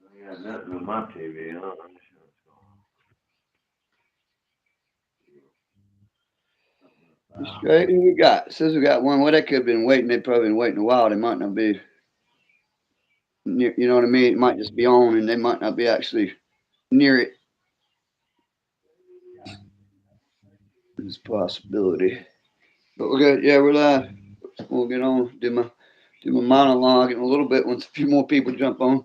I got nothing on my TV. I don't know what's Straight. Who we got? Says we got one. Well, they could have been waiting. They've probably been waiting a while. They might not be. You know what I mean? It might just be on, and they might not be actually near it. It's a possibility. But we're good. Yeah, we're live. We'll get on. Do my monologue in a little bit once a few more people jump on.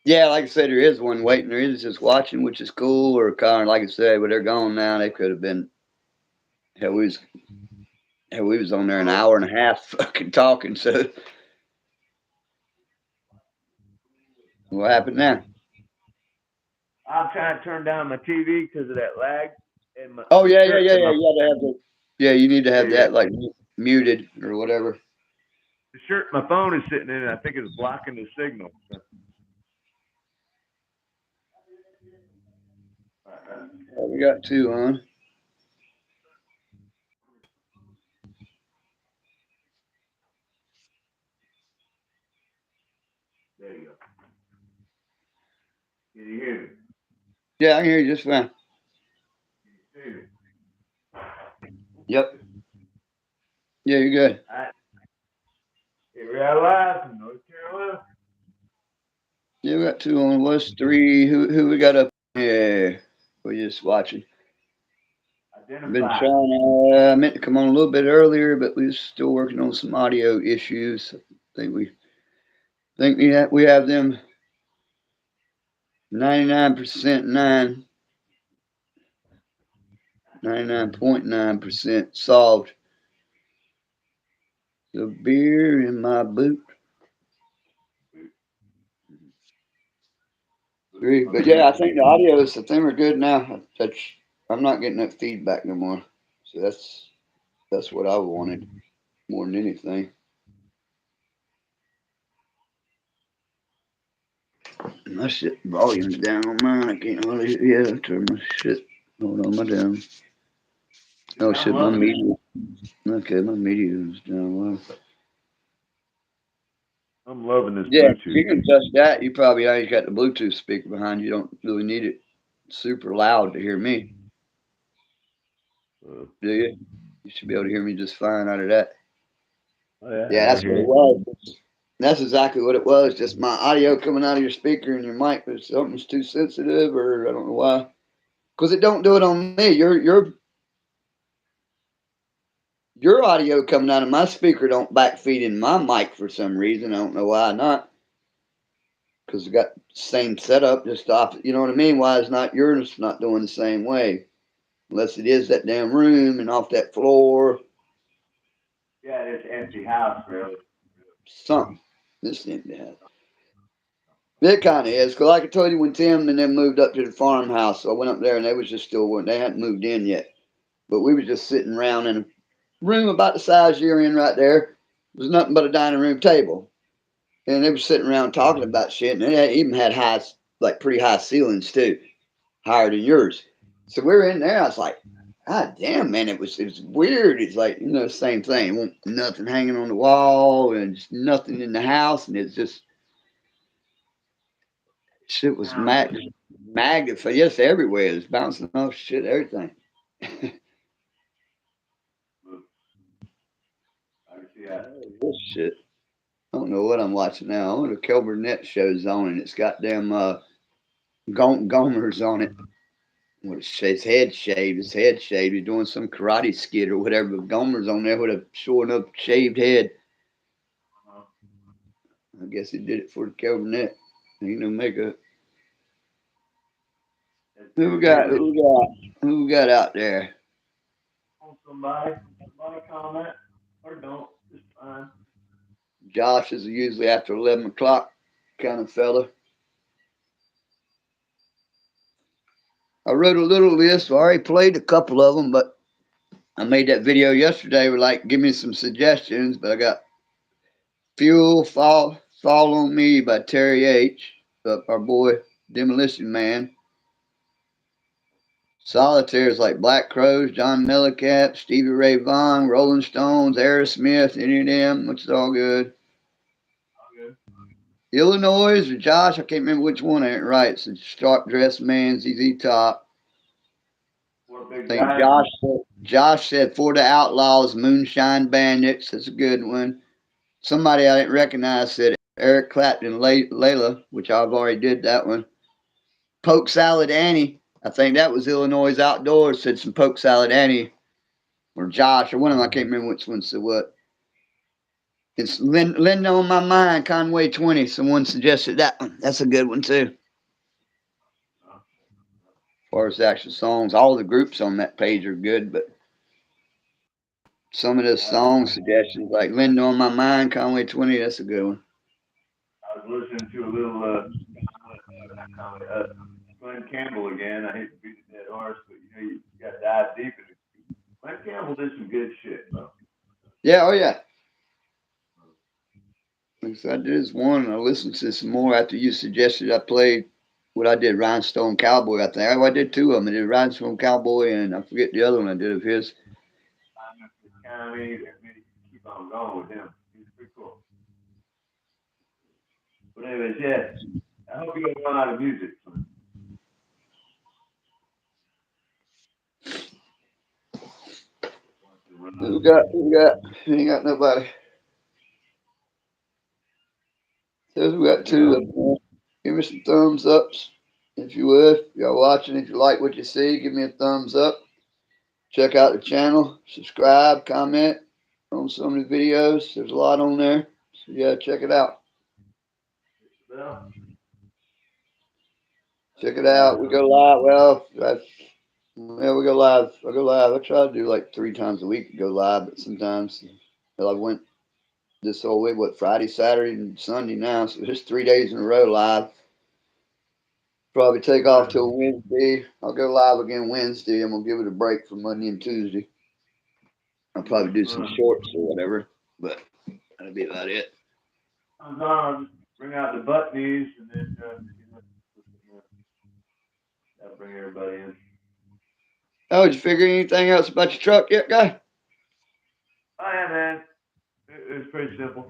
Yeah, like I said, there is one waiting. There is just watching, which is cool. Or kind of like I said, but they're gone now. They could have been. Hell, we was on there an hour and a half fucking talking. So what happened now? I'm trying to turn down my TV because of that lag. And my Oh yeah, yeah, shirt yeah, and yeah. my You gotta have the. Yeah, you need to yeah, have yeah. that like muted or whatever. The shirt my phone is sitting in, and I think it's blocking the signal. So, We got two on. there you go. Can you hear me? Yeah, I can hear you just fine. Can you see me? Yep. Yeah, you're good. I, here we are live from North Carolina. Yeah, we got two on. What's three? Who we got up? Yeah, we're just watching. Been Identify. trying. I meant to come on a little bit earlier, but we're still working on some audio issues. I think we have them 99% 99.9% solved. The beer in my boot. But yeah, I think the audio is. I think we're good now. I'm not getting that feedback no more. So that's what I wanted more than anything. My shit volume's down on mine. I can't really. Yeah, turn my shit. Hold on, my down. Oh I'm shit, my loving it. media. Okay, my media is down low. I'm loving this Yeah, if Bluetooth. you can adjust that. You probably already got the Bluetooth speaker behind you. You don't really need it super loud to hear me, do you? You should be able to hear me just fine out of that. Oh yeah, Yeah, I that's hear what it you. was. That's exactly what it was. Just my audio coming out of your speaker and your mic. There's something's too sensitive, or I don't know why. Because it don't do it on me. Your audio coming out of my speaker don't backfeed in my mic for some reason. I don't know why not. Because we got the same setup, just off. You know what I mean? Why is not yours not doing the same way? Unless it is that damn room and off that floor. Yeah, it's empty house, really. Something. This thing that. It kind of is. Because like I told you, when Tim and them moved up to the farmhouse, so I went up there and they was just still, they hadn't moved in yet. But we were just sitting around in a room about the size you're in right there. It was nothing but a dining room table. And they were sitting around talking about shit. And they even had high, like pretty high ceilings too, higher than yours. So we were in there. I was like, God damn, man, it was weird. It's like, same thing. Nothing hanging on the wall and just nothing in the house. And it's just, shit was Sounds magnified. Yes, everywhere. It's bouncing off shit, everything. I can see that. This shit. I don't know what I'm watching now. The Kelber Net show's on and it's got them Gomers on it. What his head shaved. His head shaved. He's doing some karate skit or whatever. But Gomer's on there with a short up shaved head. Uh-huh. I guess he did it for the Kelber Net. Ain't no makeup. That's Who we very got? good. Who we got out there? On somebody comment or don't. It's fine. Josh is usually after 11 o'clock kind of fella. I wrote a little list. I already played a couple of them, but I made that video yesterday with like, give me some suggestions. But I got Fuel Fall on Me by Terry H. Our boy Demolition Man. Solitaire is like Black Crows, John Mellencamp, Stevie Ray Vaughan, Rolling Stones, Aerosmith, any of them, which is all good. All good. Illinois or Josh, I can't remember which one ain't right. It's a Sharp Dressed Man, ZZ Top. Four I big think guys. Josh said For the Outlaws, Moonshine Bandits. That's a good one. Somebody I didn't recognize said Eric Clapton, Layla, which I've already did that one. Poke Salad Annie. I think that was Illinois Outdoors. Said some Poke Salad Annie. Or Josh, or one of them. I can't remember which one said what. It's Linda on My Mind, Conway 20. Someone suggested that one. That's a good one, too. As far as the actual songs, all the groups on that page are good, but some of the song suggestions, like Linda on My Mind, Conway 20, that's a good one. I was listening to a little Glenn Campbell again. I hate to beat the dead horse, but you got to dive deep into it. Glenn Campbell did some good shit, bro. Yeah, oh yeah. Like I did this one, and I listened to some more after you suggested I played what I did, Rhinestone Cowboy, I think. I did two of them. I did Rhinestone Cowboy, and I forget the other one I did of his. Memphis County, and then you keep on going with him. He's pretty cool. But anyways, yeah, I hope you don't run out of music. Who got, ain't got nobody. Says we got two. Give me some thumbs ups if you would. If y'all watching, if you like what you see, give me a thumbs up. Check out the channel, subscribe, comment on some of the videos. There's a lot on there. So yeah, check it out. Check it out. We go live. Well, we go live. I go live. I try to do like 3 times a week to go live, but sometimes I went this whole week, Friday, Saturday, and Sunday now. So just 3 days in a row live. Probably take off till Wednesday. I'll go live again Wednesday. I'm gonna give it a break for Monday and Tuesday. I'll probably do some shorts or whatever, but that'll be about it. I'll just bring out the butt knees and then that'll bring everybody in. Oh, did you figure anything else about your truck yet, guy? Oh yeah, man. It was pretty simple.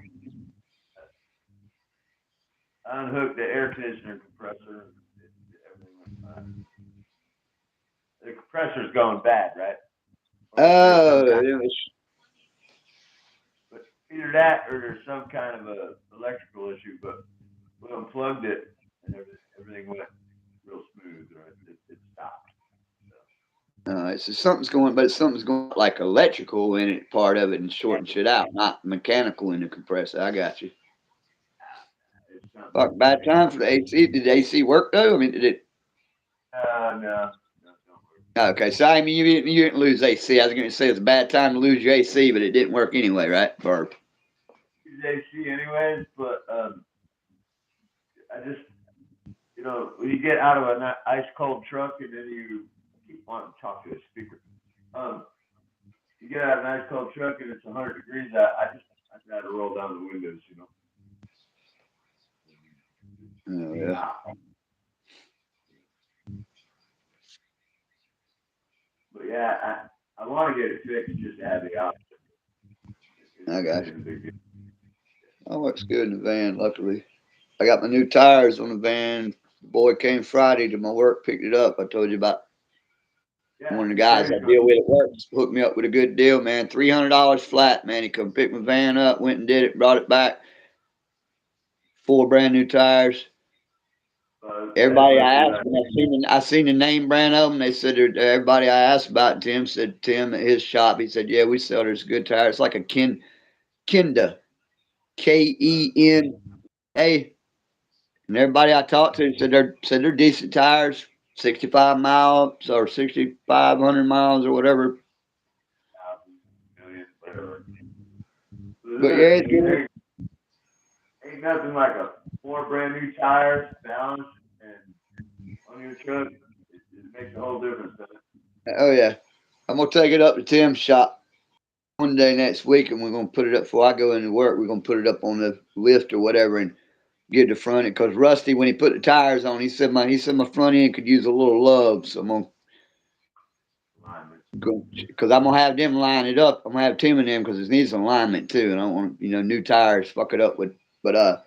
I unhooked the air conditioner compressor. Everything went fine. The compressor's going bad, right? Oh, it was. But either that or there's some kind of a electrical issue. But we unplugged it and everything went real smooth. Right? It stopped. So something's going like electrical in it, part of it, and shorting shit out, not mechanical in the compressor. I got you. Fuck, bad time for the AC. Did the AC work though? I mean, did it? No, don't work. Okay, so I mean, you didn't lose AC. I was going to say it's a bad time to lose your AC, but it didn't work anyway, right? For Use AC anyways, but I just when you get out of an ice cold truck and then you keep wanting to talk to a speaker. You get out of an ice cold truck and it's 100 degrees out. I try to roll down the windows, oh yeah, But yeah, I want to get it fixed just to have the option. I got you. Oh, works good in the van. Luckily, I got my new tires on the van. The boy came Friday to my work, picked it up. I told you about Yeah, one of the guys I deal with at work hooked me up with a good deal, man. $300 flat, man. He come pick my van up, went and did it, brought it back. 4 brand new tires. Everybody I asked when I seen the name brand of them, they said everybody I asked about Tim said Tim at his shop. He said, yeah, we sell this good tire. It's like a Kenda, Kena. And everybody I talked to said they're decent tires, 65 miles or 6,500 miles or whatever. But yeah, it's good. Ain't nothing like a 4 brand new tires, balanced, and on your truck. It makes a whole difference, doesn't it? Oh yeah, I'm gonna take it up to Tim's shop one day next week, and we're gonna put it up before I go into work. We're gonna put it up on the lift or whatever, and get the front end. Cause Rusty, when he put the tires on, he said my front end could use a little love. So I'm gonna go because I'm gonna have them line it up. I'm gonna have Tim and them because it needs some alignment too, and I don't want new tires fuck it up with. But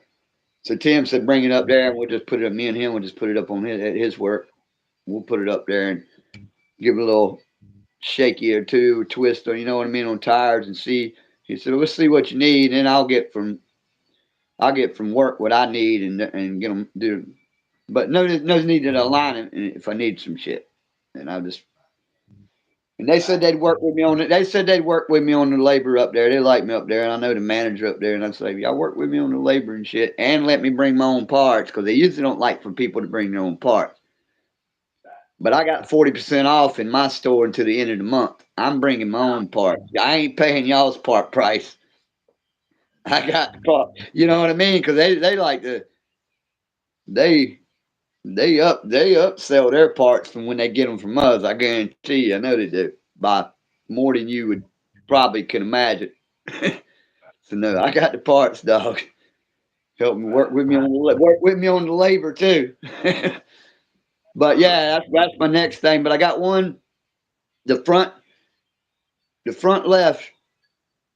So Tim said, bring it up there, and we'll just put it up. Me and him will just put it up on his work. We'll put it up there and give it a little shaky or two, or twist, or you know what I mean, on tires and see. He said, let's see what you need, and I'll get from work what I need and get them do. But no need to align it if I need some shit, and I'll just. And they said they'd work with me on it. They said they'd work with me on the labor up there. They like me up there, and I know the manager up there. And I'd say, y'all work with me on the labor and shit, and let me bring my own parts because they usually don't like for people to bring their own parts. But I got 40% off in my store until the end of the month. I'm bringing my own parts. I ain't paying y'all's part price. I got the part. You know what I mean? Because they like to they they upsell their parts from when they get them from us. I guarantee you. I know they do by more than you would probably can imagine. So no, I got the parts, dog. Help me work with me on the labor too. But yeah, that's my next thing. But I got one. The front the front left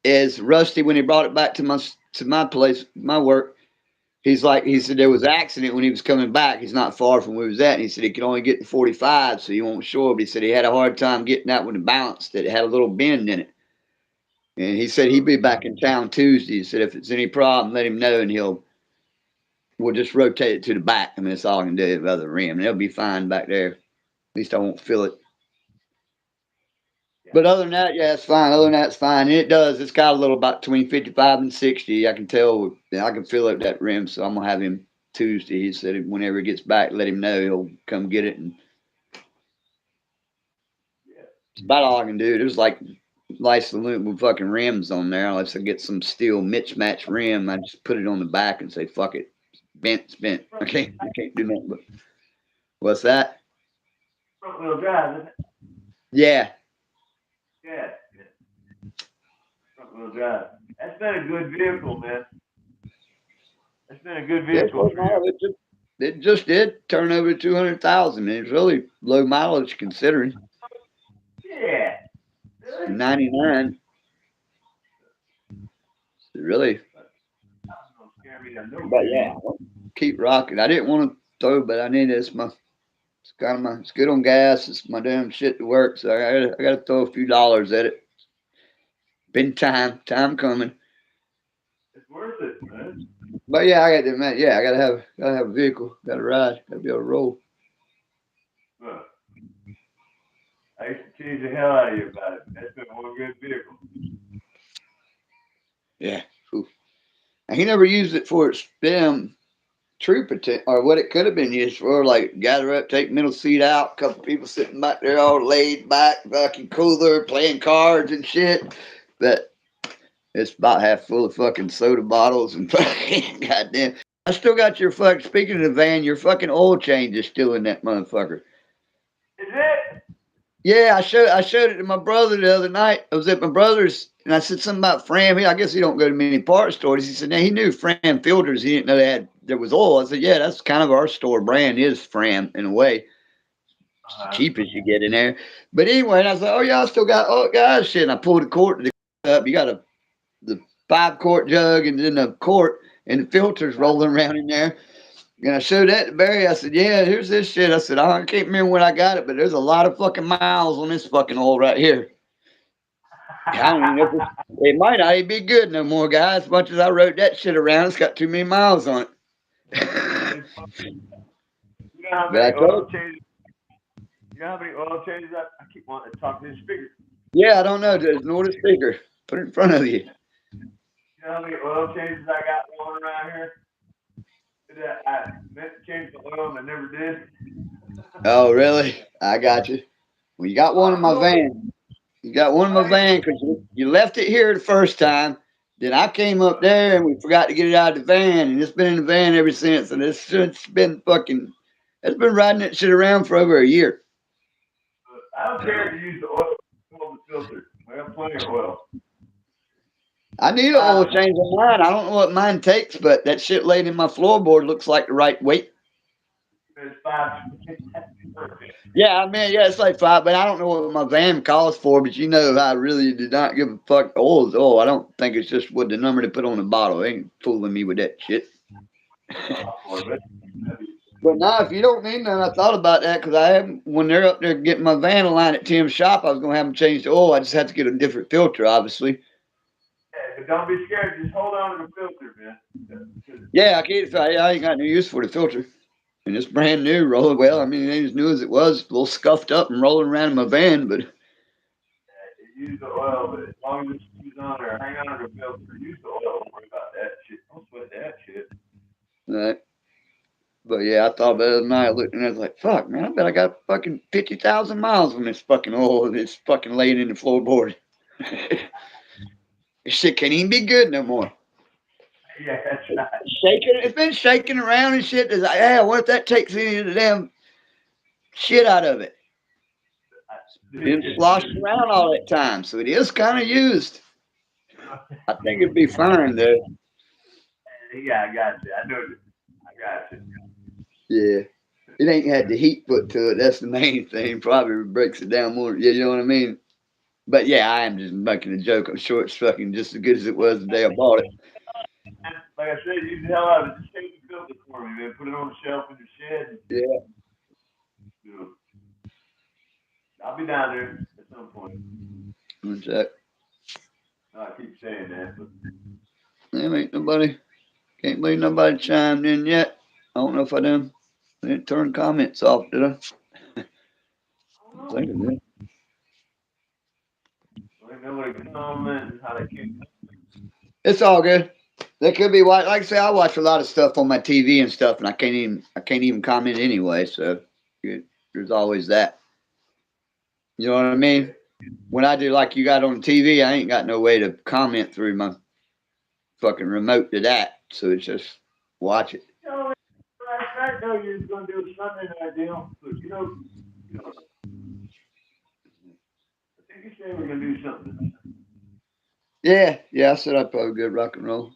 is rusty. When he brought it back to my place, my work, he said there was an accident when he was coming back. He's not far from where he was at. And he said he could only get to 45, so he won't sure. But he said he had a hard time getting that one to balance. That it had a little bend in it. And he said he'd be back in town Tuesday. He said if it's any problem, let him know, and we'll just rotate it to the back. I mean, that's all I can do with the rim. And it'll be fine back there. At least I won't feel it. But other than that, yeah, it's fine. Other than that, it's fine. And it does. It's got a little about between 55 and 60. I can tell. I can feel it that rim. So I'm gonna have him Tuesday. He said whenever he gets back, let him know. He'll come get it. And it's about all I can do. There's like nice with fucking rims on there. Unless I get some steel mismatch rim, I just put it on the back and say fuck it. It's bent. I can't do nothing. But what's that? Front wheel drive, isn't it? Yeah. Yeah. Front wheel drive. That's been a good vehicle, man. That's been a good vehicle for you. It just did turn over 200,000. It's really low mileage considering. Yeah. Really? 99. Really. But yeah, keep rocking. I didn't want to throw, but I need it. It's good on gas. It's my damn shit to work. So I got to throw a few dollars at it. Been time coming. It's worth it, man. But yeah, I got to admit, yeah, I gotta have a vehicle. Got to ride. Got to be able to roll. Look, I used to tease the hell out of you about it. That's been one good vehicle. Yeah. Oof. And he never used it for its true potential, or what it could have been used for, like gather up, take middle seat out, couple people sitting back there all laid back, fucking cooler, playing cards and shit. But it's about half full of fucking soda bottles and fucking goddamn. I still got your fucking. Speaking of the van, your fucking oil change is still in that motherfucker. Is it? Yeah, I showed it to my brother the other night. I was at my brother's, and I said something about Fram. I guess he don't go to many parts stores. He said, "Now he knew Fram filters. He didn't know there was oil." I said, "Yeah, that's kind of our store brand is Fram in a way. It's the cheapest you get in there." But anyway, and I was like, "Oh yeah, I still got guys shit." And I pulled the quart up. You got the 5-quart jug and then a quart and the filters rolling around in there. And I showed that to Barry. I said, "Yeah, here's this shit." I said, "I can't remember when I got it, but there's a lot of fucking miles on this fucking oil right here." I don't even know it might not even be good no more, guys. As much as I wrote that shit around, it's got too many miles on it. You know how But I many oil told changes? You know how many oil changes I keep wanting to talk to this speaker. yeah, I don't know. There's no other speaker. Put it in front of you. You know how many oil changes I got going around here? That I meant to change the oil and I never did. Oh, really? I got you. Well, you got one in my van. You got one in my van because you left it here the first time. Then I came up there and we forgot to get it out of the van, and it's been in the van ever since. And it's been fucking. It's been riding that shit around for over a year. I don't care if you use the oil the filter. I got plenty of oil. I need an oil change on mine. I don't know what mine takes, but that shit laid in my floorboard looks like the right weight. There's 5. Yeah, I mean, yeah, it's like 5, but I don't know what my van calls for. But you know, I really did not give a fuck. Oil is oil. I don't think it's just what the number they put on the bottle. They ain't fooling me with that shit. But now, if you don't need none, I thought about that because I have when they're up there getting my van aligned at Tim's shop, I was gonna have them change the oil. I just had to get a different filter, obviously. Yeah, but don't be scared. Just hold on to the filter, man. Yeah, I can't. I ain't got no use for the filter, and it's brand new, rolling well. I mean, it ain't as new as it was, a little scuffed up and rolling around in my van, but Use the oil, but as long as it's on there, hang on to the filter. Use the oil. Don't worry about that shit. Don't sweat that shit. right. But yeah, I thought about it the other night. I looked and I was like, "Fuck, man! I bet I got fucking 50,000 miles on this fucking oil that's fucking laying in the floorboard. This shit can't even be good no more." Yeah, that's right. Shaking, it's been shaking around and shit. It's like, yeah, what if that takes any of the damn shit out of it? It's been sloshed around all that time, so it is kind of used. I think it'd be fine though. Yeah, I got you. I know. I got you. Yeah. It ain't had the heat put to it. That's the main thing. Probably breaks it down more. Yeah, you know what I mean? But yeah, I am just making a joke. I'm sure it's fucking just as good as it was the day I bought it. Like I said, use the hell out of it. Just take the filter for me, man. Put it on the shelf in the shed. And, Yeah. you know, I'll be down there at some point. What's that? I keep saying that, but There ain't nobody. Can't believe nobody chimed in yet. I don't know if I didn't turn comments off, did I? I think I did. ain't nobody commenting how they keep. It's all good. They could be like I say, I watch a lot of stuff on my TV and stuff, and I can't even comment anyway. So there's always that. You know what I mean? When I do like you got on the TV, I ain't got no way to comment through my fucking remote to that. So it's just watch it. You know, last night though, you was gonna do a Sunday night deal, but I think you said we're gonna do something. Yeah. I said I'd probably go rock and roll.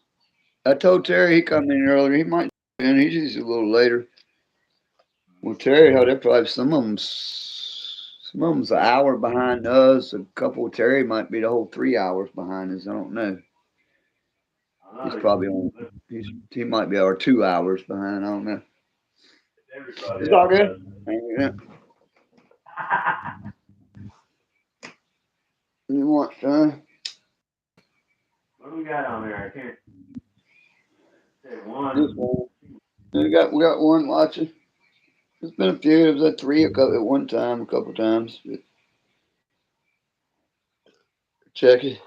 I told Terry he come in earlier. He might, and he's usually a little later. Well, Terry, how they probably some of them's an hour behind us. A couple of Terry might be the whole 3 hours behind us. I don't know. He's probably on. He might be our 2 hours behind. I don't know. Everybody It's all else good. does. Yeah. You want? What do we got on there? I can't say This one. one. We got one watching. There's been a few. It was at three at one time, a couple times. But check it.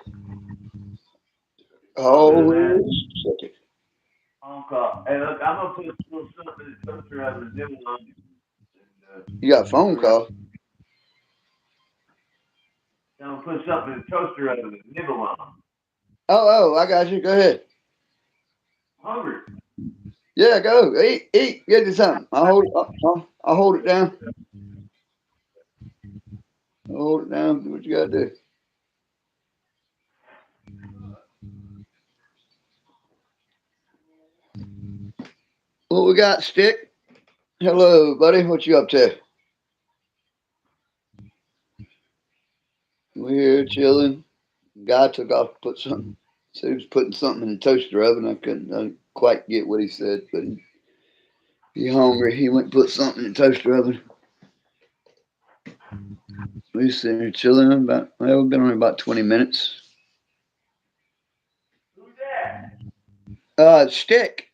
Other than Oh, that, check it. phone call. Hey, look, I'm gonna put a little something in the toaster oven and nibble on it. And, You got a phone call. I'm gonna put something in the toaster oven and nibble on. Oh, I got you. Go ahead. I'm hungry. Yeah, go. Eat. Get you something. I'll hold it down. I'll hold it down. Do what you got to do. What we got, Stick? Hello, buddy. What you up to? We here chilling. Guy took off to put something. So he was putting something in the toaster oven. I didn't quite get what he said, but he hungry. He went and put something in the toaster oven. We sitting here chilling we've been on about 20 minutes. Who's that? Stick.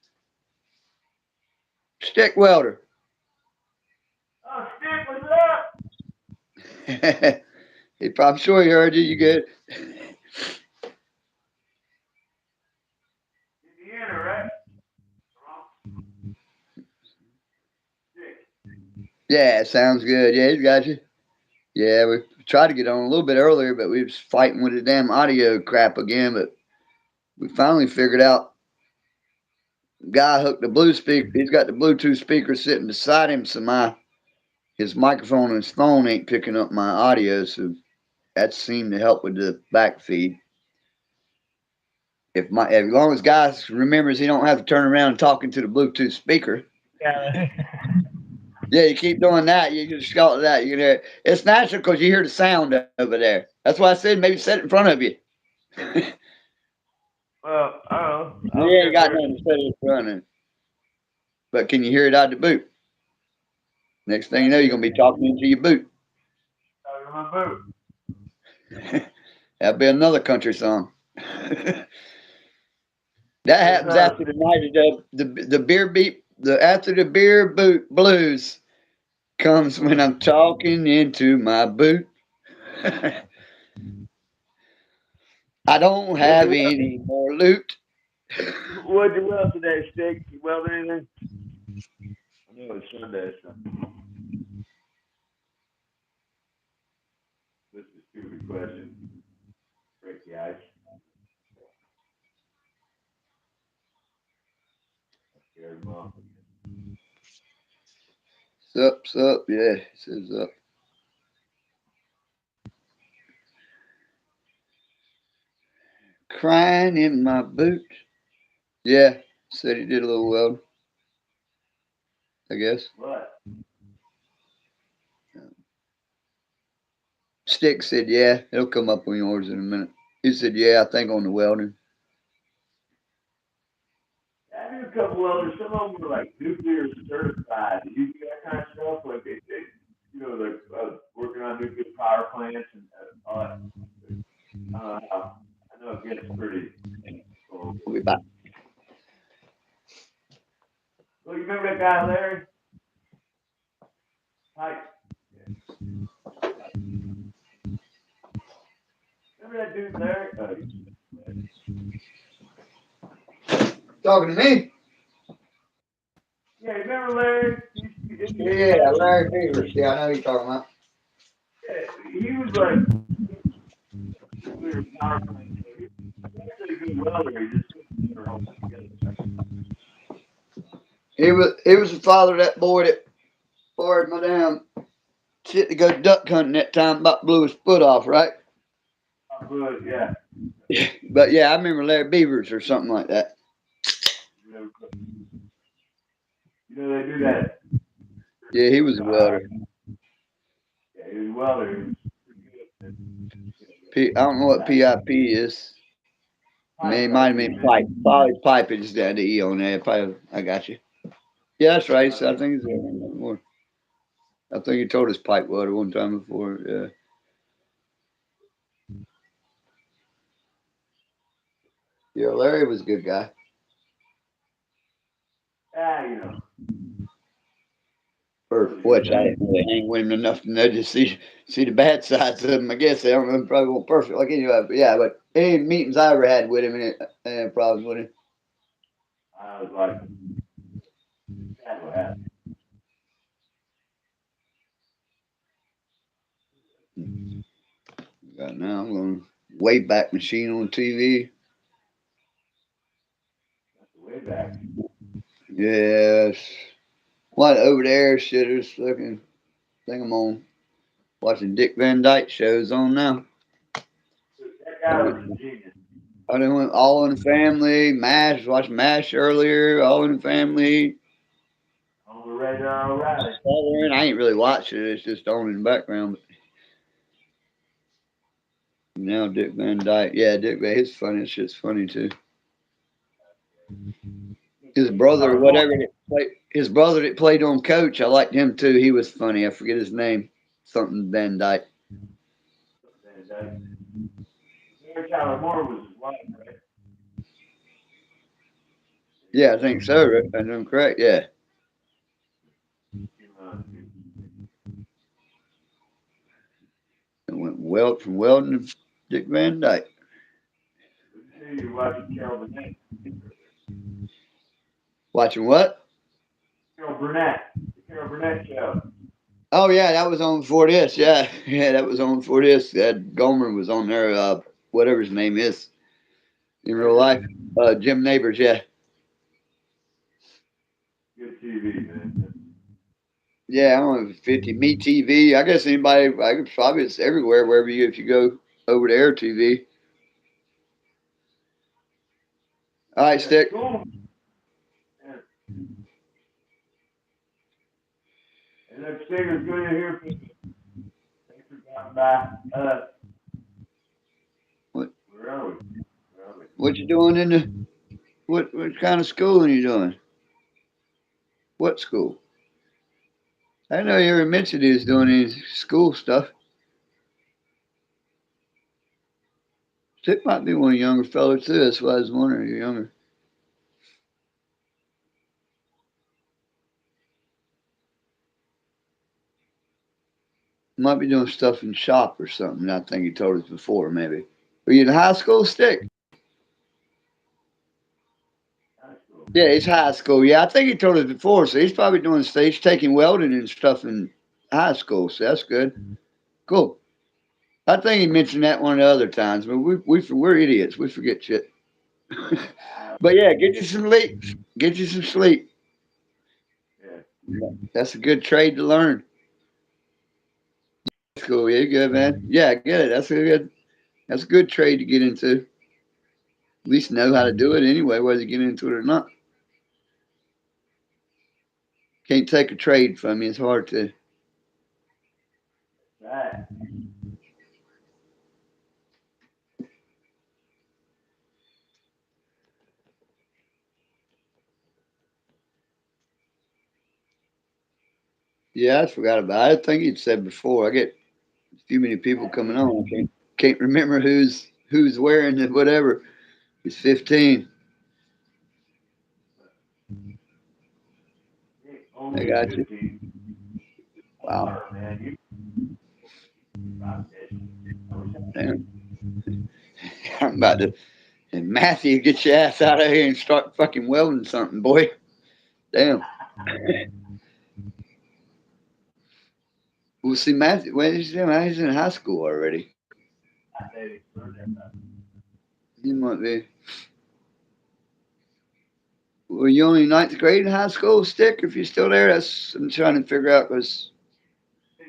Stick welder. Oh, Stick, what's up? He probably sure he heard you. You good? Indiana, right? Stick. Yeah, sounds good. Yeah, he's got you. Yeah, we tried to get on a little bit earlier, but we was fighting with the damn audio crap again. But we finally figured out. Guy hooked the blue speaker. He's got the Bluetooth speaker sitting beside him, so his microphone and his phone ain't picking up my audio. So that seemed to help with the back feed. As long as Guy remembers he don't have to turn around and talk into the Bluetooth speaker. Yeah. Yeah, you keep doing that. You just call it that. You can hear it. It's natural because you hear the sound over there. That's why I said maybe set it in front of you. Well, I don't know. I You don't ain't care got where. nothing to set it in front of. but can you hear it out the boot? Next thing you know, you're gonna be talking into your boot. Talking my boot. That'll be another country song. That Yes, happens sir. after the night of the beer beat. The after the beer boot blues comes when I'm talking into my boot. I don't What'd have you weld? any more loot. What'd you weld today, Stick? You weld anything? I know it's Sunday, so this is a stupid question. Break the ice. Scared them off. Sup, yeah, it says up. Crying in my boot. Yeah, said he did a little weld, I guess. What? Stick said, yeah, it'll come up on yours in a minute. He said, yeah, I think on the welding. I knew a couple others. Some of them were like nuclear certified. You do that kind of stuff, like they you know, they're working on nuclear power plants and all that. I know it gets pretty cold. We'll be back. Well, you remember that guy Larry? Pike. Remember that dude Larry? Talking to me? Yeah, you remember Larry? Yeah, Larry Beavers. Yeah, I know who you're talking about. He was like nuclear power plant. He was actually a good welder. He just couldn't put it all together. He was the father of that boy that fired my damn shit to go duck hunting that time, about blew his foot off, right? But yeah, But yeah, I remember Larry Beavers or something like that. you know they do that. Yeah, he was a welder. Yeah, he was a welder. He was pretty I don't know what PIP is. good. It might have been pipe. Probably pipe is down the E on there. Probably, I got you. Yeah, that's right. So I think it's more. I think you told us pipe welder one time before. Yeah. Yeah, Larry was a good guy. You know. Or which I didn't really hang with him enough to know to see the bad sides of him. I guess I don't know, probably weren't perfect like anyway. But yeah, but any meetings I ever had with him, I had problems with him. I was like, that's what happened. Right now, I'm going Wayback Machine on TV. That's the way back. Yes. What over there shitters looking thing I'm on watching Dick Van Dyke shows on now. That guy was a genius. I done went All in the Family, MASH, watched MASH earlier, All in the Family. On the radar, O'Reilly. I ain't really watched it, it's just on in the background. But now Dick Van Dyke. Yeah, Dick Van, his funny shit's funny too. His brother, whatever that played, his brother that played on Coach, I liked him too. He was funny. I forget his name. Something Van Dyke. Mary Tyler Moore was his wife, right? Yeah, I think so. Right? I'm correct. Yeah. It went well from Weldon to Dick Van Dyke. You're watching Carol Burnett. Watching what? Carol Burnett. The Carol Burnett show. Oh yeah, that was on before this. Yeah, yeah, that was on before this. Gomer was on there. Whatever his name is in real life. Jim Neighbors. Yeah. Good TV, man. Yeah, I don't know if it's 50 Me TV. I guess anybody. I could probably it's everywhere wherever you if you go over to Air TV. All right, Stick. Cool. Yeah. And that Sticker's good to hear from you. Thanks for dropping by. What Where are we? Where are we? what you doing in the what kind of schooling you doing? What school? I didn't know you ever mentioned he was doing any school stuff. It might be one of the younger fellows too. That's why I was wondering. You're younger. Might be doing stuff in shop or something. I think he told us before, maybe. Were you in high school, Stick? High school. Yeah, he's high school. Yeah, I think he told us before. So he's probably doing stage taking welding and stuff in high school. So that's good. Cool. I think he mentioned that one of the other times, but we're idiots. We forget shit. But yeah, get you some sleep. Get you some sleep. Yeah. That's a good trade to learn. Cool. Yeah, good man. Yeah, get it. That's a good trade to get into. At least know how to do it anyway, whether you get into it or not. Can't take a trade from you. It's hard to. Right. Yeah, I forgot about it. I think you'd said before. I get too many people coming on. I can't remember who's wearing it, whatever. He's 15. I Only got you. 15. Wow. Man, you rock this. I wish Damn. I'm about to. And Matthew, get your ass out of here and start fucking welding something, boy. Damn. Well, see, Matthew, well, he's in high school already. I say learn that. He might be. Were you only ninth grade in high school, Stick? If you're still there, that's I'm trying to figure out because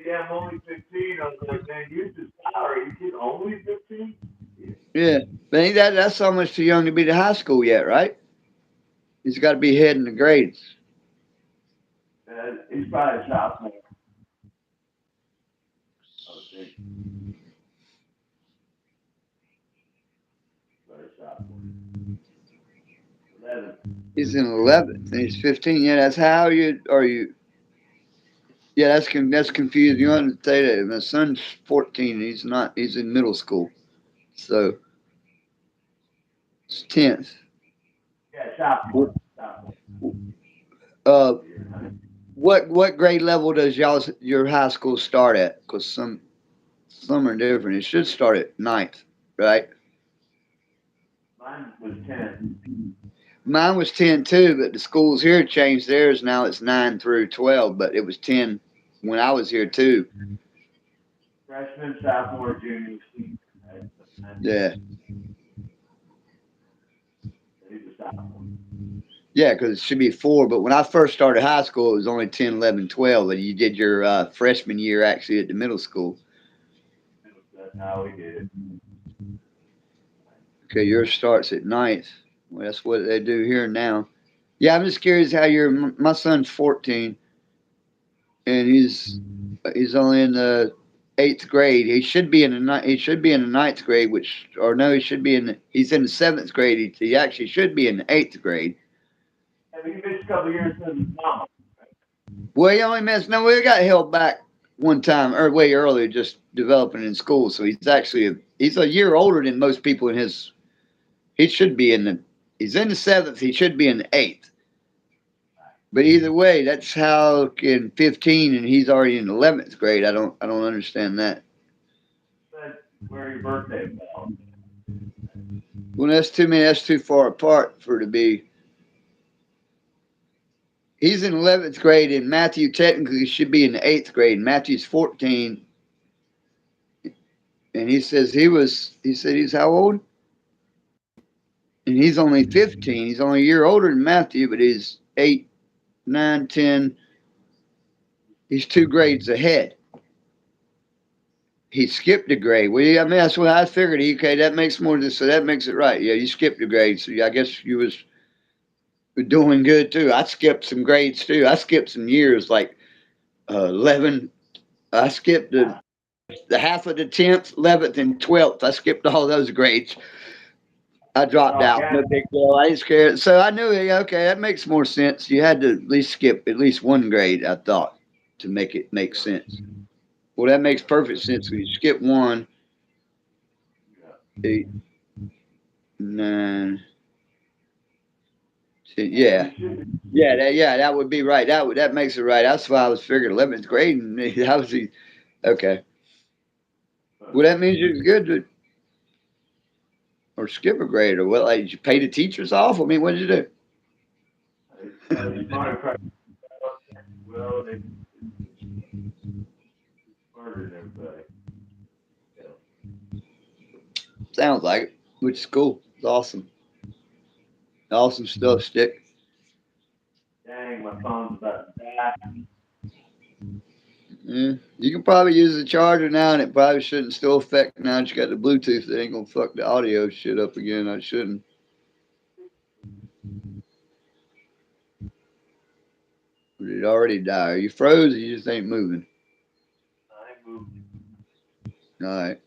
Yeah, I'm only 15. I was like, man, you just salary. You kid only 15? Yeah. yeah, but ain't that's almost too young to be to high school yet, right? He's got to be heading the grades. He's probably a sophomore. I would think. Probably a sophomore. 11. He's in 11th and he's 15. Yeah, that's how you are you. Yeah, that's confusing. You want to say that my son's 14. He's not. He's in middle school, so it's 10th. Yeah, sophomore. Sophomore. Uh, Yeah. what grade level does your high school start at? Because some are different. It should start at ninth, right? Mine was 10. Mine was 10 too, but the schools here changed theirs. Now it's 9 through 12, but it was 10 when I was here too. Freshman, sophomore, junior, senior. Right? Yeah, He's a sophomore. yeah, because it should be 4. But when I first started high school, it was only 10, 11, 12. And you did your freshman year actually at the middle school. That's how we did it. Okay, yours starts at ninth. Well, that's what they do here now. Yeah, I'm just curious how my son's 14 and he's only in the 8th grade. He should be in the ninth grade, which or no, he should be he's in the 7th grade. He actually should be in the 8th grade. Yeah, but he missed a couple years because of mama. Well, he only missed. No, we got held back one time or way earlier, just developing in school. So he's a year older than most people in his. He should be in the. He's in the 7th. He should be in the 8th. But either way, that's how in 15 and he's already in 11th grade. I don't understand that. But where your birthday fell. Well, that's too many. That's too far apart for it to be. He's in 11th grade, and Matthew technically should be in the 8th grade. Matthew's 14, and he says he said he's how old? And he's only 15. He's only a year older than Matthew, but he's 8, 9, 10. He's 2 grades ahead. He skipped a grade. Well, yeah, I mean, that's what I figured. Okay, that makes more so that makes it right. Yeah, you skipped a grade. So I guess you was doing good too. I skipped some grades too. I skipped some years like 11. I skipped the half of the 10th, 11th, and 12th. I skipped all those grades. I dropped Oh, out. No big deal. I ain't scared. So I knew, yeah, okay, that makes more sense. You had to at least skip at least one grade, I thought, to make it make sense. Well, that makes perfect sense. When you skip one, 8, 9, 10, yeah. Yeah, that would be right. That makes it right. That's why I was figuring 11th grade, and that was the okay. Well, that means you're good to or skip a grade or what? Like did you pay the teachers off? I mean, what did you do? Well, they smarter than everybody. Yeah. Sounds like it. Which is cool. It's awesome. Awesome stuff, Stick. Dang, my phone's about to die. Yeah. You can probably use the charger now, and it probably shouldn't still affect now that you got the Bluetooth. It ain't gonna fuck the audio shit up again. I shouldn't. But it already died. Are you froze? Or you just ain't moving. I ain't moved. All right.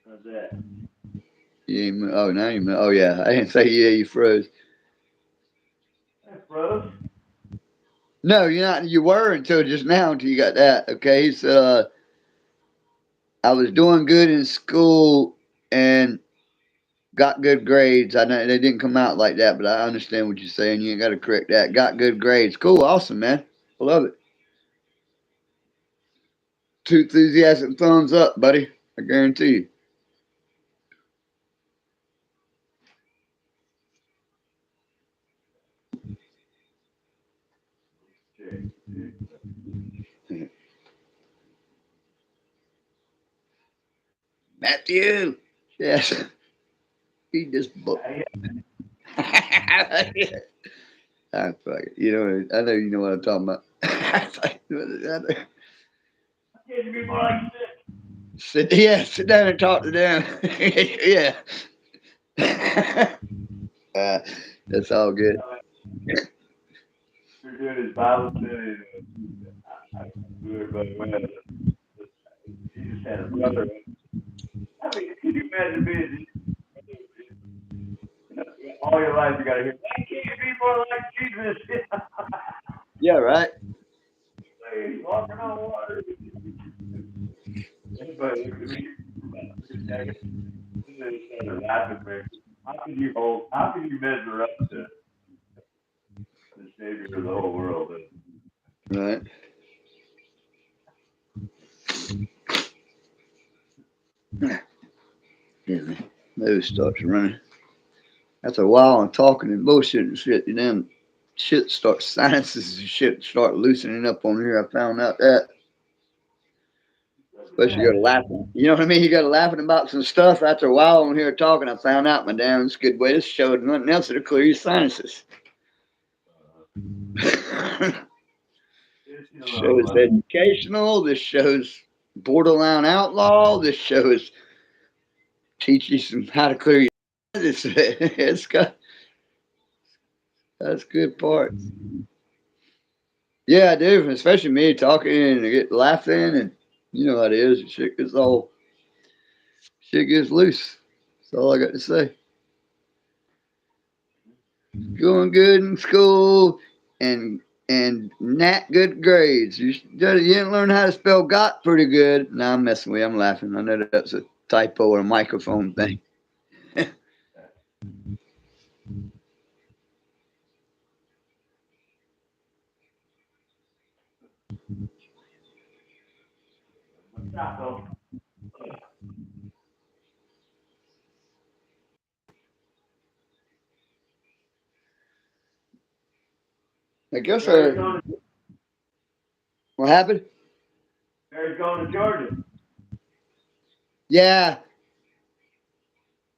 How's that? You ain't. Oh, now you. Oh yeah. I didn't say yeah. You froze. Hey, bros. No, you're not. You were until just now. Until you got that. Okay. So I was doing good in school and got good grades. I know they didn't come out like that, but I understand what you're saying. You ain't got to correct that. Got good grades. Cool. Awesome, man. I love it. Two enthusiastic thumbs up, buddy. I guarantee you. Check. Matthew. Yes. Read this book. Hey, I fuck it. You know, I know you know what I'm talking about. can you be more like Sit down and talk to them. Yeah. uh, that's all good. you're doing his Bible study? I do everybody well. He just had a brother. I mean, can you imagine being all your life you got to hear, why can't you be more like Jesus? Yeah, right. He's walking on water. Everybody looked at me. And they started laughing, man. How can you measure up to the Savior of the whole world? Right. Yeah, man. Nose starts running. After a while, I'm talking and bullshit and shit, and then shit starts, sinuses and shit start loosening up on here. I found out that. Especially you got to laughing. You know what I mean? You got to laughing about some stuff. After a while on here talking, I found out, my damn, it's a good way. This showed nothing else to clear your sinuses. This show is educational. This show's borderline outlaw. This show is teach you some how to clear your it's got that's good parts. Yeah, I do. Especially me talking and get laughing and you know how it is. Shit gets loose. That's all I got to say. Going good in school and not good grades. You didn't learn how to spell got pretty good. Nah, I'm messing with you. I'm laughing. I know that's a typo or a microphone thing. I guess what happened? Mary's going to Georgia. Yeah.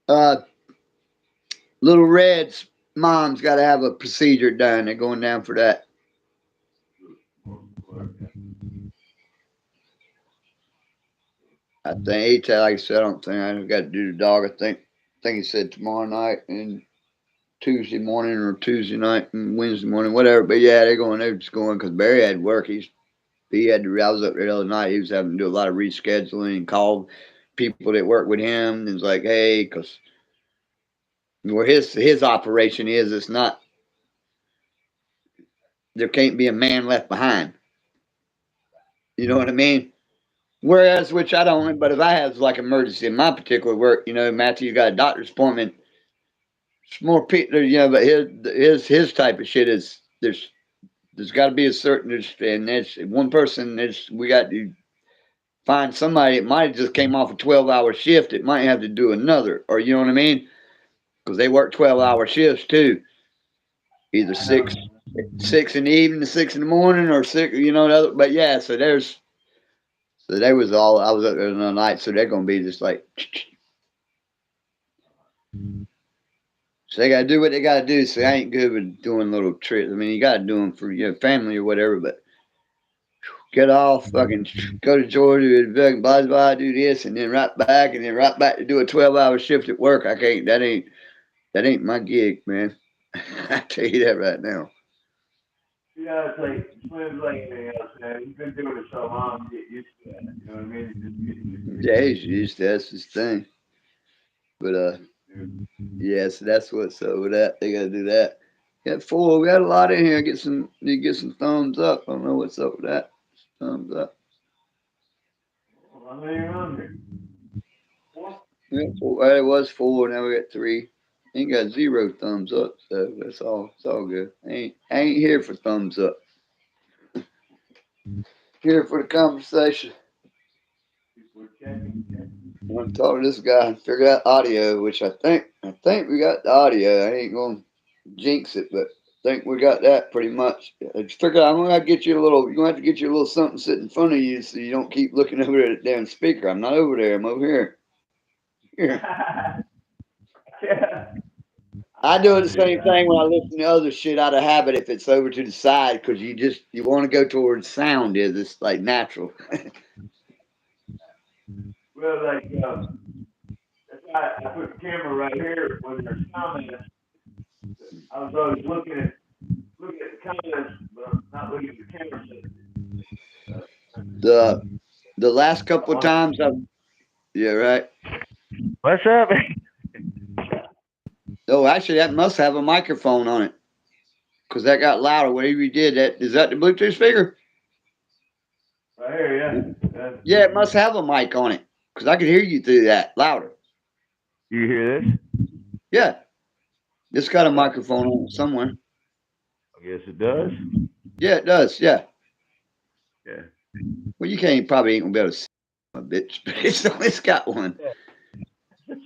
Uh, Little Red's mom's got to have a procedure done. They're going down for that. I think like I said, I don't think I got to do the dog. I think he said tomorrow night and Tuesday morning or Tuesday night and Wednesday morning, whatever. But yeah, they're just going because Barry had work. He had to. I was up there the other night. He was having to do a lot of rescheduling and called people that work with him and was like, hey, because Where his operation is, it's not. There can't be a man left behind. You know what I mean? Whereas, which I don't, but if I have like emergency in my particular work, Matthew, you got a doctor's appointment. It's more people, but his type of shit is there's got to be a certain, and there's one person. We got to find somebody. It might have just came off a 12-hour shift. It might have to do another, or you know what I mean? Because they work 12-hour shifts too. Either six in the evening, 6 in the morning, or six. But yeah. So they was all. I was up there the night, so they're gonna be just like. So they gotta do what they gotta do. So I ain't good with doing little tricks. I mean, you gotta do them for your family or whatever. But get off, fucking go to Georgia, blah blah, do this, and then right back, and then right back to do a 12-hour shift at work. I can't. That ain't my gig, man. I tell you that right now. It's like Slim's like anything else, man. He's been doing it so long, you get used to that. You know what I mean? It just gets Yeah, he's used to that's his thing. But yeah, so that's what's up with that. They gotta do that. Got four. We got a lot in here. Get some thumbs up. I don't know what's up with that. Thumbs up. Well, how many are on there? Four? We got four. It was four. Now we got three. Ain't got zero thumbs up, so that's all. It's all good. I ain't here for thumbs up. Here for the conversation. People are checking. I want to talk to this guy and figure out audio, which I think we got the audio. I ain't gonna jinx it, but I think we got that pretty much. I figure I'm gonna have to get you a little. You're gonna have to get you a little something sit in front of you so you don't keep looking over at the damn speaker. I'm not over there. I'm over here. Here. Yeah. I do the same thing when I listen to other shit out of habit if it's over to the side because you want to go towards sound is it's like natural. Well, like, that's why I put the camera right here when there's comments. I was always looking at the comments, but not looking at the camera. The the last couple of times yeah, right. What's up? Oh, actually, that must have a microphone on it because that got louder. Whatever you did, is that the Bluetooth speaker? Right here, yeah. Yeah, it must have a mic on it because I could hear you through that louder. You hear this? Yeah, it's got a microphone on it somewhere. I guess it does. Yeah, it does. Yeah. Yeah. Well, you probably ain't gonna be able to see a bitch, but it's got one.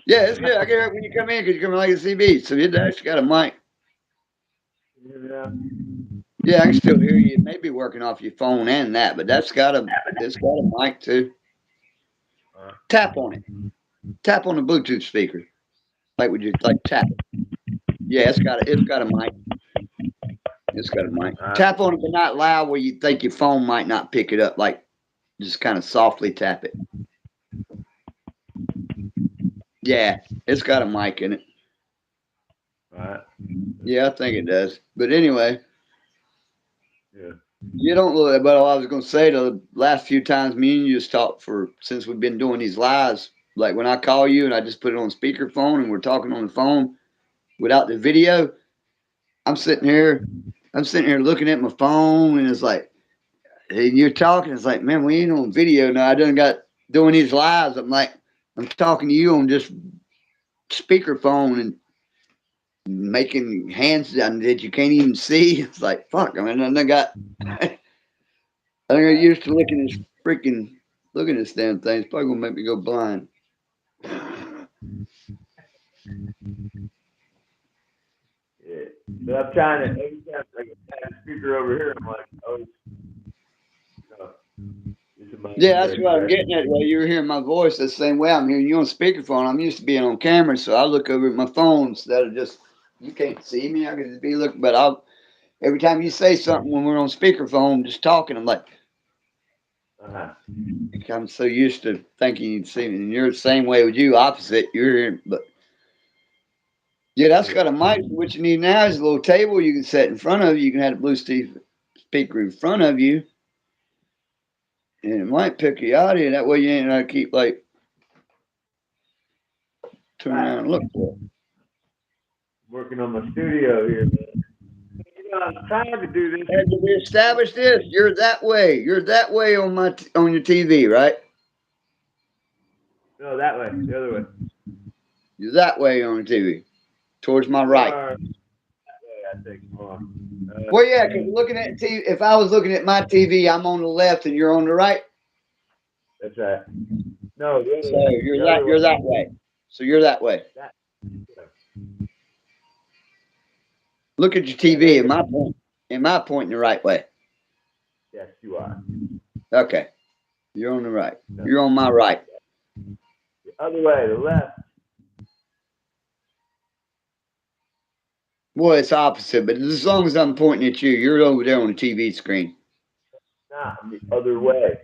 Yeah, it's good. I can hear it when you come in because you come in like a CB, so it actually got a mic. Yeah. Yeah, I can still hear you. It may be working off your phone and that, but it's got a mic too. Tap on it. Tap on the Bluetooth speaker. Like would you like tap it? Yeah, it's got a mic. It's got a mic. Tap on it, but not loud where you think your phone might not pick it up. Like just kind of softly tap it. Yeah, it's got a mic in it. Right. Yeah, I think it does. But anyway. Yeah. You don't look, but I was going to say the last few times me and you just talked since we've been doing these lives, like when I call you and I just put it on speakerphone and we're talking on the phone without the video, I'm sitting here looking at my phone and it's like, and you're talking, it's like, man, we ain't on video now. I done got doing these lives. I'm like, I'm talking to you on just speakerphone and making hands that you can't even see. It's like, fuck, I mean, I got. I think I'm used to looking at this damn thing. It's probably gonna make me go blind. Yeah. But I'm trying to every time I get that speaker over here, I'm like, oh, Yeah, that's what I'm getting at. While you were hearing my voice the same way I'm hearing you on speakerphone. I'm used to being on camera, so I look over at my phone instead of just you can't see me. I can just be looking, but every time you say something when we're on speakerphone, just talking, I'm like, I'm so used to thinking you'd see me, and you're the same way with you, opposite. You're hearing, but yeah, that's got a mic. What you need now is a little table you can set in front of you. You can have a Bluetooth speaker in front of you, and it might pick the audio. That way you ain't got to keep like turn around and look for it. working on my studio here, man. You know, I'm trying to do this. And we established this. You're that way. You're that way on on your TV, right? No, that way, the other way. You're that way on the TV, towards my You right. are that way, I think. Hold on. Well, yeah, because looking at TV, if I was looking at my TV, I'm on the left and you're on the right. That's right. No, the other So way. you're The that. other You're way. that way. So you're that way. That, Look at your TV. Am I point? Am I pointing the right way? yes, you are. Okay. You're on the right. You're on my right. The other way, the left. Well, it's opposite, but as long as I'm pointing at you, you're over there on the TV screen. Nah, I'm the other way.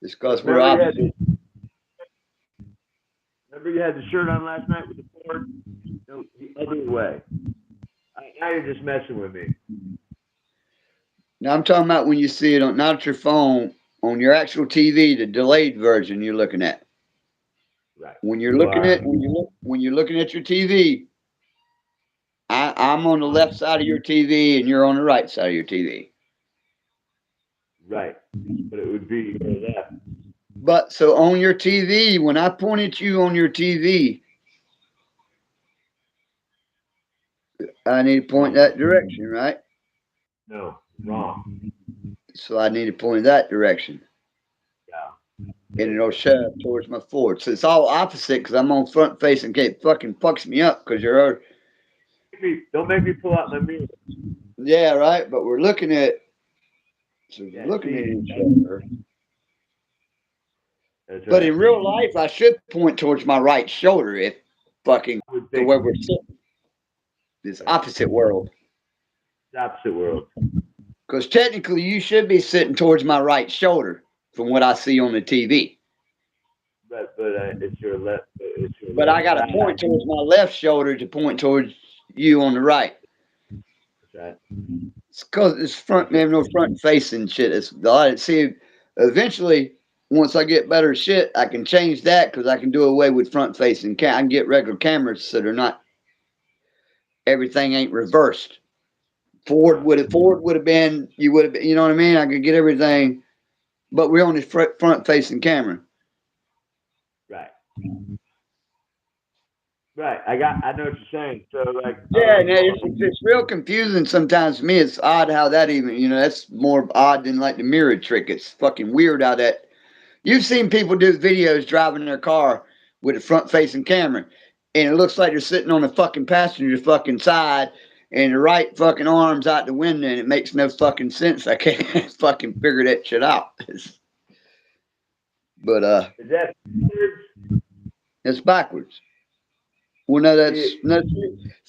It's because we're Remember opposite. Remember you had the shirt on last night with the Ford? No, the other way. Now you're just messing with me. Now I'm talking about when you see it on not your phone, on your actual TV, the delayed version you're looking at. Right. When you're looking at when you're looking at your TV, I'm on the left side of your TV and you're on the right side of your TV. Right. But it would be left. But so on your TV, when I point at you on your TV, I need to point that direction, right? No, wrong. So I need to point that direction. Yeah. And it'll shut up towards my Ford. So it's all opposite because I'm on front facing. It fucking fucks me up because you're. Don't make me pull out my mirror. Yeah, right. But we're looking at. So we're Yeah, looking see, at each other. That's But right. in real life, I should point towards my right shoulder if fucking I would the think way we're sitting. This opposite world. it's opposite world. Because technically, you should be sitting towards my right shoulder from what I see on the TV. But it's your left. It's your But left I got to side. point towards my left shoulder to point towards you on the right. That's right. It's because it's front. They have no front facing shit. It's see. Eventually, once I get better shit, I can change that because I can do away with front facing. I can get regular cameras so they're not. Everything ain't reversed. Ford would have been. You would have been. You know what I mean? I could get everything, but we're on the front facing camera. Right. Right. I know what you're saying. So like. Yeah, and it's real confusing sometimes to me. It's odd how that even. That's more odd than like the mirror trick. It's fucking weird how that. You've seen people do videos driving their car with a front facing camera, and it looks like they're sitting on the fucking passenger fucking side, and the right fucking arm's out the window, and it makes no fucking sense. I can't fucking figure that shit out. But Is that weird? it's backwards. Well, no,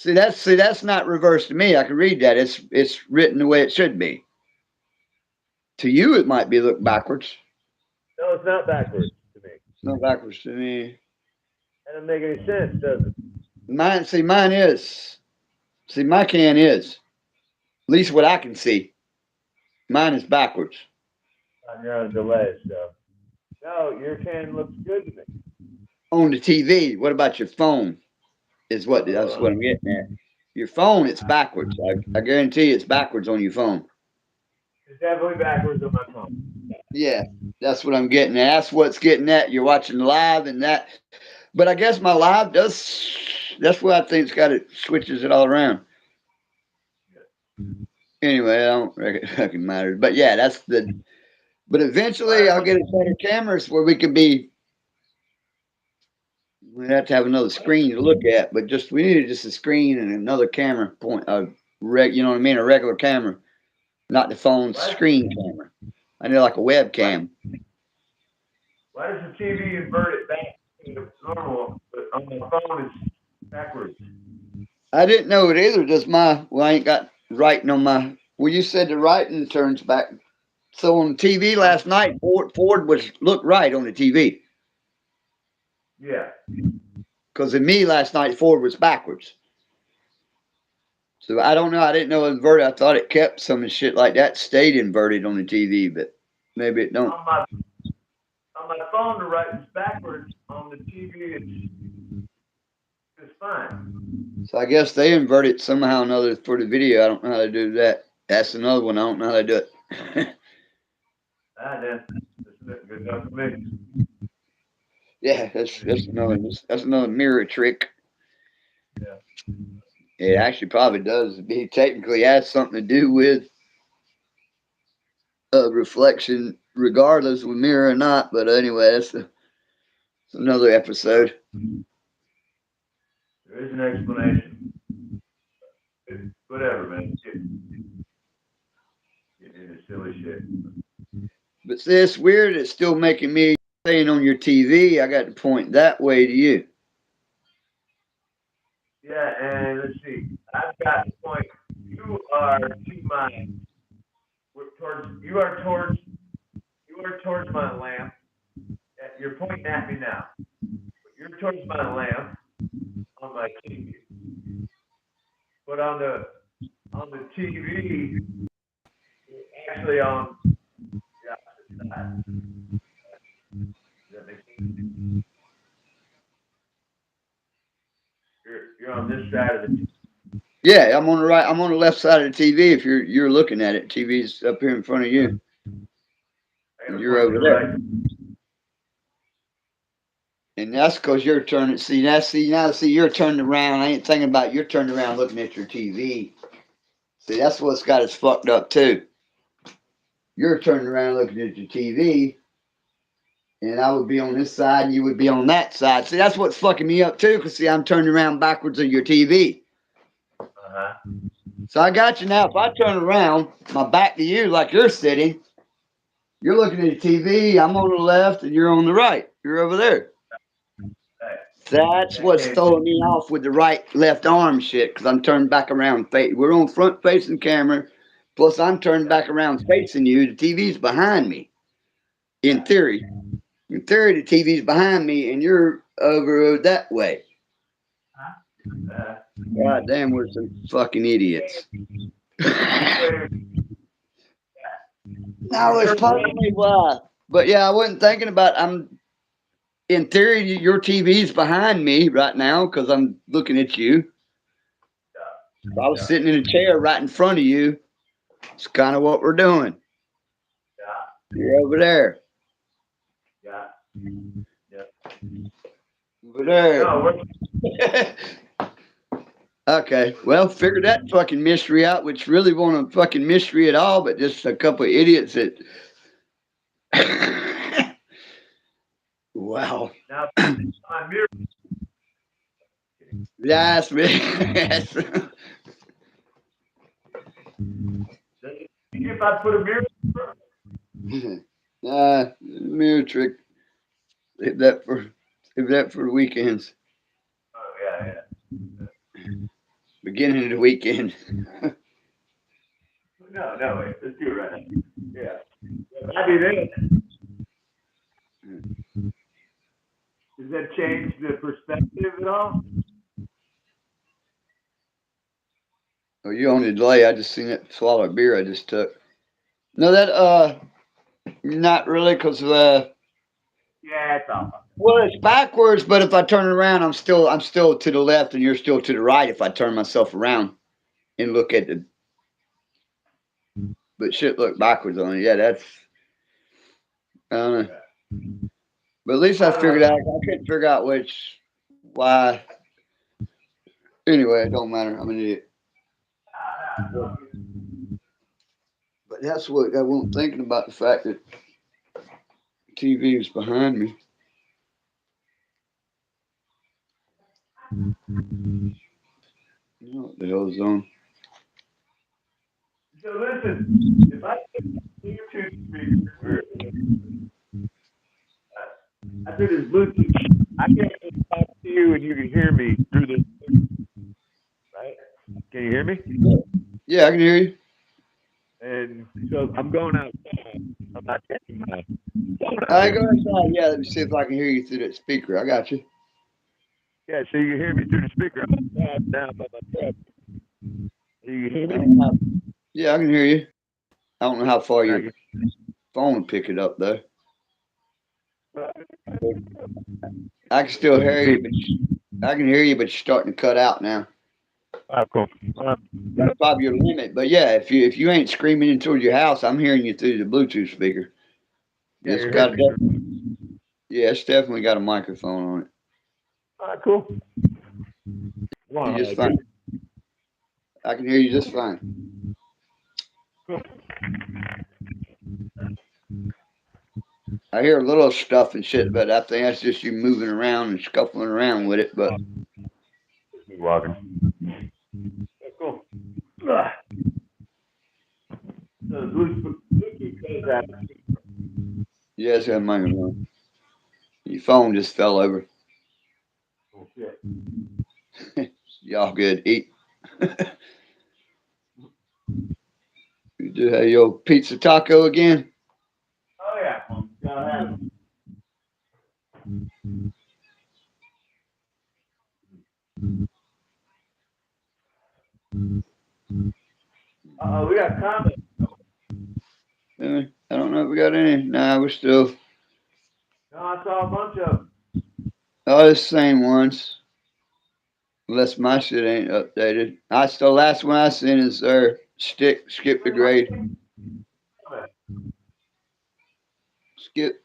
that's not reversed to me. I can read that. It's written the way it should be. To you, it might be look backwards. No, it's not backwards to me. It's not backwards to me. That doesn't make any sense, does it? Mine is. See, my can is. At least what I can see. Mine is backwards. You're on a delay, so. No, your can looks good to me. On the TV. What about your phone? That's what I'm getting at. Your phone, it's backwards. I guarantee it's backwards on your phone. It's definitely backwards on my phone. Yeah, that's what I'm getting at. That's what's getting at. You're watching live and that. But I guess my live does. That's what I think's got it switches it all around. Anyway, I don't reckon it fucking matters. But yeah, that's the. But eventually, I'll get a better cameras where we could be. We'd have to have another screen to look at, but we needed just a screen and another camera point. You know what I mean? A regular camera, not the phone screen camera. I need like a webcam. Why does the TV invert it back to normal, but on the phone it's backwards? I didn't know it either. I ain't got writing on my. Well, you said the writing turns back. So on TV last night, Ford looked right on the TV. Yeah. Because in me last night, Ford was backwards. So I don't know. I didn't know inverted. I thought it kept some shit like that stayed inverted on the TV, but maybe it don't. On my phone, the right is backwards. On the TV, it's fine. So I guess they invert it somehow or another for the video. I don't know how to do that. That's another one. I don't know how to do it. Then that's good enough for me. Yeah, that's another mirror trick. Yeah. It actually probably does. It technically has something to do with reflection, regardless with mirror or not. But anyway, that's another episode. There is an explanation. Whatever, man. Get into silly shit. But see, it's weird. It's still making me saying on your TV. I got to point that way to you. Yeah, and let's see. I've got the point. You are to my you are towards my lamp. You're pointing at me now. But you're towards my lamp on my TV. But on the TV, you're actually on the opposite side. Does that make sense? You're on this side of the TV. Yeah, I'm on the right. I'm on the left side of the TV. If you're looking at it, TV's up here in front of you. And you're over there. Right. And that's because you're turning. See, you're turning around. I ain't thinking about you're turning around looking at your TV. See, that's what's got us fucked up too. You're turning around looking at your TV, and I would be on this side, and you would be on that side. See, that's what's fucking me up too. Cause see, I'm turning around backwards of your TV. So I got you now. If I turn around, my back to you, like you're sitting, you're looking at the TV. I'm on the left, and you're on the right. You're over there. That's what's throwing me off with the right left arm shit, because I'm turned back around. We're on front facing camera, plus I'm turned back around facing you. The TV's behind me. In theory, the TV's behind me, and you're over that way. God damn, we're some fucking idiots. No, it's probably why. But yeah, I wasn't thinking about. In theory, your TV's behind me right now because I'm looking at you. If I was sitting in a chair right in front of you, it's kind of what we're doing. You're over there. Over there. Okay, well, figure that fucking mystery out, which really wasn't a fucking mystery at all, but just a couple of idiots that. Wow. Yes, man. Yes. If I put a mirror. Mirror trick. Save that for the weekends. Oh yeah. Beginning of the weekend. No, wait. Let's do it right now. Yeah. I do that. Does that change the perspective at all? Oh, you on the delay. I just seen it swallow a beer I just took. No, that not really, because yeah, it's all. Well, it's backwards, but if I turn around, I'm still to the left, and you're still to the right. If I turn myself around and look at the, but shit, look backwards on it. Yeah, that's. I don't know. But at least I figured out. I couldn't figure out why. Anyway, it don't matter. I'm an idiot. But that's what I wasn't thinking about, the fact that TV is behind me. You know what the hell's on? So listen, if I put Bluetooth speaker, I put this Bluetooth, I can talk to you and you can hear me through this. Right? Can you hear me? Yeah, I can hear you. And so I'm going outside. I'm not checking my phone. I go outside. Yeah, let me see if I can hear you through that speaker. I got you. Yeah, so you can hear me through the speaker. I'm down by my truck. You can hear me? Yeah, I can hear you. I don't know how far your phone will pick it up, though. I can still hear you, but I can hear you, but you're starting to cut out now. Cool. That's probably your limit. But yeah, if you ain't screaming into your house, I'm hearing you through the Bluetooth speaker. Yeah, It's you're got hitting. yeah, it's definitely got a microphone on it. Cool. You just fine. I can hear you just fine. Cool. I hear a little stuff and shit, but I think that's just you moving around and scuffling around with it. But Just me walking. Cool. So the Bluetooth goes out. yeah, it's got a microphone. Your phone just fell over. Oh shit. Y'all good? Eat. You do have your pizza taco again? Oh yeah. Gotta have it. We got comments. I don't know if we got any. Nah, we're still. No, I saw a bunch of them. Oh, the same ones. Unless my shit ain't updated. The last one I seen is skip the grade. Skip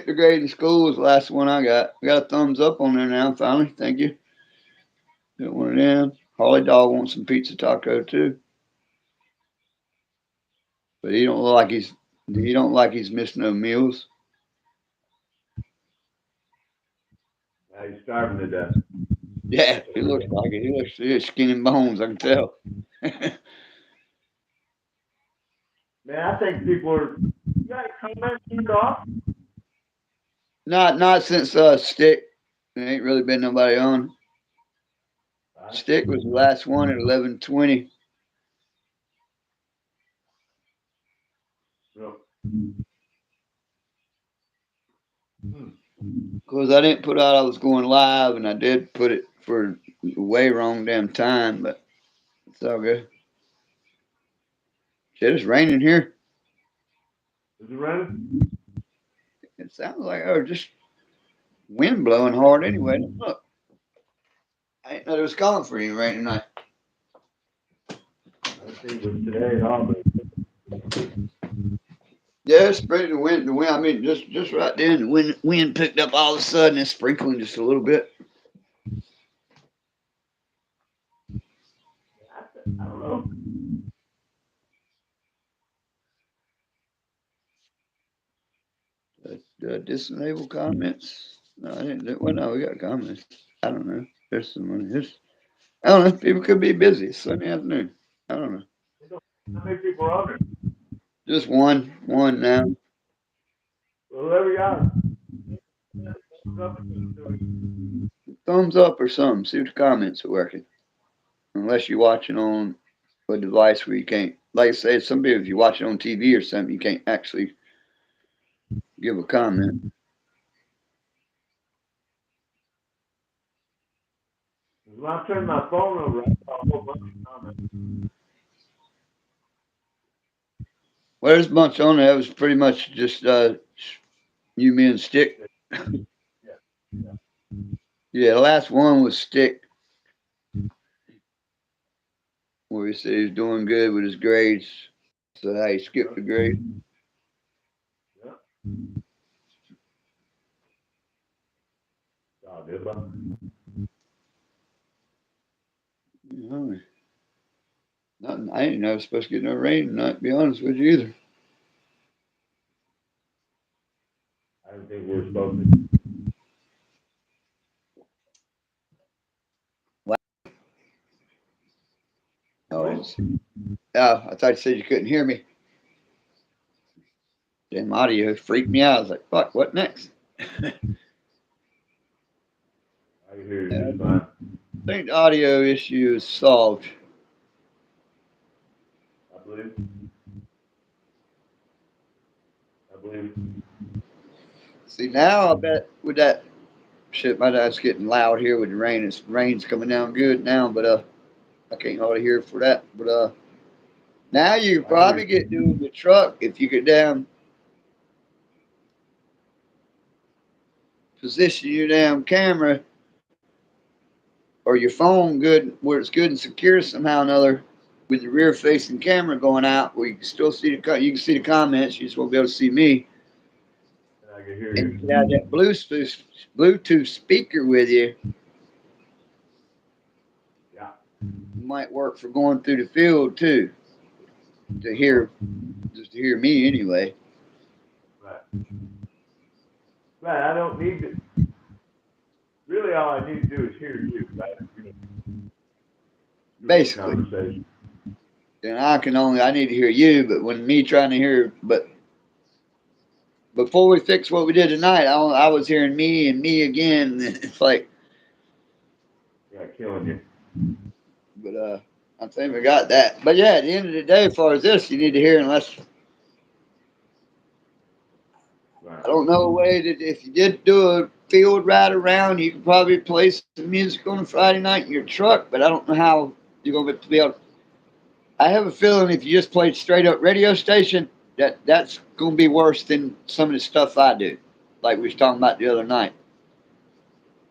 the grade in school was the last one I got. We got a thumbs up on there now, finally. Thank you. Got one of them. Holly Dog wants some pizza taco too. But he don't like he's missing no meals. Now he's starving to death. Yeah, he looks like it. He's skin and bones, I can tell. Man, I think people are. You got comments turned off? Not since Stick. There ain't really been nobody on. Stick was the last one at 11:20. Because I didn't put out I was going live, and I did put it for way wrong damn time, but it's all good. Shit, it's raining here. Is it raining? It sounds like just wind blowing hard anyway. Look, I didn't know it was calling for any rain tonight. I don't think it was today at all, but Yeah, it's spreading the wind. The wind. I mean, just right then, the wind picked up all of a sudden. It's sprinkling just a little bit. I don't know. Disable comments. No, I didn't. Well, no, we got comments. I don't know. There's some money. I don't know. People could be busy. It's Sunday afternoon. I don't know. How many people are on there? Just one now. Well, whoever got Thumbs up or something. See if the comments are working. Unless you're watching on a device where you can't, like I say, some people, if you watch it on TV or something, you can't actually give a comment. When I turned my phone over, I saw a whole bunch of comments. Well, there's a bunch on there. It was pretty much just you, me, and Stick. Yeah, the last one was Stick, where he said he was doing good with his grades. So he skipped the grade. Nothing. I didn't know I was supposed to get no rain tonight, to be honest with you either. I didn't think we were supposed to. Oh, I thought you said you couldn't hear me. Damn audio freaked me out. I was like, fuck, what next? I can hear you just fine. I think the audio issue is solved. I believe. See, now I bet with that shit, my dad's getting loud here with the rain. Rain's coming down good now, but I can't hardly hear for that. But now you could probably get doing the truck if you could down position your damn camera or your phone good where it's good and secure somehow or another with the rear facing camera going out where you can still see you can see the comments, you just won't be able to see me. And I can hear And you. you have that Bluetooth speaker with you. Yeah. Might work for going through the field too. To hear just to hear me anyway. Right. Right. I don't need to. Really, all I need to do is hear you. Right. You know, doing the Basically. conversation. And I need to hear you, but when me trying to hear but before we fixed what we did tonight, I was hearing me and me again. It's like Yeah, killing you. but I think we got that. But yeah, at the end of the day, as far as this, you need to hear unless Right. I don't know a way that if you did do a field ride around, you could probably play some music on a Friday night in your truck, but I don't know how you're going to be able. I have a feeling if you just played straight up radio station, that's going to be worse than some of the stuff I do, like we was talking about the other night.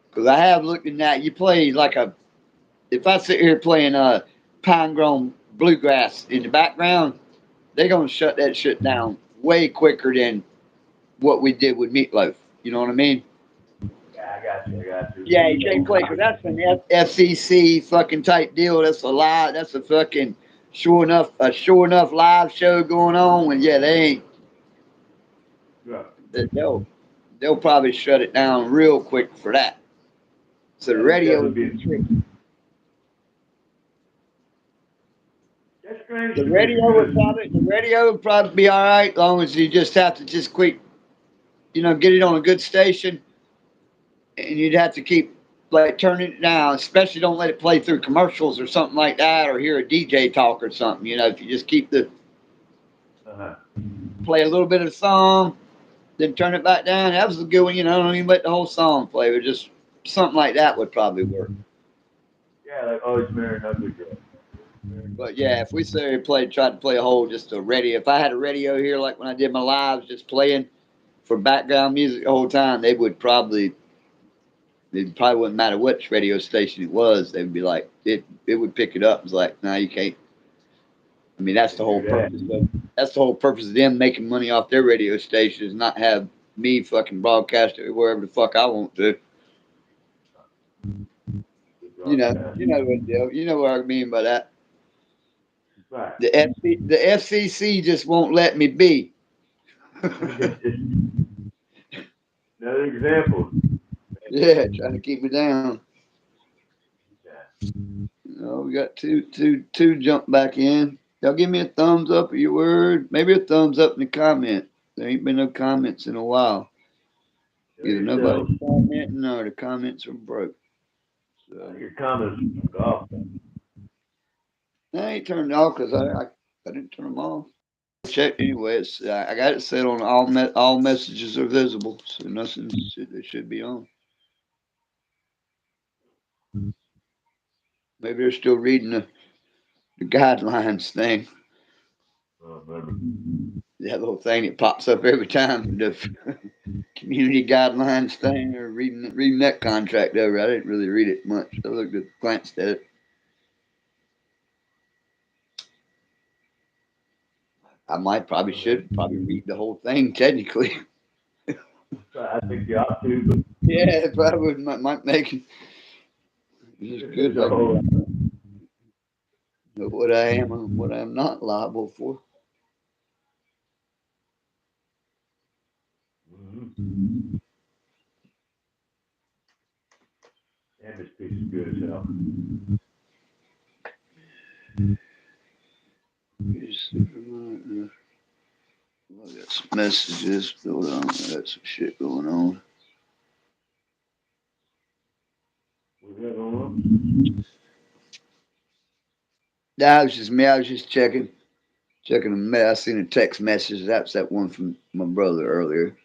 Because I have looked at that. You play like a. If I sit here playing pine grown bluegrass in the background, they're going to shut that shit down way quicker than what we did with Meatloaf. You know what I mean? Yeah, I got you. I got you. Yeah, you can't play because that's an FCC fucking type deal. That's a lie. That's a fucking sure enough live show going on. And yeah, they ain't. Yeah. They'll probably shut it down real quick for that. So the That would radio definitely be. tricky. That's strange The to me radio would because. probably the radio would probably be all right, as long as you just have to just quick, get it on a good station, and you'd have to keep like turning it down. Especially don't let it play through commercials or something like that, or hear a DJ talk or something. If you just keep the Uh-huh. play a little bit of the song, then turn it back down. That was a good one. Don't even let the whole song play, but just something like that would probably work. Yeah, like always marrying ugly girl. But yeah, if we tried to play a whole just a radio, if I had a radio here like when I did my lives, just playing for background music the whole time, it probably wouldn't matter which radio station it was. They would be like, it would pick it up. It's like, no, you can't. I mean, that's They the do whole that. purpose that's the whole purpose of them making money off their radio stations, not have me fucking broadcast it wherever the fuck I want to. Good broadcast. You know what I mean by that. Right. The FCC just won't let me be. Another example. Yeah, trying to keep me down. Yeah. We got two jump back in. Y'all give me a thumbs up or your word. Maybe a thumbs up in the comment. There ain't been no comments in a while. Show Either yourself. nobody's commenting or the comments are broke. So Your comments are off. I ain't turned it off because I didn't turn them off. Check anyway. I got it set on all messages are visible, so nothing they should be on. Maybe they're still reading the guidelines thing. Oh, remember. That little thing that pops up every time. The community guidelines thing, or reading that contract over. I didn't really read it much. I glanced at it. Should read the whole thing technically. I think you ought to, but Yeah, it probably might make it just good. Like so, know what I am and what I'm not liable for. and this piece is good as hell. I got some messages. Hold on, I got some shit going on. What's that going on? That was just me. I was just checking I seen a text message. That's that one from my brother earlier.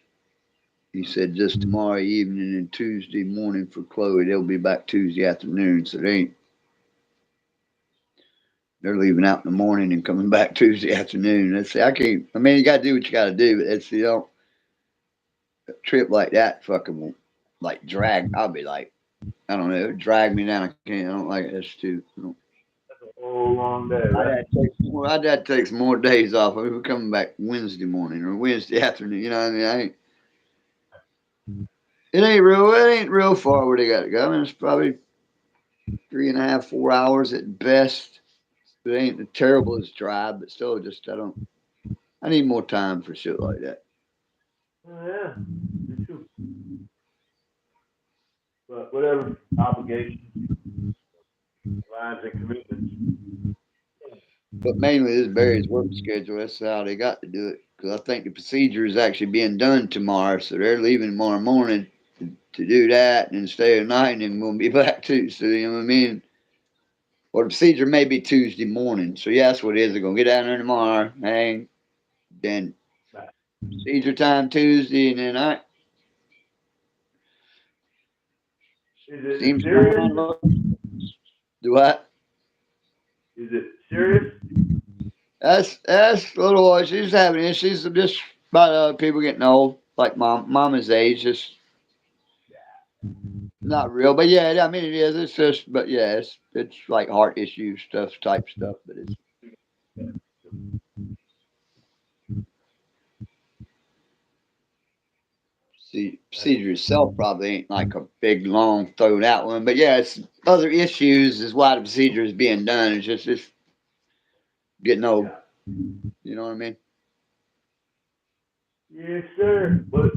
He said just tomorrow evening and Tuesday morning for Chloe. They'll be back Tuesday afternoon. So they're leaving out in the morning and coming back Tuesday afternoon. I can't. I mean, you got to do what you got to do, but it's a trip like that fucking won't like drag. I'll be like I don't know. It would drag me down. I can't. I don't like it. That's too. That's a whole long day, right? My dad takes more days off. I mean, we're coming back Wednesday morning or Wednesday afternoon. You know what I mean? It ain't real far where they got to go. I mean, it's probably 3.5, 4 hours at best. It ain't the terriblest drive, but still, just I need more time for shit like that. Oh, yeah, me too. But whatever obligations, lives, and commitments. But mainly this Barry's work schedule. That's how they got to do it. Because I think the procedure is actually being done tomorrow, so they're leaving tomorrow morning to do that and stay at night, and then we'll be back too. So you know what I mean? Or the procedure may be Tuesday morning. So yeah, that's what it is. They're gonna get down there tomorrow, hang, then procedure time Tuesday, and then I Is it seems serious? do what? Is it serious? That's little. She's having issues. Just about people getting old, like mama's age. Just not real, but yeah, I mean it is. It's just, but yeah, it's like heart issue stuff, type stuff. But it's see, procedure itself probably ain't like a big long thrown out one. But yeah, it's other issues is why the procedure is being done. It's just it's getting old. Yeah. You know what I mean? Yes, sir. But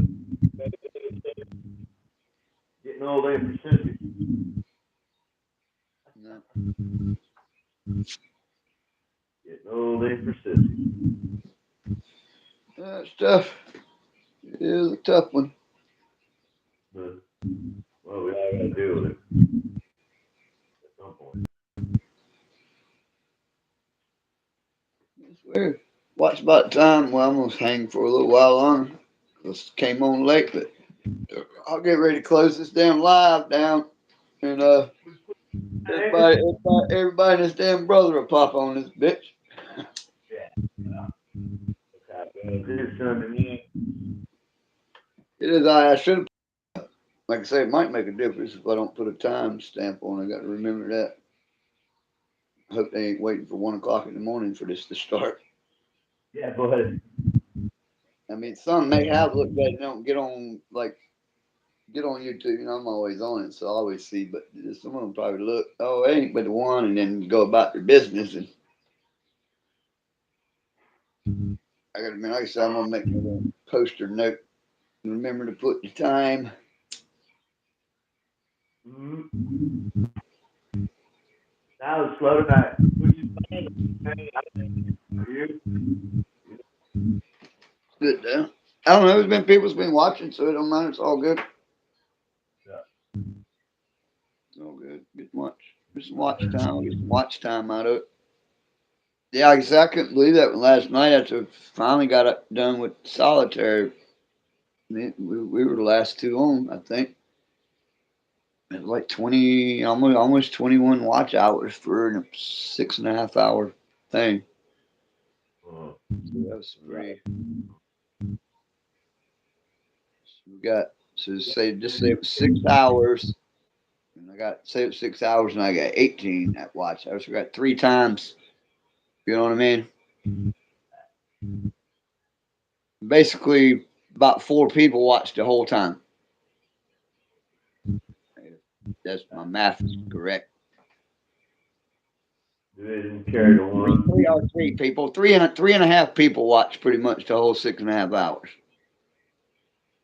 getting old ain't for sissies. No. Getting old ain't for sissies. That stuff is a tough one. But, well, we all gotta deal with it at some point. It's weird. Watch about time. Well, I'm gonna hang for a little while longer. This came on late, but I'll get ready to close this damn live down. And everybody and his damn brother will pop on this bitch. Yeah. Okay, this is something to me. It is. I should, like I say, it might make a difference if I don't put a time stamp on. I got to remember that. I hope they ain't waiting for 1 o'clock in the morning for this to start. Yeah, but I mean, some may have looked at it. Don't get on YouTube. You know, I'm always on it, so I always see. But some of them probably look, oh, it ain't but the one, and then go about their business. And I got to be like I said, I'm gonna make a little poster note. Remember to put the time. now it's slow tonight. Which is fine. I think for you. Good though. I don't know. There's been people's been watching, so it don't matter. It's all good. Yeah. It's all good. Get watch. Get some watch time. Get some watch time out of it. Yeah, like I said, I couldn't believe that one last night after I finally got up done with solitaire. We were the last two on, I think. It was like 20, almost 21 watch hours for a 6.5 hour thing. Oh, So that was pretty. So we got so say it was 6 hours, and I got say it was 6 hours, and I got 18 that watch hours. So we got 3 times. You know what I mean? Basically, about 4 people watched the whole time. That's my math is correct. they didn't carry the one. Three people, three and a half people watched pretty much the whole 6.5 hours.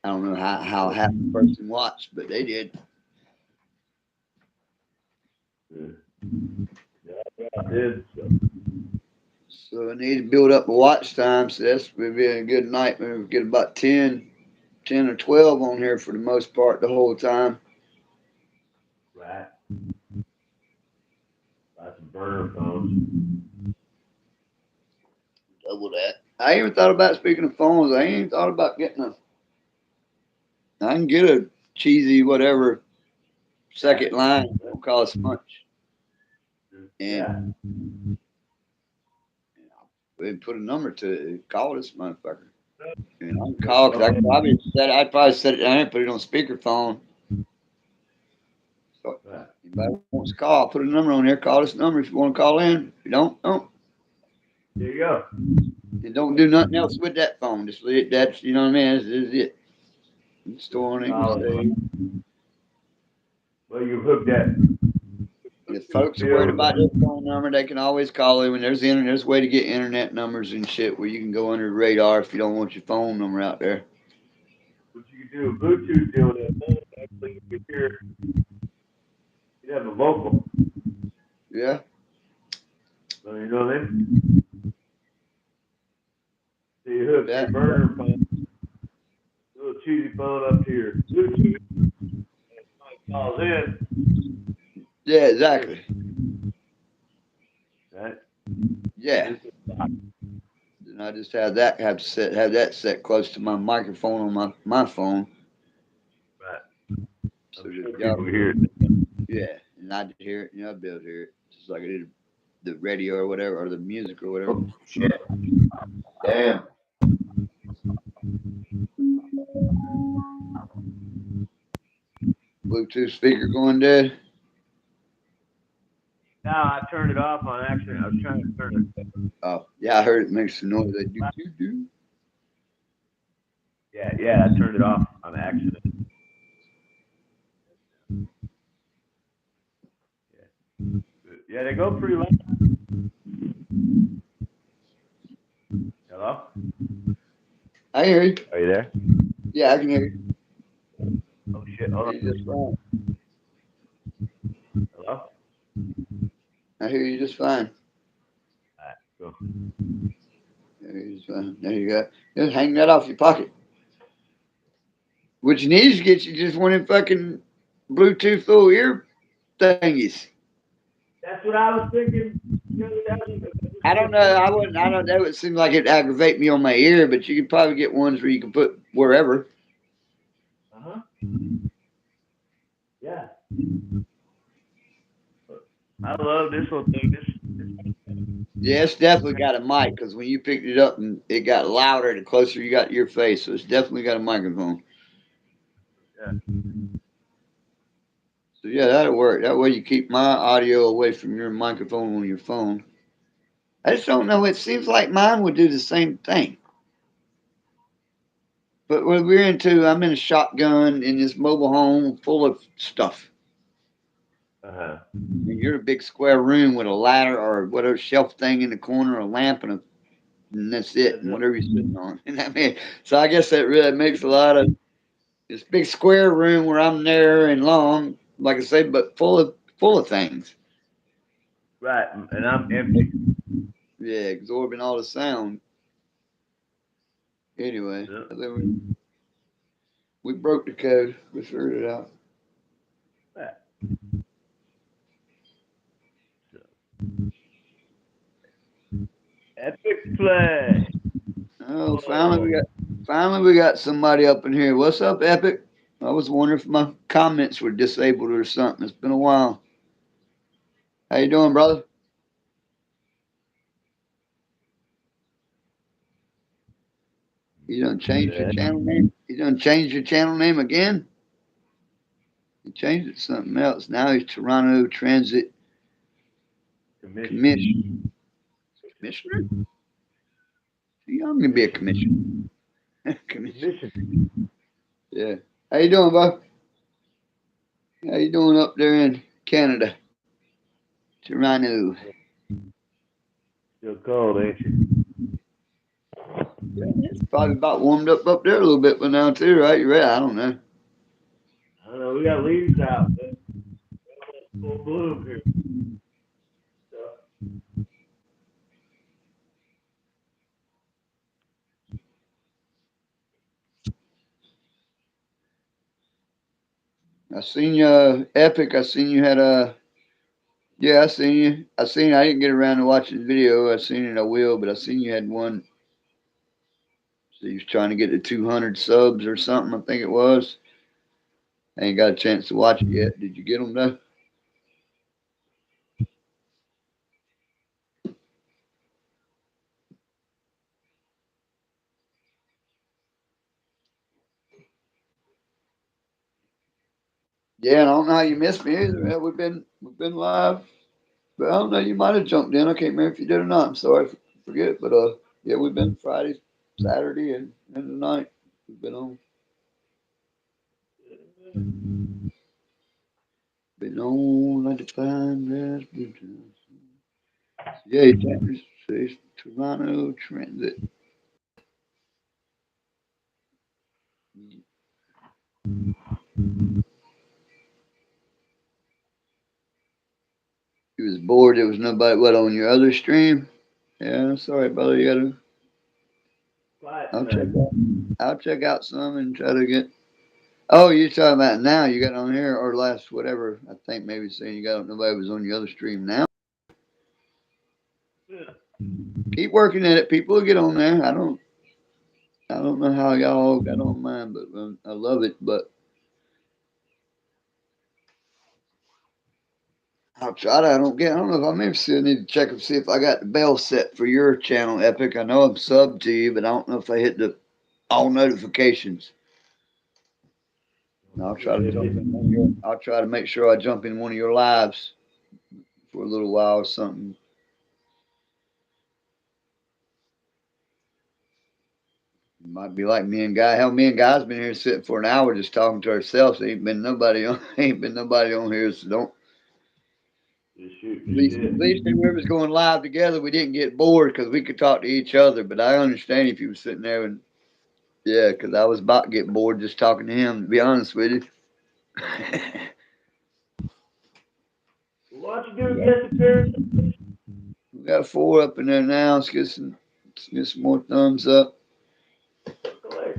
I don't know how half the person watched, but they did. Yeah, I did. So. So I need to build up a watch time. So that's would be a good night. Maybe we get about 10 or 12 on here for the most part the whole time. Right. Buy some burner phones. Double that. I even thought about speaking of phones. I ain't even thought about getting a. I can get a cheesy whatever second line. It don't cost much. Yeah. And we put a number to it. Call this motherfucker. And I can call because I'd probably set it down and put it on speakerphone. So Right. anybody wants to call, put a number on there. Call this number if you want to call in. If you don't. There you go. And don't do nothing else with that phone. Just leave it. That's you know what I mean. That's it. Store on it. Solid. Well, you hooked that If folks are worried bill. about their phone number, they can always call in. When there's internet, there's a way to get internet numbers and shit where you can go under the radar if you don't want your phone number out there. What you can do a Bluetooth deal with that phone. Actually, you can hear. You have a vocal. Yeah. So you know what I mean? So you hook Yeah. your burner phone, little cheesy phone up to your Bluetooth. Calls in. Yeah. Exactly. Right. Yeah. And I just have that set close to my microphone on my phone. Right. So I'm that sure y'all, people hear it. yeah, and I hear it, and I'll be able to hear it, just like I did the radio or whatever, or the music or whatever. Oh, shit. Damn. Bluetooth speaker going dead. No, I turned it off on accident. I was trying to turn it. Oh, yeah, I heard it makes some noise. Like, do. Yeah, I turned it off on accident. Yeah, they go pretty loud. Hello? I hear you. Are you there? Yeah, I can hear you. Oh shit, hold I hear you just fine. on. Hello? I hear you just fine. Alright, cool. I hear you just fine. There you go. Just hang that off your pocket. What you need is to get you just one of them fucking Bluetooth little ear thingies. That's what I was thinking. I don't know. I wouldn't. I don't. That would seem like it'd aggravate me on my ear, but you could probably get ones where you can put wherever. Uh-huh. Yeah. I love this little thing. Yeah, it's definitely got a mic because when you picked it up and it got louder the closer you got to your face, so it's definitely got a microphone. Yeah. So yeah, that'll work. That way you keep my audio away from your microphone on your phone. I just don't know. It seems like mine would do the same thing. But what we're into, I'm in a shotgun in this mobile home full of stuff. Uh-huh. And you're a big square room with a ladder or whatever shelf thing in the corner, a lamp, and that's it, and whatever you're sitting on. And I mean, so I guess that really makes a lot of this big square room where I'm there and long, like I say, but full of things. Right, and I'm empty. Yeah, absorbing all the sound. Anyway, Yeah. I think we broke the code. We figured it out. Right. Epic play. Oh, finally we got somebody up in here. What's up, Epic? I was wondering if my comments were disabled or something. It's been a while. How you doing, brother? You done changed your Yeah. channel name? You done changed your channel name again? You changed it to something else. Now he's Toronto Transit Commission. Commissioner? Yeah, I'm gonna be a commissioner. Commissioner. Commission. Yeah. How you doing, bud? How you doing up there in Canada? Toronto. Still cold, ain't you? Yeah, it's probably about warmed up there a little bit by now too, right? You're right. I don't know. I don't know. We got leaves out. Man. Full bloom here. So, I seen you, Epic. I seen you had a. Yeah, I seen you. I seen. I didn't get around to watching the video. I seen it. I will, but I seen you had one. So you was trying to get to 200 subs or something. I think it was. I ain't got a chance to watch it yet. Did you get them though? Yeah, and I don't know how you missed me either. Yeah, we've been live, but I don't know. You might have jumped in. I can't remember if you did or not. I'm sorry, forget. But yeah, we've been Friday, Saturday, and the night. We've been on. Been on like the fine grass blue times. Yeah, Chapters says Toronto Transit. He was bored. There was nobody. What on your other stream? Yeah, sorry, brother. You gotta. Quiet I'll check tonight. out. I'll check out some and try to get. Oh, you're talking about now? You got on here or last whatever? I think maybe saying you got nobody was on your other stream now. Yeah. Keep working at it. People will get on there. I don't know how y'all got on mine, but I love it. But I'll try to. I don't get. I don't know if I maybe still need to check and see if I got the bell set for your channel, Epic. I know I'm subbed to you, but I don't know if I hit the all notifications. And I'll try to jump in one of your. I'll try to make sure I jump in one of your lives for a little while or something. It might be like me and Guy. Hell, me and Guy's been here sitting for an hour just talking to ourselves. Ain't been nobody on. Ain't been nobody on here. So don't. Just shoot At the least, shit. at least when we was going live together, we didn't get bored because we could talk to each other. But I understand if you were sitting there and yeah, because I was about to get bored just talking to him. To be honest with you. What you do guest appearance? We got 4 up in there now. Let's get some more thumbs up. Collect.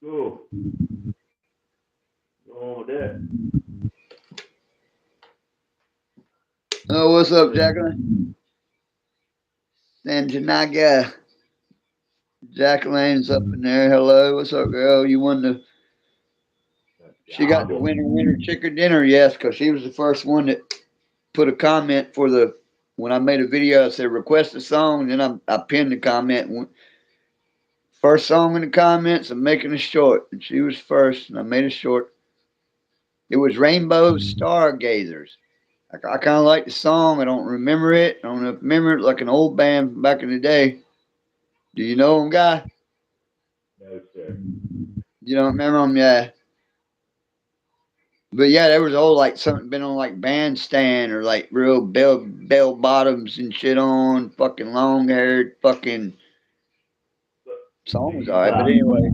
Cool. Go on with that. Oh, what's up, Jacqueline? Sanjanaga. Jacqueline's up in there. Hello, what's up, girl? You won the. She got the winner chicken dinner. Yes, because she was the first one that put a comment for the. When I made a video, I said request a song, and then I pinned the comment. First song in the comments, I'm making a short, and she was first, and I made a short. It was Rainbow Stargazers. I kind of like the song. I don't remember it. I don't know if remember it like an old band from back in the day. Do you know them, guy? No, sir. You don't remember them, yeah. But yeah, there was old like something been on like bandstand or like real bell bottoms and shit on, fucking long haired, fucking song was Biggie alright. But Pop. anyway,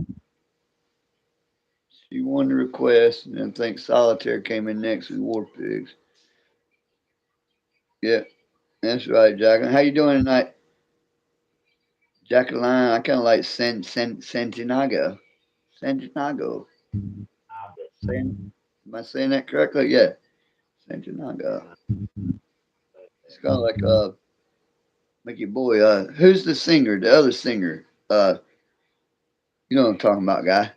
she won the request, and I think Solitaire came in next with War Pigs. Yeah, that's right, Jacqueline. How you doing tonight? Jacqueline, I kind of like Santiago. Santiago. Saying, am I saying that correctly? Yeah, Santiago. It's kind of like make your boy. Who's the singer? The other singer. You know what I'm talking about, guy.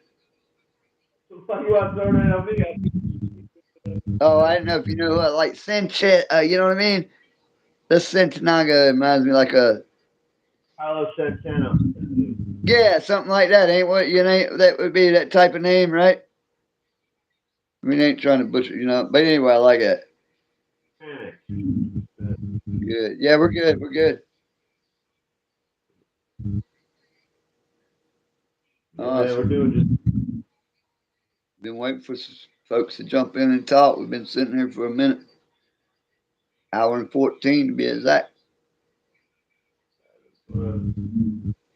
Why you want to throw that on me? Oh, I don't know if you know like Sanchez. You know what I mean? This Santiago reminds me like a Carlos Santana. yeah, something like that. Ain't what you know? That would be that type of name, right? I mean, I ain't trying to butcher, But anyway, I like it. Panic. Good. Yeah, we're good. We're good. Yeah, man, we're doing Awesome. just Been waiting for folks to jump in and talk. We've been sitting here for a minute, hour and 14 to be exact.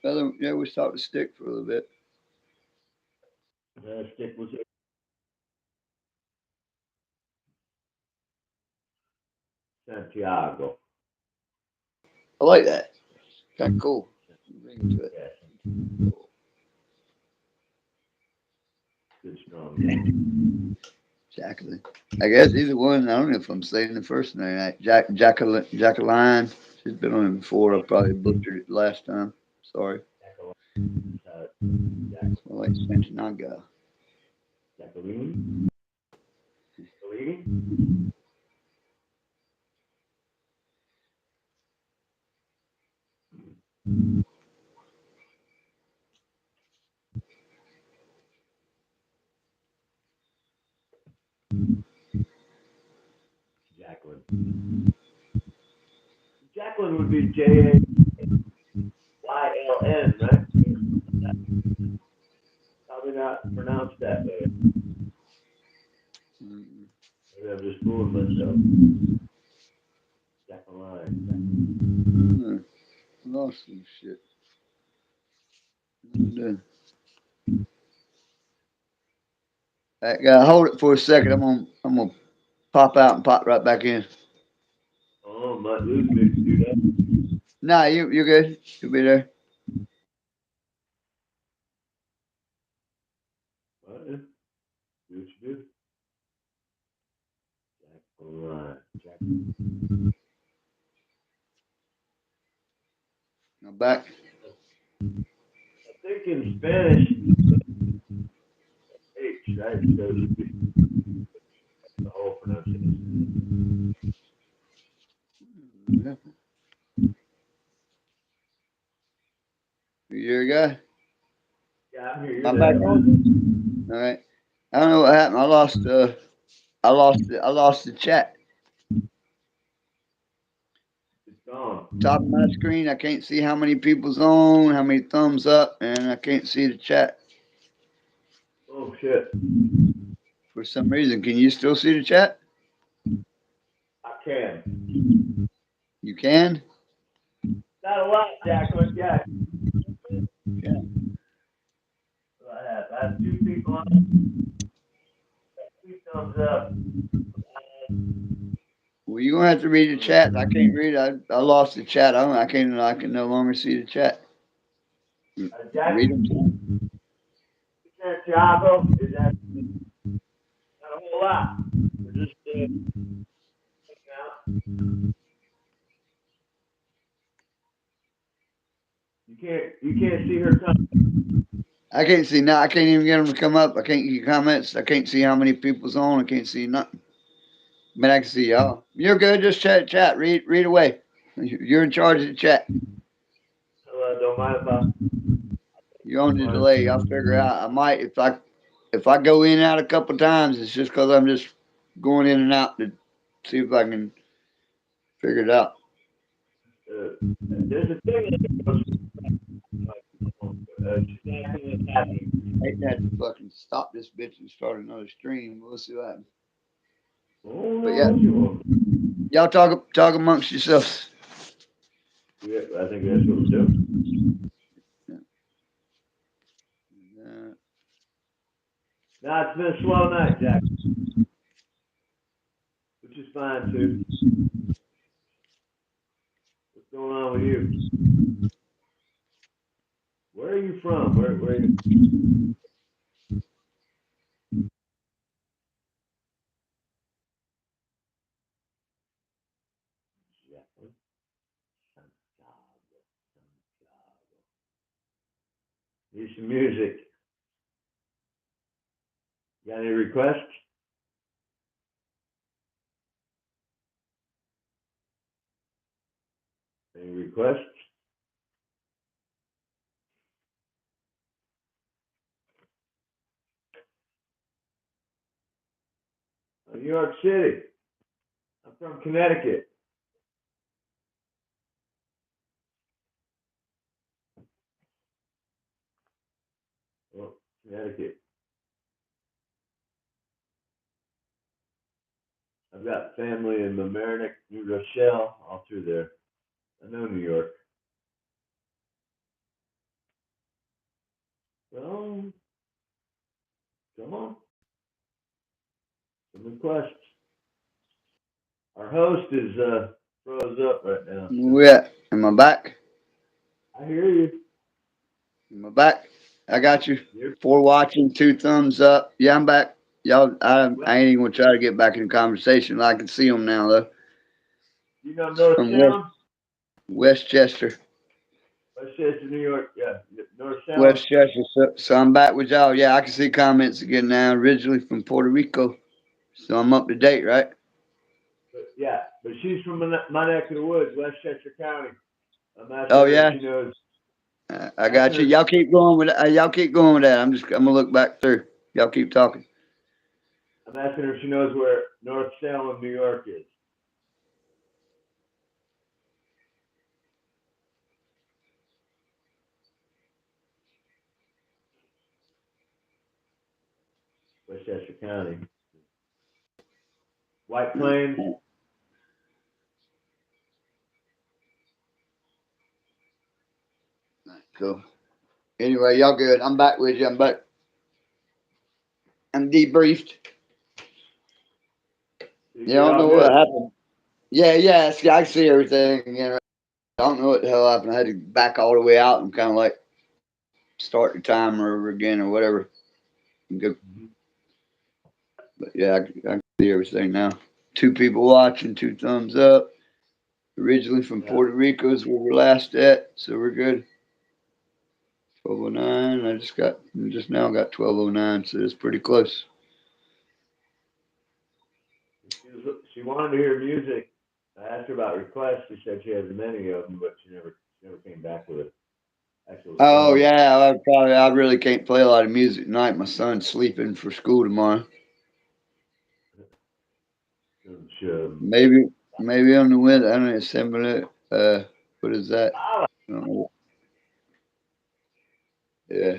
Yeah, we started to stick for a little bit. stick with it. Santiago. I like that. Kind of cool. Bring it to it. Yes. Good strong name. Jacqueline. I guess either one. I don't know if I'm saying the first name right. Jacqueline. She's been on it before. I probably butchered it last time. Sorry. I like Sanchinaga. Jacqueline. Jacqueline. Jacqueline would be Jaylyn, right? Probably not pronounced that way. Maybe I'm just fooling myself. Jacqueline. Lost some shit. Hey, hold it for a second. I'm gonna pop out and pop right back in. Oh, might lose me if you do that. Nah, you're good. You'll be there. All right. Do what you do. Jacqueline. I'm back. I think in Spanish, H, right? So it should be the whole pronunciation. Yeah. You here, guy? Yeah, I'm here. I'm back on. All right. I don't know what happened. I lost the chat. It's gone. Top of my screen, I can't see how many people's on, how many thumbs up, and I can't see the chat Oh, shit. for some reason. Can you still see the chat? I can. You can? Not a lot, Jacqueline. Yeah. Yeah. I have 2 people on. 2 thumbs up. Well, you're gonna have to read the chat. I can't read it. I lost the chat. I can no longer see the chat. Read them. Santiago is that not a whole lot. We're just checking out. You can't see her come. I can't see now. I can't even get them to come up. I can't get comments. I can't see how many people's on. I can't see nothing. But I can see y'all. You're good. Just chat. Read away. You're in charge of the chat. Don't mind if I. You're on the delay. I'll figure out. I might if I go in and out a couple times. It's just because I'm just going in and out to see if I can figure it out. There's a thing that goes. I had to fucking stop this bitch and start another stream. We'll see what happens. Oh, But yeah, y'all talk amongst yourselves. Yeah, I think that's what we're doing. Nah, it's been a slow night, Jack. Which is fine too. What's going on with you? Where are you from? Where are you? Need some music. Got any requests? Any requests? New York City. I'm from Connecticut. Well, Connecticut. I've got family in Mamaroneck, New Rochelle, all through there. I know New York. Well, come on. Some requests. Our host is froze up right now. Yeah, am I back? I hear you. Am I back? I got you. 4 watching, 2 thumbs up. Yeah, I'm back. Y'all, I ain't even gonna try to get back in the conversation. I can see them now though. You know North Sound? Westchester. Westchester, New York. Yeah, North Sound. Westchester. So I'm back with y'all. Yeah, I can see comments again now. Originally from Puerto Rico, so I'm up to date, right? But she's from my neck of the woods, Westchester County. Oh yeah. She knows. I got you. Y'all keep going with that. Y'all keep going with that. I'm gonna look back through. Y'all keep talking. I'm asking her if she knows where North Salem, New York is. Westchester County. White Plains. Cool. Anyway, y'all good. I'm back with you. I'm back. I'm debriefed. Yeah, I don't know what happened. Yeah, I see everything again. I don't know what the hell happened. I had to back all the way out and kind of like start the timer over again or whatever. Go. But yeah, I can see everything now. 2 people watching, 2 thumbs up. Originally from Puerto Rico is where we're last at, so we're good. 12:09. I just now got 12:09, so it's pretty close. She wanted to hear music. I asked her about requests. She said she has many of them, but she never came back with it. Oh yeah, I really can't play a lot of music tonight. My son's sleeping for school tomorrow. Maybe on the wind. I don't know. Assembly. What is that? I don't know. Yeah.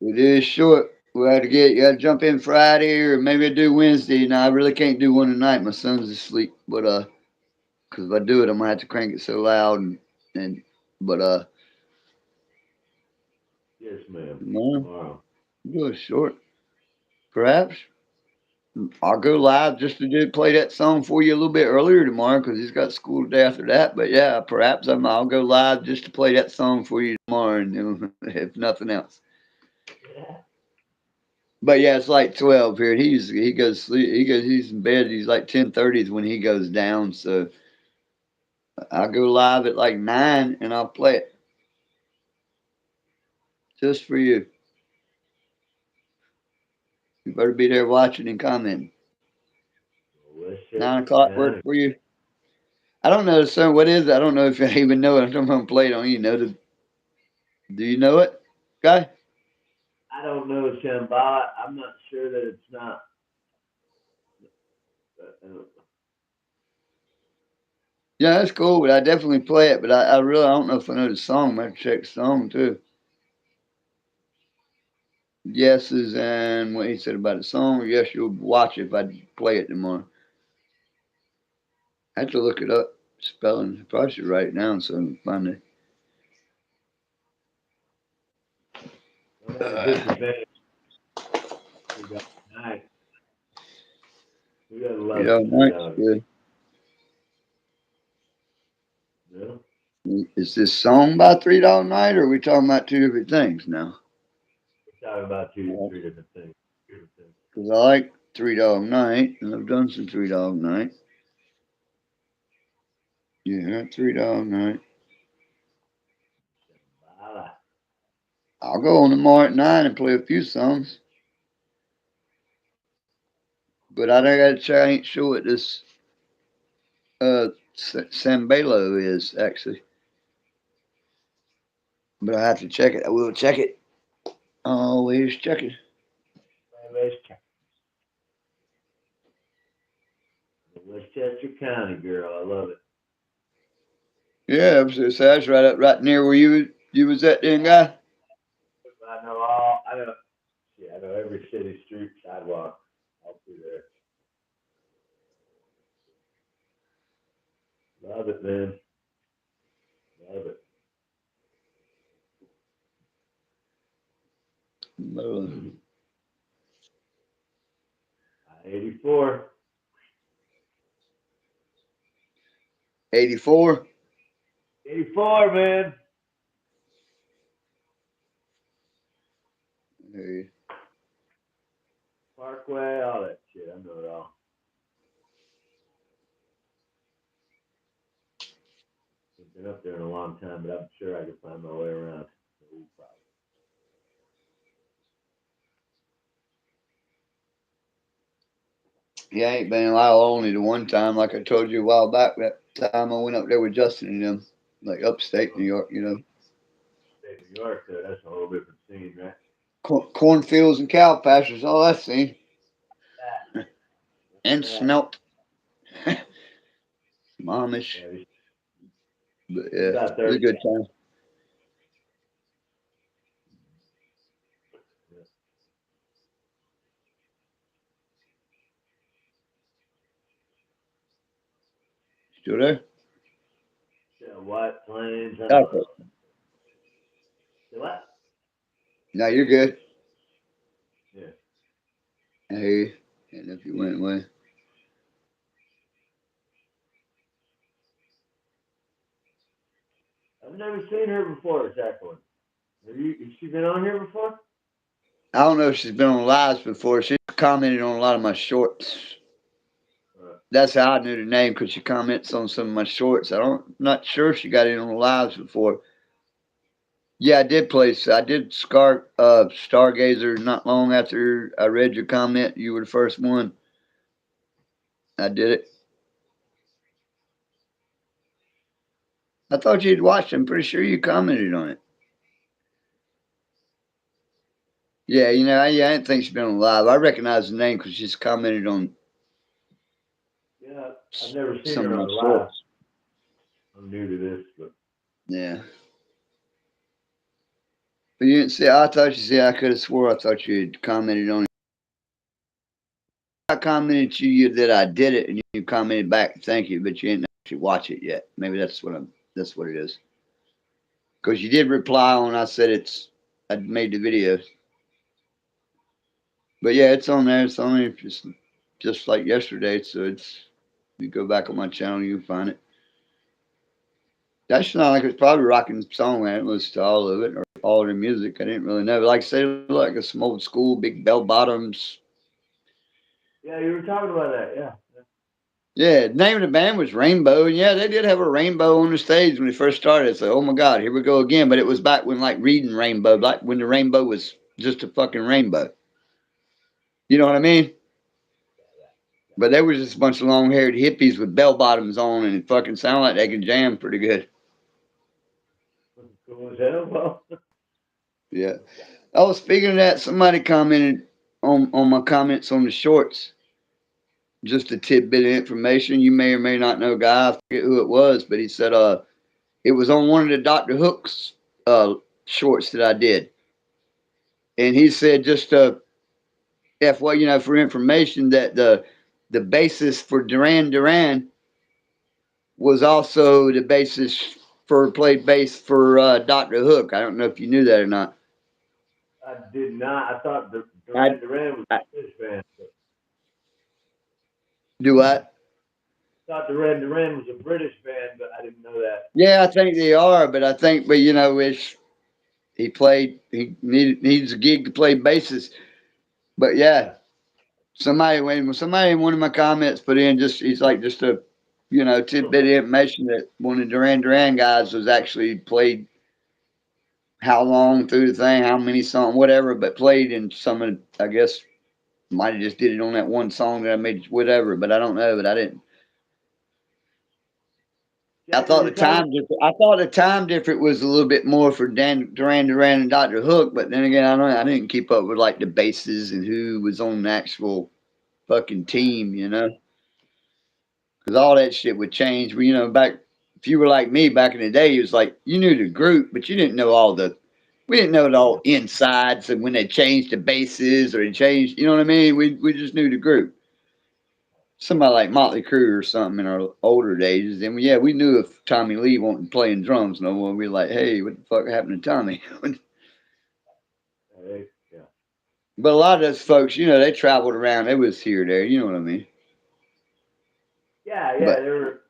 It is short. You got to jump in Friday or maybe I do Wednesday. Now I really can't do one tonight. My son's asleep, but because if I do it, I'm gonna have to crank it so loud but yes, ma'am. No, do it short. Perhaps I'll go live just to play that song for you a little bit earlier tomorrow because he's got school the day after that. But yeah, perhaps I'll go live just to play that song for you tomorrow, and if nothing else. Yeah. But yeah, it's like 12 here. He goes sleep. He's in bed. He's like 10:30 when he goes down. So I'll go live at like 9 and I'll play it just for you. You better be there watching and commenting. 9 o'clock work for you? I don't know, sir. What is it? I don't know if I even know it. I'm going to play it on you. Do you know it, guy? I don't know, Shambhala. I'm not sure that it's not. Yeah, that's cool, but I definitely play it. But I really don't know if I know the song. I have to check the song too. Yeses and what he said about the song. Or yes, you'll watch it if I play it tomorrow. I have to look it up. Spelling. I probably should write it down so I can find it. We got a lot good. Yeah. Is this song by $3 Night, or are we talking about 2 different things now? We're talking about 3 different things. Because I like $3 Night, and I've done some $3 Night. Yeah, $3 Night. I'll go on tomorrow at 9 and play a few songs. But I got to check. I ain't sure what this Sambelo is, actually. But I have to check it. I will check it. Always check it. Always check. Westchester County girl, I love it. Yeah, so that's right near where you was at then, guy. I know every city street sidewalk all through there. Love it, man. Love it. 84. 84. 84, man. Hey. Parkway, all that shit. I know it all. I've been up there in a long time, but I'm sure I can find my way around. No problem. Yeah, I ain't been in Lyle only the one time, like I told you a while back. That time I went up there with Justin and them, like upstate New York, Upstate New York, that's a whole different scene, right? Cornfields and cow pastures, all that scene. And smelt. Momish. But yeah, it was a good time. Still there? Yeah, White Plains. Okay. Say what? No, you're good. Yeah. I hear you. And if you went away. I've never seen her before, Jacqueline. Has she been on here before? I don't know if she's been on lives before. She commented on a lot of my shorts. That's how I knew the name because she comments on some of my shorts. Not sure if she got in on the lives before. Yeah, I did place. I did Stargazer not long after I read your comment. You were the first one. I did it. I thought you'd watched it. I'm pretty sure you commented on it. Yeah, I didn't think she'd been on live. I recognize the name because she's commented on Yeah, I've never seen some of her my on live. shorts. I'm new to this, but Yeah. But you didn't see, I thought you said, I could have swore I thought you had commented on it. I commented to you that I did it and you commented back, thank you, but you didn't actually watch it yet. Maybe that's what it is. Because you did reply on, I said I made the video. But yeah, it's on there. It's only just like yesterday. So you go back on my channel, you can find it. That sounded like it's probably a rocking song. I didn't listen to all of it or all the music. I didn't really know. But like I say, like some old school, big bell bottoms. yeah, you were talking about that. Yeah. Yeah, the name of the band was Rainbow. And yeah, they did have a rainbow on the stage when they first started. So, oh my God, here we go again. But it was back when, like, reading Rainbow, like when the rainbow was just a fucking rainbow. You know what I mean? But they were just a bunch of long haired hippies with bell bottoms on, and it fucking sounded like they could jam pretty good. Cool as hell. Well, Yeah. Oh, speaking of that, somebody commented on my comments on the shorts. Just a tidbit of information. You may or may not know, guy. I forget who it was, but he said it was on one of the Dr. Hook's shorts that I did. And he said just for information that the basis for Duran Duran was also the basis for played bass for Dr. Hook. I don't know if you knew that or not. I did not. I thought the I, Duran was I a British band. do what? I thought Duran was a British band, but I didn't know that. Yeah, I think they are, but he needs a gig to play basses. But yeah, Yeah. somebody in one of my comments put in he's like just a tidbit of information that one of the Duran Duran guys was actually played how long through the thing, how many songs, whatever, but played in some of, I guess, might have just did it on that one song that I made, whatever, but I don't know, but I didn't. Jacqueline, you're talking. I thought the time difference was a little bit more for Duran Duran and Dr. Hook, but then again, I didn't keep up with like the bases and who was on the actual fucking team, because all that shit would change. But back if you were like me back in the day, it was like you knew the group, but you didn't know we didn't know the all insides and when they changed the bases or they changed, you know what I mean? We just knew the group. Somebody like Motley Crue or something in our older days, and yeah, we knew if Tommy Lee wasn't playing drums no more, we'd be like, hey, what the fuck happened to Tommy? Yeah. But a lot of those folks, they traveled around. They was here, there. You know what I mean? Yeah, But they were.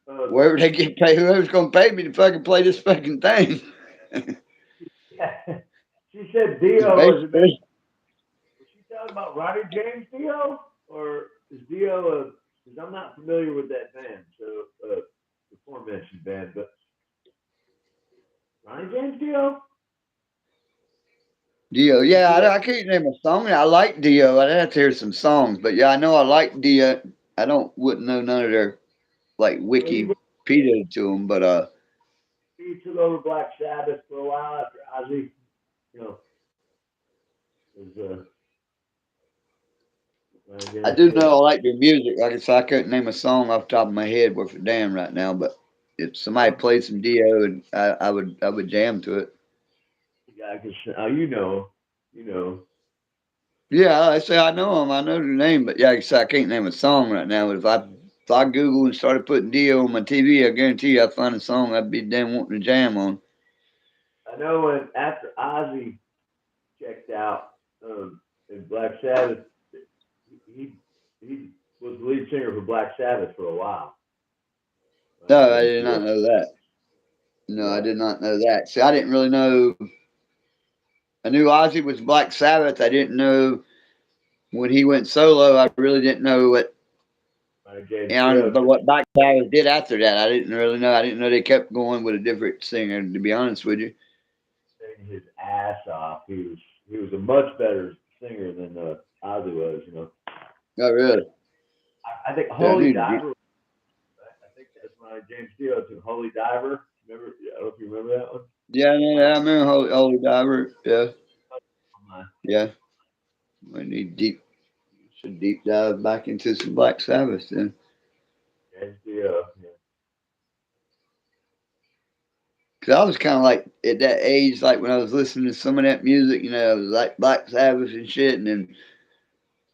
Uh, wherever they get paid, whoever's gonna pay me to fucking play this fucking thing. yeah. She said It's Dio was a bit. basically, Was she talking about Ronnie James Dio, or is Dio a? Because I'm not familiar with that band, so the aforementioned band, but Ronnie James Dio. Dio. Is Yeah, he I can't name a song. I like Dio. I'd have to hear some songs, but yeah, I know I like Dio. Wouldn't know none of their like well, he Wikipedia to them, but took over Black Sabbath for a while after Ozzy, you know, was Ronnie I James do Dio. know I like their music. Like I said, I couldn't name a song off the top of my head worth a damn right now, but if somebody played some Dio, and I would jam to it. Yeah, because you know. Yeah, I say I know them. I know their name, but yeah, like I said, I can't name a song right now. But if I If I Google and started putting Dio on my TV, I guarantee you I'd find a song I'd be damn wanting to jam on. I know when after Ozzy checked out in Black Sabbath, he was the lead singer for Black Sabbath for a while. No, I James did not Dio. know that. No, I Yeah. did not know that. See, I didn't really know. I knew Ozzy was Black Sabbath. I didn't know when he went solo. I really didn't know what. James And Dio but what Black Sabbath did after that, I didn't really know. I didn't know they kept going with a different singer. To be honest with you. sang his ass off. He was a much better singer than Ozzy was. You know. Not really. I think Yeah, I Holy knew to be. Diver. I think that's when James Dio took Holy Diver. Remember? I don't know if you remember that one. Yeah, I remember Holy Diver. Yeah, Oh, yeah. We need should deep dive back into some Black Sabbath then. James Dio. Yeah. Cause I was kind of like at that age, like when I was listening to some of that music, you know, it was like Black Sabbath and shit, and then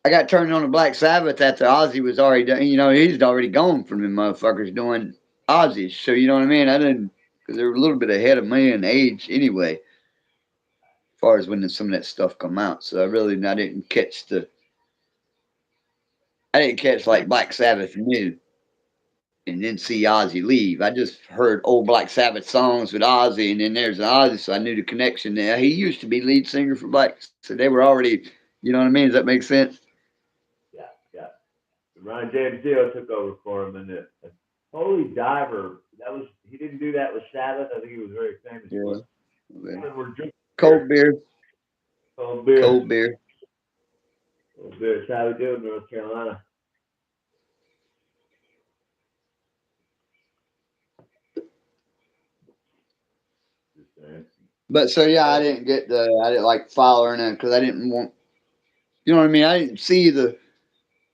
I got turned on to Black Sabbath after Ozzy was already done. You know, he's already gone from them motherfuckers doing Ozzy. So you know what I mean? I didn't, because they were a little bit ahead of me in age anyway, as far as when some of that stuff come out. So I didn't catch like Black Sabbath new and then see Ozzy leave. I just heard old Black Sabbath songs with Ozzy, and then there's Ozzy, so I knew the connection there. He used to be lead singer for Black, so they were already, you know what I mean? Does that make sense? Yeah. Yeah. Ron James Dio took over for him, and the Holy Diver. That was he didn't do that with Sabbath. I think he was very famous for Yeah. it. When we're drinking Cold beer, cold beer, cold beer. cold beer. That's how we do in North Carolina. Just saying. But so yeah, Oh, I didn't like following it because I didn't want, you know what I mean? I didn't see the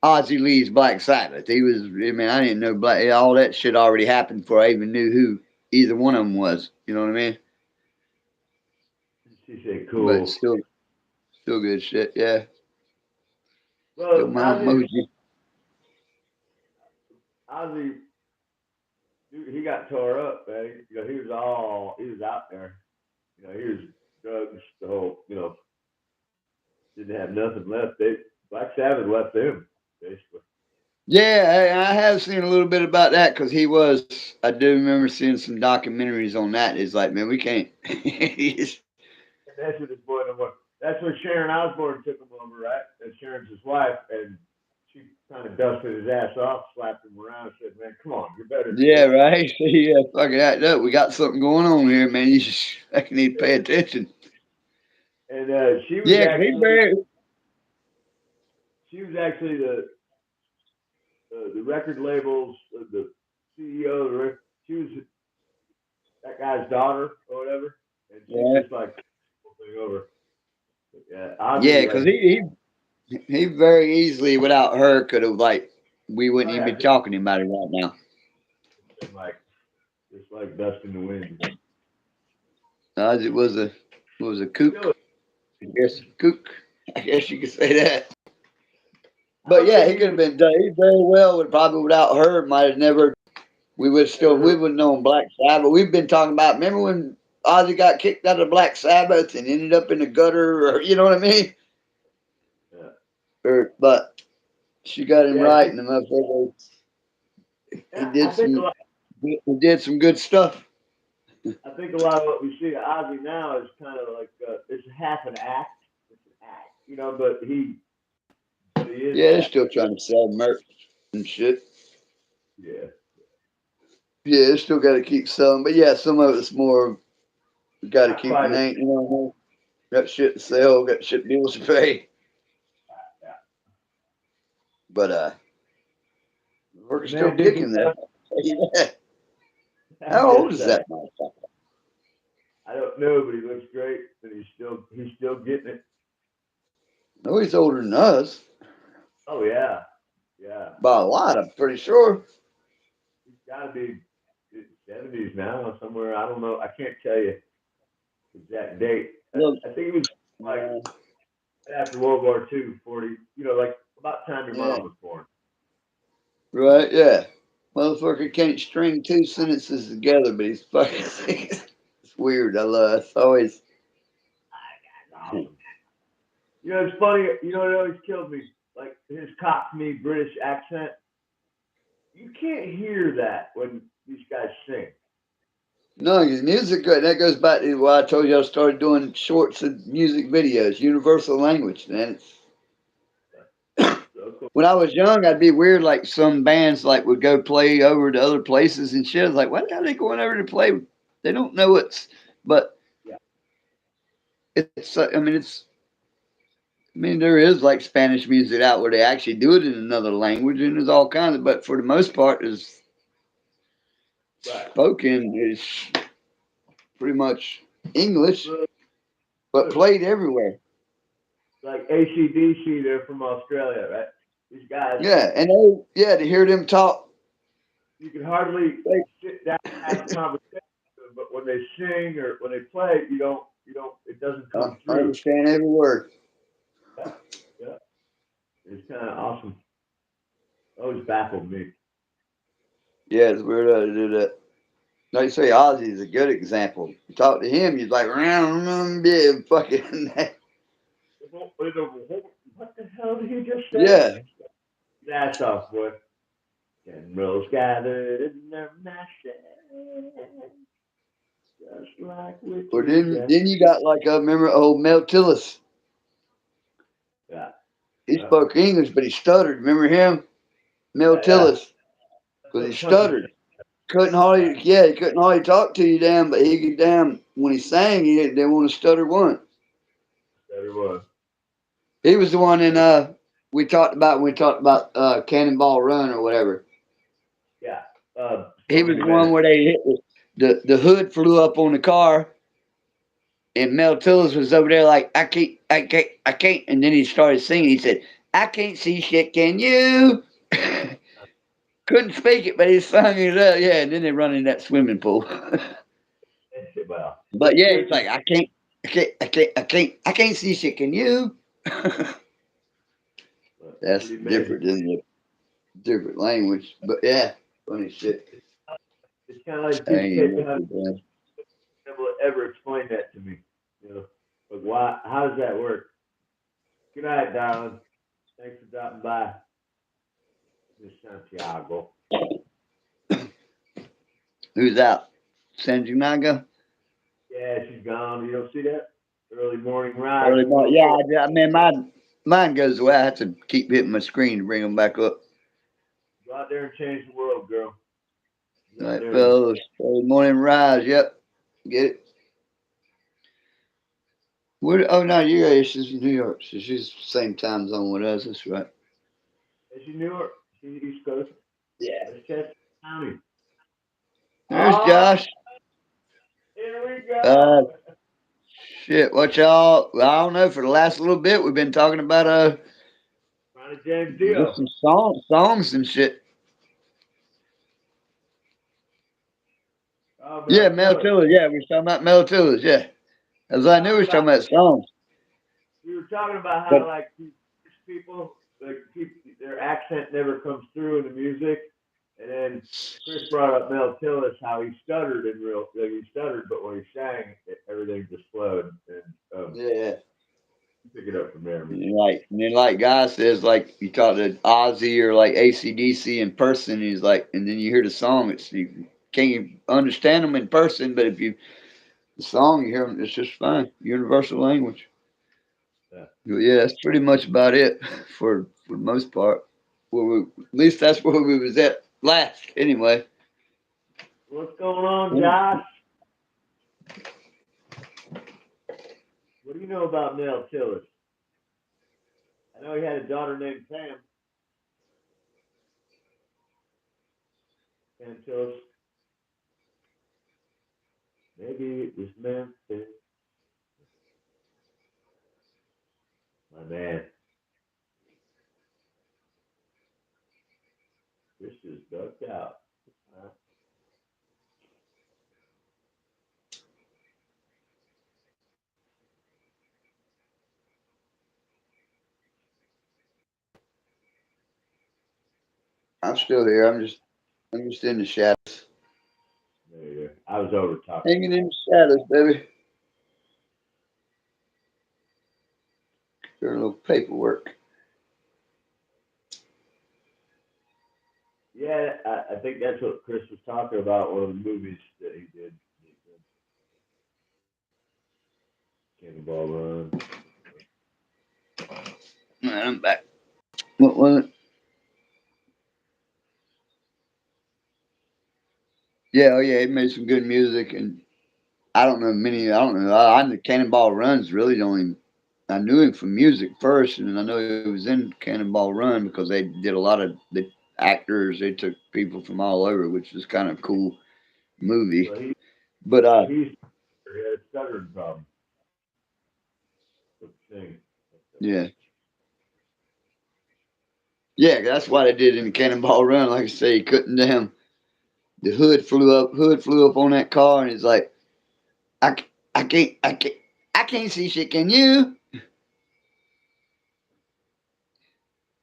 Ozzy Lee's Black Sabbath. I mean, I didn't know all that shit already happened before I even knew who either one of them was. You know what I mean? she said But cool. still good shit. Yeah, still Well, Mount Moji. Ozzy, he got tore up, man. You know, he was out there. You know, he was drugs, the whole, didn't have nothing left. Black Sabbath left him, basically. Yeah, I have seen a little bit about that because he was. I do remember seeing some documentaries on that. It's like, man, we can't. And that's what his boy no more. That's where Sharon Osbourne took him over, right? And Sharon's his wife, and she kind of dusted his ass off, slapped him around, and said, "Man, come on, you're better than Yeah, this." right. Yeah, fucking act up. We got something going on here, man. You just fucking need to pay attention. And she was Yeah, 'cause he actually very. she was actually the record labels, the CEO. She was that guy's daughter or whatever, and she Yeah, just like thing over. But, yeah, Ozzy yeah, because like, he very easily without her could have like we wouldn't oh even yeah, be talking about it right now. been like just like dust in the wind. It was a kook. Still, I guess kook. I guess you could say that. I But don't yeah, think he he could have would been done. He very well would probably without her might have never. We ever. would have known Black Sabbath. We've been talking about. Remember when Ozzy got kicked out of Black Sabbath and ended up in the gutter, or you know what I mean? Yeah, But she got him yeah. right, and the motherfucker he I think a lot. he did some good stuff. I think a lot of what we see of Ozzy now is kind of like it's half an act. It's an act, but he is Yeah, they're that. still trying to sell merch and shit. Yeah. Yeah, they still got to keep selling. But yeah, some of it's more. We got to Not keep the quite as name. You know what I mean? Got shit to sell. Got shit bills to pay. yeah. But we're still Man, did you kicking there. Yeah. I How guess old is that motherfucker? I don't know, but he looks great, and he's still getting it. No, he's older than us Oh yeah, yeah. by a lot. I'm pretty sure. He's got to be 70s now, somewhere. I don't know. I can't tell you the exact date. Look, I think it was like yeah, after World War II, 40. Like about the time your yeah. mom was born. Right? Yeah. Motherfucker can't string two sentences together, but he's fucking. It's weird. I love. It's always. Awesome. You know, it's funny. You know, it always kills me. Like his Cockney British accent. You can't hear that when these guys sing. No, his music. That goes back to why I told you I started doing shorts and music videos. Universal language, man. So cool. When I was young, I'd be weird. Like some bands, like would go play over to other places and shit. I was like, why are they going over to play? They don't know it's. But Yeah. it's. I mean, it's. I mean, there is like Spanish music out where they actually do it in another language, and there's all kinds of. But for the most part, is Right. spoken is pretty much English, Look, but look, played everywhere. like AC/DC, they're from Australia, right? These guys, Yeah, and they, yeah, to hear them talk, you can hardly they sit down and have a conversation, but when they sing or when they play, it doesn't come I through. understand every word. Yeah, yeah. It's kind of awesome. Always baffled me. Yeah, it's weird how to do that. Like you say, Ozzy is a good example. You talk to him, he's like, yeah, fucking, What the hell did he just say? yeah. That's off, boy. Generals gathered in their masses, just like Or witches. then you got like, remember old Mel Tillis. Yeah, He yeah, spoke English, but he stuttered. Remember him? Mel yeah, yeah. Tillis. Because he Little country stuttered. singer. Couldn't Yeah, hardly, yeah, he couldn't hardly talk to you, damn, but he could, damn, when he sang, he didn't want to stutter once. that it was. He was the one in, It- when we talked about Cannonball Run or whatever. yeah. He Songs was of the one where they hit the hood flew up on the car, and Mel Tillis was over there like, I can't. And then he started singing. He said, I can't see shit, can you? Couldn't speak it, but he sung it up. Yeah, and then they run in that swimming pool. well, But yeah, which he's is like, I can't see shit, can you? That's pretty amazing. different than the different language. But yeah, funny shit. It's kind of like I people ain't take messing the with that. able to ever explain that to me. You know, like why? How does that work? Good night, darling. Thanks for dropping by, Miss Santiago. Who's out? Sanjunaga? Yeah, she's gone. You don't see that early morning rise Early in morning. Wilkesboro. Yeah, I mean, mine goes away. I have to keep hitting my screen to bring them back up. Go out there and change the world, girl. All Go out right, there and fellas. Early morning rise. Yep. Get it. Where? Oh no, you guys. She's in New York. So she's same time zone with us. That's right. is she New York? She's East Coast. Yeah. That's Chester County. There's Oh, Josh. here we go. Uh, shit. What y'all? Well, I don't know. For the last little bit, we've been talking about Ronnie James just Dio. some songs and shit. Oh, Yeah, Mel Mel Tiller. Tillis. Yeah, we was talking about Mel Tillis. Yeah, as I knew, we Talking was about, talking about songs. we were talking about But how like these people, like their accent never comes through in the music, and then Chris brought up Mel Tillis, how he stuttered in real, like he stuttered, but when he sang, everything just flowed, and yeah. pick it up from there, man. And then like Guy says, like you talk to Ozzy or like ACDC in person, he's like, and then you hear the song, it's you can't understand them in person, but if you the song you hear them, it's just fine, universal language. Yeah. But yeah, that's pretty much about it for the most part. At least that's where we was at last, anyway. What's going on, Josh? What do you know about Mel Tillis? I know he had a daughter named Pam. Pam Tillis. Maybe it was Memphis. My man. This is ducked out. I'm still here. I'm just in the shadows. There you go. I was over talking to Hanging you. in the shadows, baby. Doing a little paperwork. Yeah, I think that's what Chris was talking about. One of the movies that he did. Cannonball Run. Man, I'm back. What was it? Yeah, oh yeah, he made some good music, and I don't know many. I don't know. I the Cannonball Run's really the only. I knew him from music first, and I know he was in Cannonball Run because they did a lot of the actors. They took people from all over, which was kind of cool movie. Well, he But he had a stuttering problem with the thing. yeah, yeah, that's why they did it in Cannonball Run. Like I say, he couldn't damn. The hood flew up on that car, and it's like, I, I can't see shit. Can you?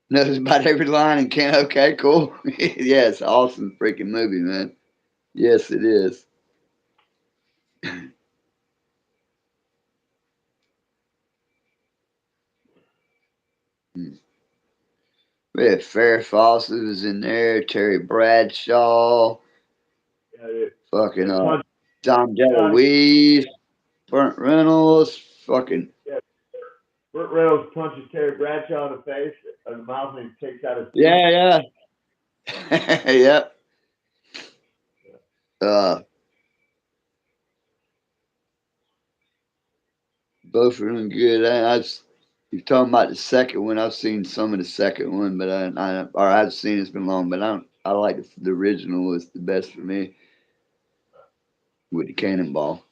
Knows about every line and can. Okay, cool. Yeah, it's an awesome freaking movie, man. Yes, it is. Mm. We had Farrah Fawcett was in there, Terry Bradshaw, Yeah, it, fucking it punched Dom Johnny. DeLuise, Burt Reynolds, fucking Yeah, Burt Reynolds punches Terry Bradshaw in the face or the mouth, and he takes out his tooth. yeah, yeah, yep. Uh, both of them good. You're talking about the second one. I've seen some of the second one, but or I've seen it's been long, but I don't. I like the original was the best for me with the cannonball.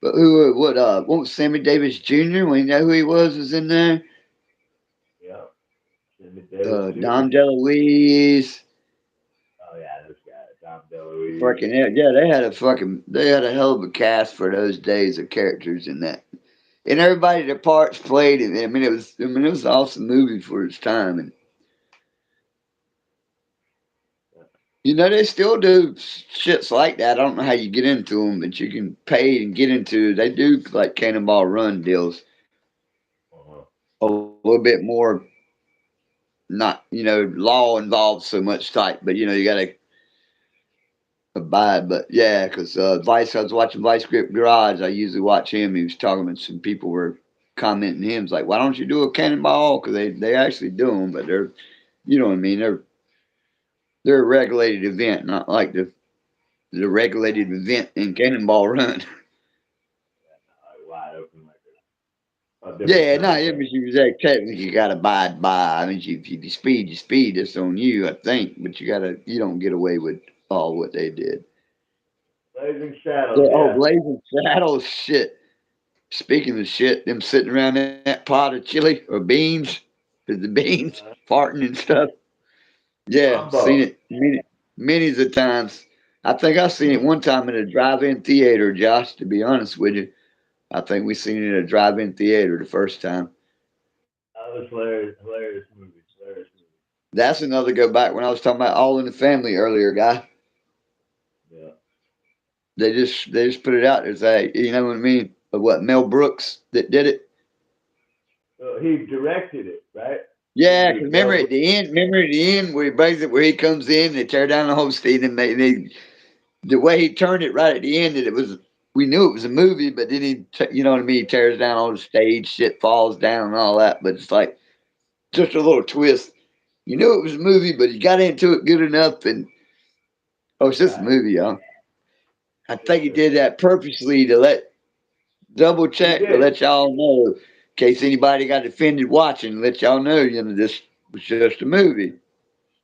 But what was Sammy Davis Jr. when you know who he was in there? Yeah, Jimmy Davis Jr. Dom DeLuise, Oh yeah, this guy Tom DeLuise. fucking yeah, they had a hell of a cast for those days of characters in that, and everybody the parts played it. I mean it was an awesome movie for its time, and you know they still do shits like that. I don't know how you get into them, but you can pay and get into. They do like Cannonball Run deals Uh-huh. a little bit more, not law involved so much type, but you got to abide. But yeah, because Vice, I was watching Vice Grip Garage. I usually watch him. He was talking about some people were commenting him. It's like, why don't you do a cannonball? Because they actually do them, but they're, you know what I mean. They're a regulated event, not like the regulated event in Cannonball Run. Wide open like a different Yeah, no, kind of yeah, cat. but you say technically you got to abide by. I mean, if you speed, you speed. It's on you, I think. But you don't get away with all what they did. Blazing Yeah, Shadows, oh, yeah. Blazing Saddles, shit. Speaking of shit, them sitting around that pot of chili or beans, the beans farting and stuff. Yeah, Mambo. seen it many of times. I think I seen it one time in a drive-in theater, Josh. To be honest with you, I think we seen it at a drive-in theater the first time. That was hilarious, hilarious movie, hilarious movie. That's another go back when I was talking about All in the Family earlier, guy. Yeah. They just put it out there. Say, you know what I mean? Of what Mel Brooks that did it. He directed it, right? Yeah, 'cause Movie Mel Brooks. remember at the end where he brings it, where he comes in, they tear down the whole stage, and the way he turned it right at the end, that we knew it was a movie, but then you know what I mean, he tears down all the stage, shit falls down and all that, but it's like just a little twist. You knew it was a movie, but he got into it good enough, and it's just a Right. movie, y'all. I Yes, think he sir. did that purposely to double He check to did. let y'all know, in case anybody got offended watching, let y'all know, this was just a movie.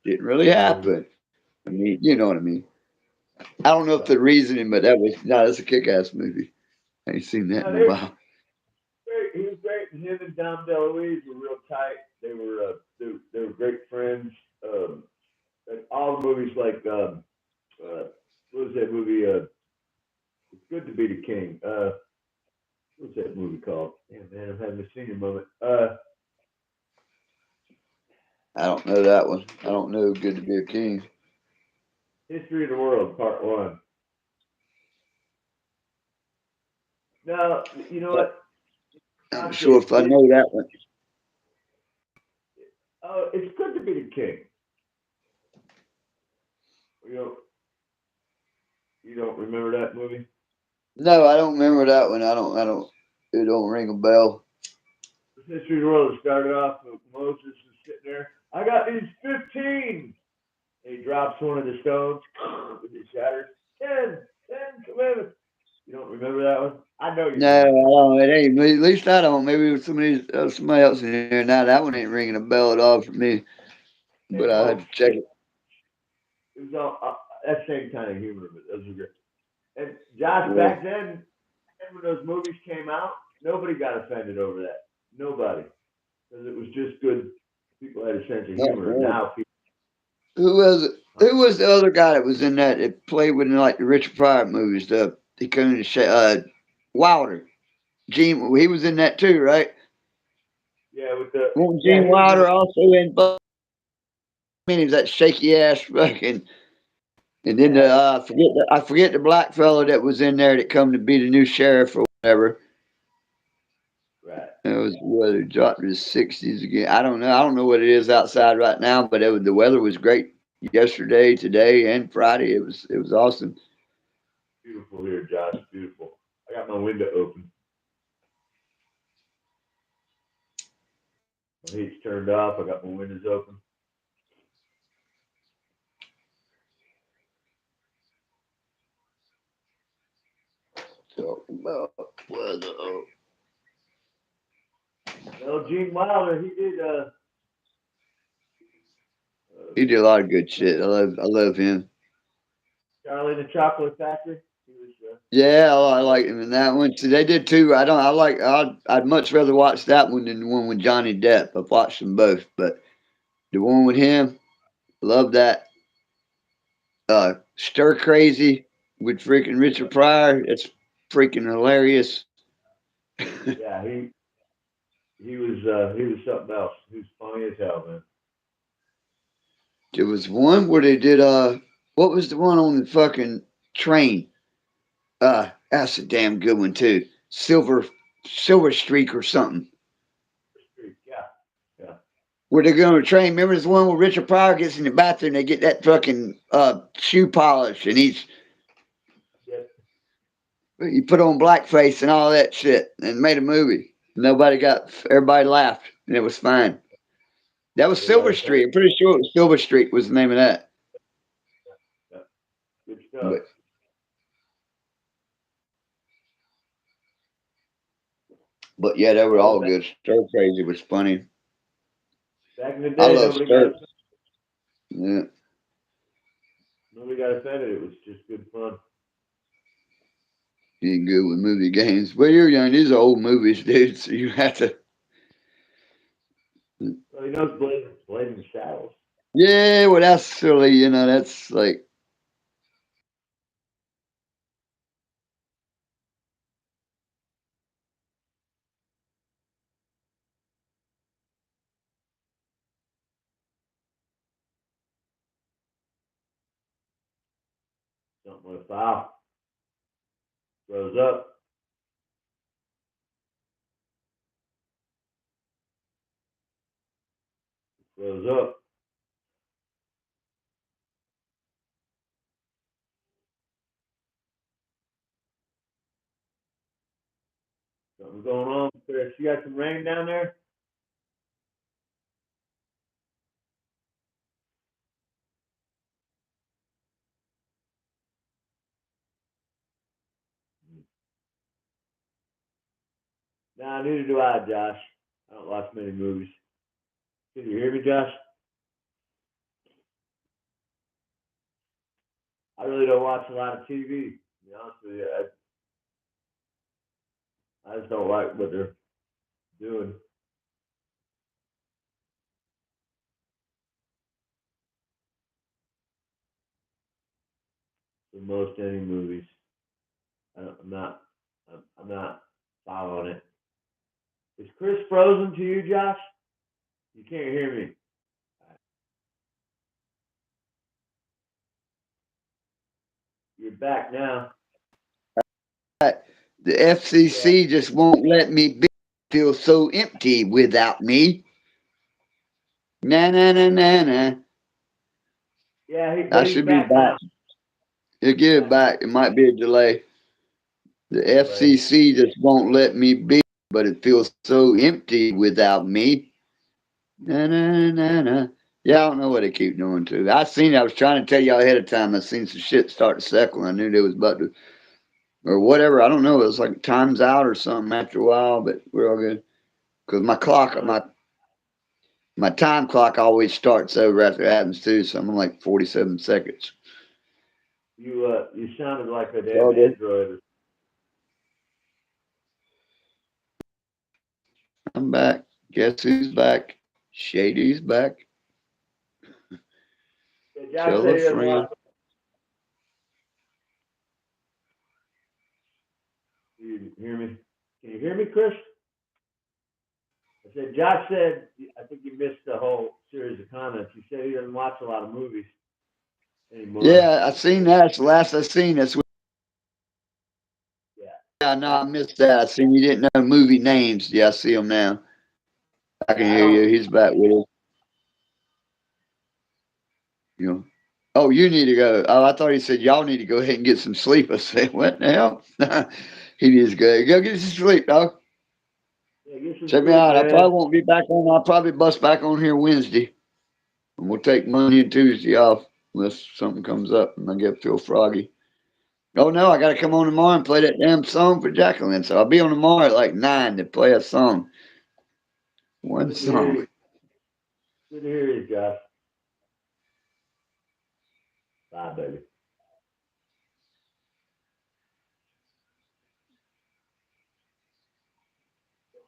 Didn't really Mm-hmm. happen. I mean, you know what I mean. I don't know if the Right. reasoning, but that was no, that's a kick-ass movie. I ain't seen that No, in a while. he was great. And him and Dom DeLuise were real tight. They were great friends. And all the movies like what was that movie? It's Good to Be the King. What's that movie called? Yeah, man, I'm having a senior moment. I don't know that one. I don't know Good to Be a King. History of the World, Part 1. No, you know what? I'm sure if I know that one. Oh, it's good to be the king. You don't remember that movie? No, I don't remember that one. I don't. It don't ring a bell. The History of the World started off with Moses is sitting there. I got these 15. And he drops one of the stones. It shatters. 10 commandments. You don't remember that one? I know you No, I remember. don't. It ain't. At least I don't. Maybe it was somebody else in here. Now that one ain't ringing a bell at all for me. But Same I had old. to check it. It was all that same kind of humor, but those were good. And Josh, Yeah. back then when those movies came out, nobody got offended over that. Nobody, because it was just good. People had a sense of humor. Yeah. Now people. Who was it? Who was the other guy that was in that? That played with like the Richard Pryor movies. He couldn't Wilder. Gene. He was in that too, right? Yeah, with the Wasn't yeah, Gene he was in Wilder also in? He's that shaky ass fucking. And then yeah, I forget the black fellow that was in there that come to be the new sheriff or whatever. right. It was weather dropped to the 60s again. I don't know. I don't know what it is outside right now, but the weather was great yesterday, today, and Friday. It was awesome. Beautiful here, Josh. Beautiful. I got my window open. My heat's turned off. I got my windows open. Talking about weather. Well, Gene Wilder, He did a lot of good shit. I love him. Charlie and the Chocolate Factory. He was Yeah, I like him in that one. See, they did too. I don't. I like. I'd much rather watch that one than the one with Johnny Depp. I've watched them both, but the one with him, love that. Stir Crazy with freaking Richard Pryor. It's freaking hilarious. yeah, he was something else. He was funny as hell, man. There was one where they did what was the one on the fucking train? That's a damn good one too. Silver Streak or something. Yeah, yeah. Where they're going to train. Remember this one where Richard Pryor gets in the bathroom and they get that fucking shoe polish and Yep. he put on blackface and all that shit and made a movie. Everybody laughed and it was fine. That was Nobody Silver got offended. Street. I'm pretty sure it was Silver Street was the name of that. Yeah. Good stuff. But but yeah, they were Well, all good. Stir Crazy was funny. back in the I day, love Stir. Yeah, nobody got offended. It was just good fun. you ain't good with movie games. Well, you're young. These are old movies, dude. So you have to. Well, he knows Blazing Saddles. Yeah, well, that's silly. That's like Something with a foul. Throws up. Throws up. Something's going on, Chris. You got some rain down there? Nah, neither do I, Josh. I don't watch many movies. Can you hear me, Josh? I really don't watch a lot of TV. To be honest with you, I just don't like what they're doing for most any movies. I'm not following it. Is Chris frozen to you, Josh? You can't hear me. back now. The FCC just won't let me be. Feel so empty without me. Na na na na na. Yeah, I he's should be back now. back. He'll get it back. It might be a delay. The FCC just won't let me be, but it feels so empty without me. Na na na na. Yeah, I don't know what they keep doing too. I seen. I was trying to tell y'all ahead of time. I seen some shit start to settle. I knew they was about to, or whatever. I don't know. It was like times out or something after a while, but we're all good. Because my clock, my time clock always starts over after it happens too. So I'm on like 47 seconds. You sounded like a It's damn all good. android. I'm back. Guess who's back? Shady's back. Did Josh Tell say a he doesn't friend. watch? You hear me? Can you hear me, Chris? I said Josh said I think you missed the whole series of comments. He said he doesn't watch a lot of movies anymore. Yeah, I seen that. That's the last I seen. That's Yeah. yeah. No, I missed that. I seen you didn't know movie names. Yeah, I see him now. I can Yeah, I hear you. don't. He's back with us. You know. Oh, you need to go. Oh, I thought he said y'all need to go ahead and get some sleep. I said, what the hell? He needs to go get some sleep, dog. Yeah, get some Check me sleep, out. I man. probably won't be back on. I'll probably bust back on here Wednesday. And we'll take Monday and Tuesday off unless something comes up and I get feel froggy. Oh no, I got to come on tomorrow and play that damn song for Jacqueline. So I'll be on tomorrow at like 9 to play a song. One Good to hear song. you. Good to hear you, Josh. Bye, baby.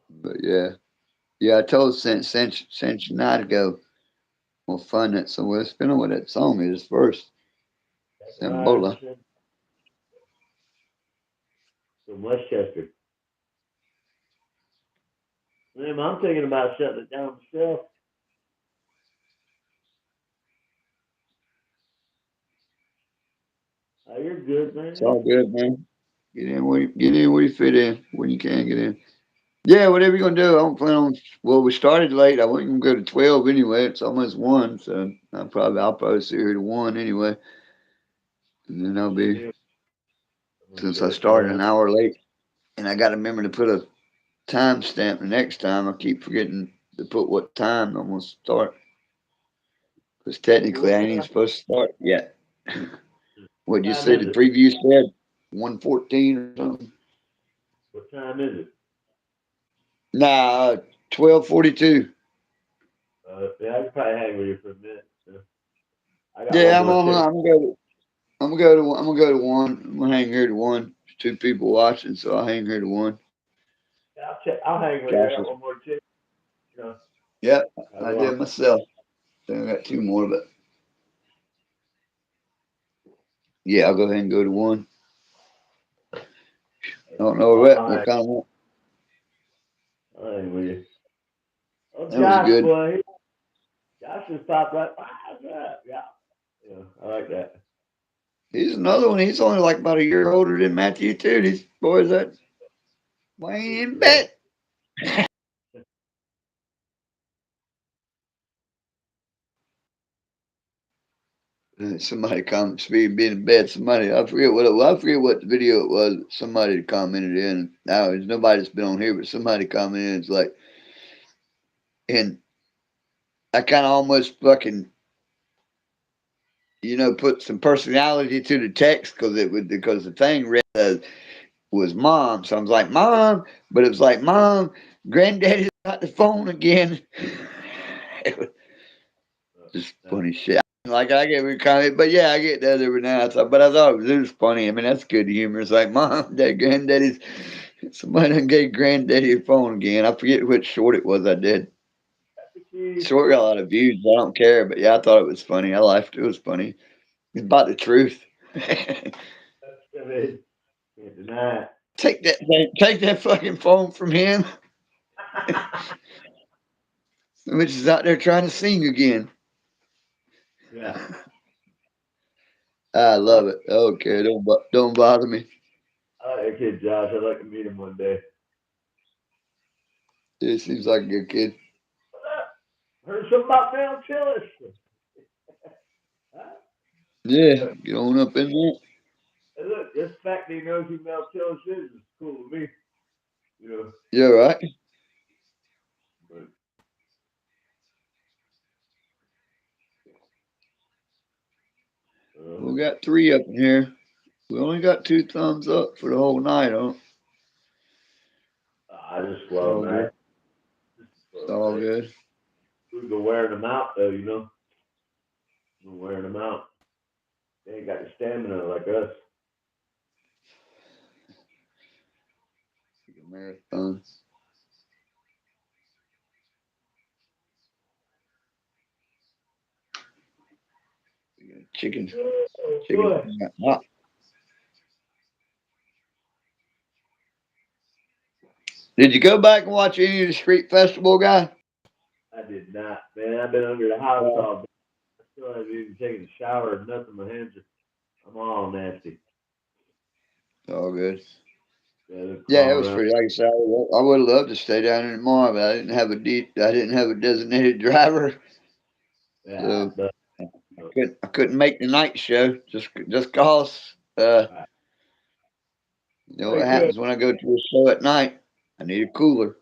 But yeah. Yeah, I told since a night ago we'll find that somewhere. It's been on what that song is first. Zachariah Sambola. from Westchester. Man, I'm thinking about shutting it down myself. Oh, you're good, It's man. all good, man. Get in where you fit in when you can get in. Yeah, whatever you're gonna do. I don't plan on. Well, we started late. I wasn't gonna go to 12 anyway. It's almost 1, so I'll probably sit here to 1 anyway, and then I'll Same be here. I'm gonna since shut I it started an down. hour late, and I got to remember to put a time stamp the next time. I keep forgetting to put what time I'm gonna start because technically What, I ain't even supposed to start yet. what What'd you time say? is The it? preview said 1:14 or something. What time is it? Nah, 12:42. Yeah, I can probably hang with you for a minute. So I got one Yeah, I'm more on. ticket. I'm gonna go to 1. I'm gonna hang here to 1. There's 2 people watching, so I'll hang here to 1. Yeah, I'll hang with you. I Josh got is. one more ticket. You know, Yep, I I run. did myself. Then I got 2 more, but yeah, I'll go ahead and go to 1. I don't know I'll, I'll, hang, what kind of. I'll hang with you. Oh, That was good. Josh just popped right. What's up? Yeah. Yeah, I like that. He's another one. He's only like about a year older than Matthew too. These boys that Wayne in Yeah. bed. Somebody commented, speaking of being in bed, somebody, I forget what the video it was. Somebody commented in. Now, there's nobody that's been on here, but somebody commented. It's like, and I kind of almost fucking, put some personality to the text because the thing read was mom. So I was like, mom, but it was like, mom, granddaddy's got the phone again. It was just Uh, funny shit. Like I get every comment, but yeah, I get that every now and then. But I thought it was funny. I mean, that's good humor. It's like, mom, that granddaddy's somebody done gave granddaddy a phone again. I forget which short it was. I did. Keys. Short got a lot of views. I don't care, but yeah, I thought it was funny. I laughed. It was funny. It's about the truth. I mean, can't deny it. Take that fucking phone from him, which is out there trying to sing again. Yeah. I love it. Okay, don't bother me. I like that kid Josh. I'd like to meet him one day. It seems like a good kid. What's up? Heard something about Mel Tillis. Huh? Yeah, Yeah. get on up in there. Hey, look, just the fact that he knows who Mel Tillis is cool with me. You know, Yeah, right. but We got 3 up in here. We only got 2 thumbs up for the whole night, huh? I just It's slow all night. good. Just a It's slow all night. good. We've been wearing them out though. You know, we've been wearing them out. They ain't got the stamina like us. Like a marathon. We got chicken. Oh Chicken. boy. Hot. Did you go back and watch any of the street festival, guy? I did not, man. I've been under the house Yeah. all day. I still haven't even taken a shower or nothing. My hands are, I'm all nasty. All good. Yeah, they're Yeah, it crawling was around. pretty. Like I said, I would have loved to stay down there tomorrow, but I didn't have a designated driver, Yeah, so but I couldn't make the night show just cause. right. You know Hey, what good. happens when I go to a show at night? I need a cooler.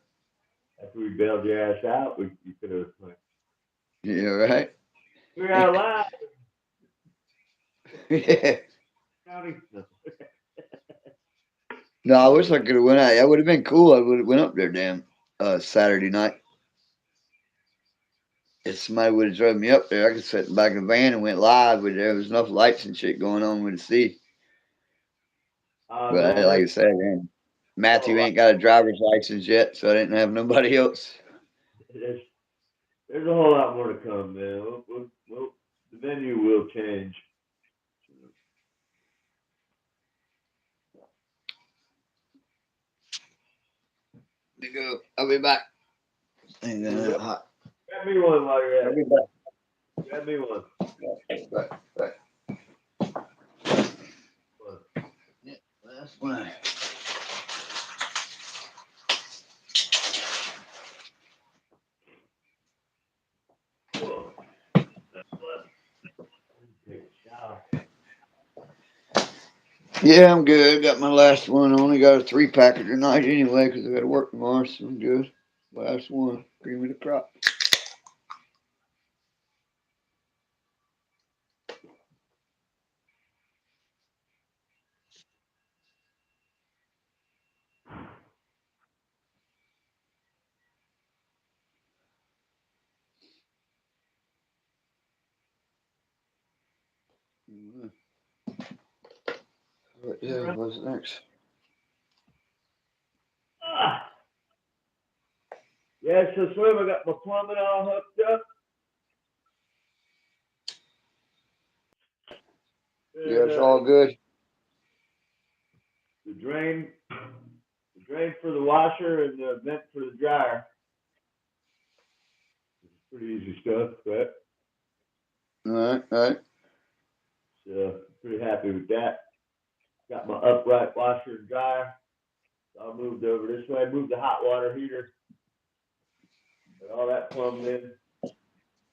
After we bailed your ass out, you could have like, Yeah, right. we're out live, Yeah. county. No. No, I wish Uh, I could have went out. That would have been cool. I would have went up there, damn, Saturday night. If somebody would have drove me up there, I could sit in the back of the van and went live. But there was enough lights and shit going on with the sea. But man, like I said, man, Matthew oh, ain't got a driver's license yet, so I didn't have nobody else. there's, there's a whole lot more to come, man. The venue will change. Let me go. I'll be back. Ain't Grab that hot. me one while you're at I'll it. be back. Grab me one. Right. Yeah, last one. Whoa. Take a shower. Yeah, I'm good. Got my last one. I only got a 3-packer tonight anyway because I got to work tomorrow, so I'm good. Last one. Cream of the crop. Right there. What's next? Ah. Yeah, so Slim, I got my plumbing all hooked up. Yeah, And it's all good. the drain for the washer and the vent for the dryer. Pretty easy stuff, but All right. so pretty happy with that. Got my upright washer and dryer. So I moved over this way. Moved the hot water heater. Got all that plumbed in.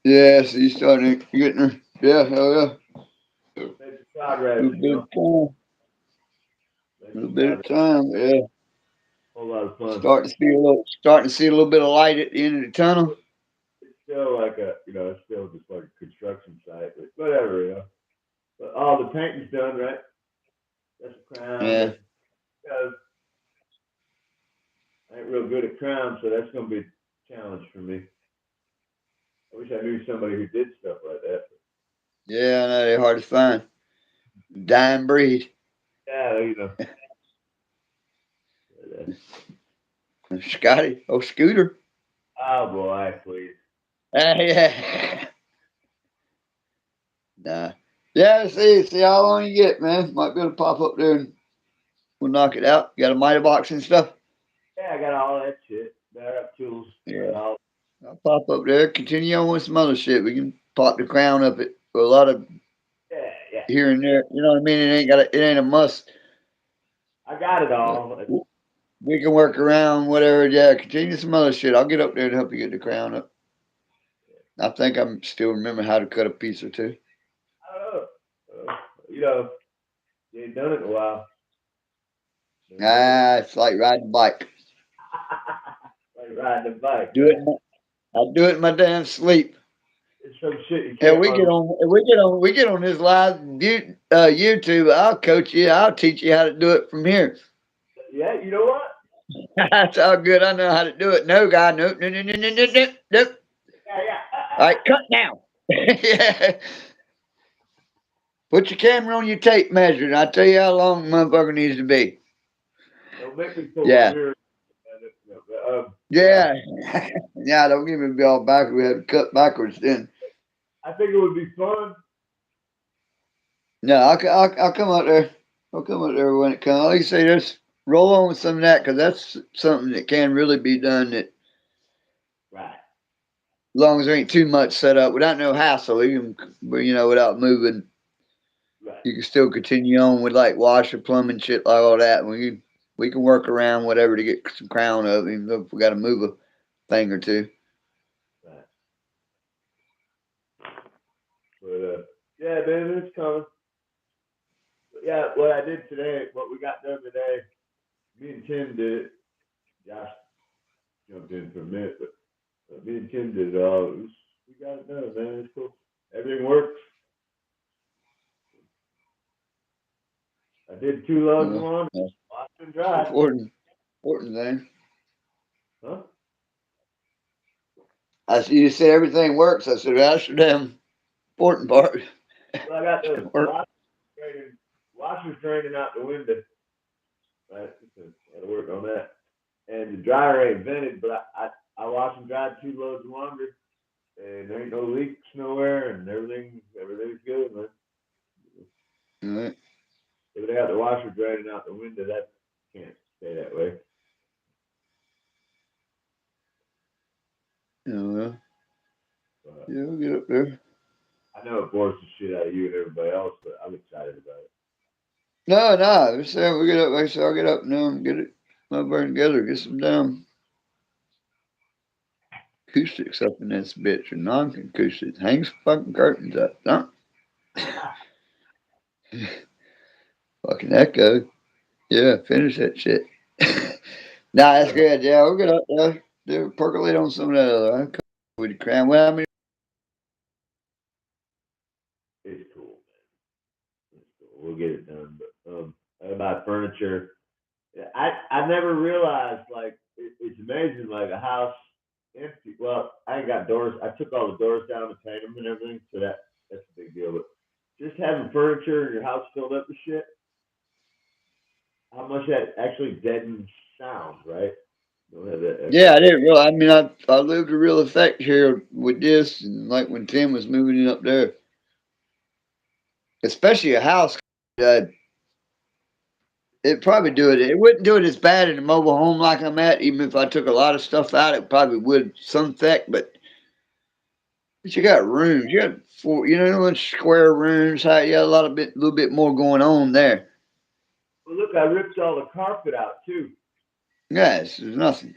Yeah, so you starting to getting her. Yeah, hell yeah. Made some A progress, little you bit know. of time. Made A little some bit of progress. time. Yeah. Whole lot of fun. Starting to see a little bit of light at the end of the tunnel. It's still like it's still just like a construction site, but whatever. But all the painting's done, right? That's a crown. Yeah. I ain't real good at crowns, so that's gonna be a challenge for me. I wish I knew somebody who did stuff like that. Yeah, I know they're hard to find. Dying breed. Yeah, Scotty. Oh, Scooter. oh boy, please. Yeah. Nah. Yeah, see how long you get, man. Might be able to pop up there and we'll knock it out. You got a mitre box and stuff? Yeah, I got all that shit. Got tools. Yeah. Got all. I'll pop up there. Continue on with some other shit. We can pop the crown up it for a lot of Yeah, here and there. You know what I mean? It ain't a must. I got it all. We can work around whatever. Yeah, continue some other shit. I'll get up there and help you get the crown up. I think I'm still remember how to cut a piece or two. I don't know. You know, you ain't done it in a while. It's like riding a bike. Like riding a bike. Do it. I do it in my damn sleep. It's some shit you Hell, can't. we get on this live YouTube. I'll coach you. I'll teach you how to do it from here. Yeah, you know what? That's how good I know how to do it. No, guy, nope, no. Yeah. All right, cut now. Yeah. Put your camera on your tape measure, and I'll tell you how long the motherfucker needs to be. Don't make me pull Yeah. my mirror. Yeah. Yeah, don't give me all backwards. We had to cut backwards then. I think it would be fun. No, I'll come out there. I'll come out there when it comes. Like you say, just roll on with some of that because that's something that can really be done. That Right. as long as there ain't too much set up, without no hassle, you can, without moving, Right. you can still continue on with like washer, plumbing, shit like all that. We can work around whatever to get some crown up, even if we got to move a thing or two. Right. But yeah, man, it's coming. But yeah, what I did today, what we got done today, me and Tim did it. Josh jumped in for a minute, but me and Tim did it all. We got it done, man. It's cool. Everything works. I did 2 loads of laundry. Washed and dried. Important thing. Huh? You said everything works. I said that's the damn important part. Well, I got the washers draining out the window. Right, got to work on that. And the dryer ain't vented, but I washed and dried 2 loads of laundry, and there ain't no leaks nowhere, and everything's good, man. All right. If they got the washer draining out the window, that can't stay that way. Yeah, we'll get up there. I know it bores the shit out of you and everybody else, but I'm excited about it. No. We said we get up. Like I said, I'll get up now and get it burn together. Get some damn acoustics up in this bitch or non-acoustics. Hang some fucking curtains up. Don't. Fucking echo. Yeah, finish that shit. Nah, that's good. Yeah, we'll get up there. Do percolate on some of that other. With the crown. Well, I mean, It's cool, man. It's cool. We'll get it done. But about furniture, I never realized like it's amazing like a house empty. Well, I ain't got doors. I took all the doors down to paint them and everything, so that's a big deal. But just having furniture in your house filled up with shit, how much that actually deadens sound, right? Don't have that. yeah, I didn't realize. I mean, I lived a real effect here with this, and like when Tim was moving in up there, especially a house. It probably do it. It wouldn't do it as bad in a mobile home like I'm at. Even if I took a lot of stuff out, it probably would some effect. But you got rooms. You got 4, square rooms. How you got little bit more going on there. Well, look, I ripped all the carpet out too. Yes, there's nothing.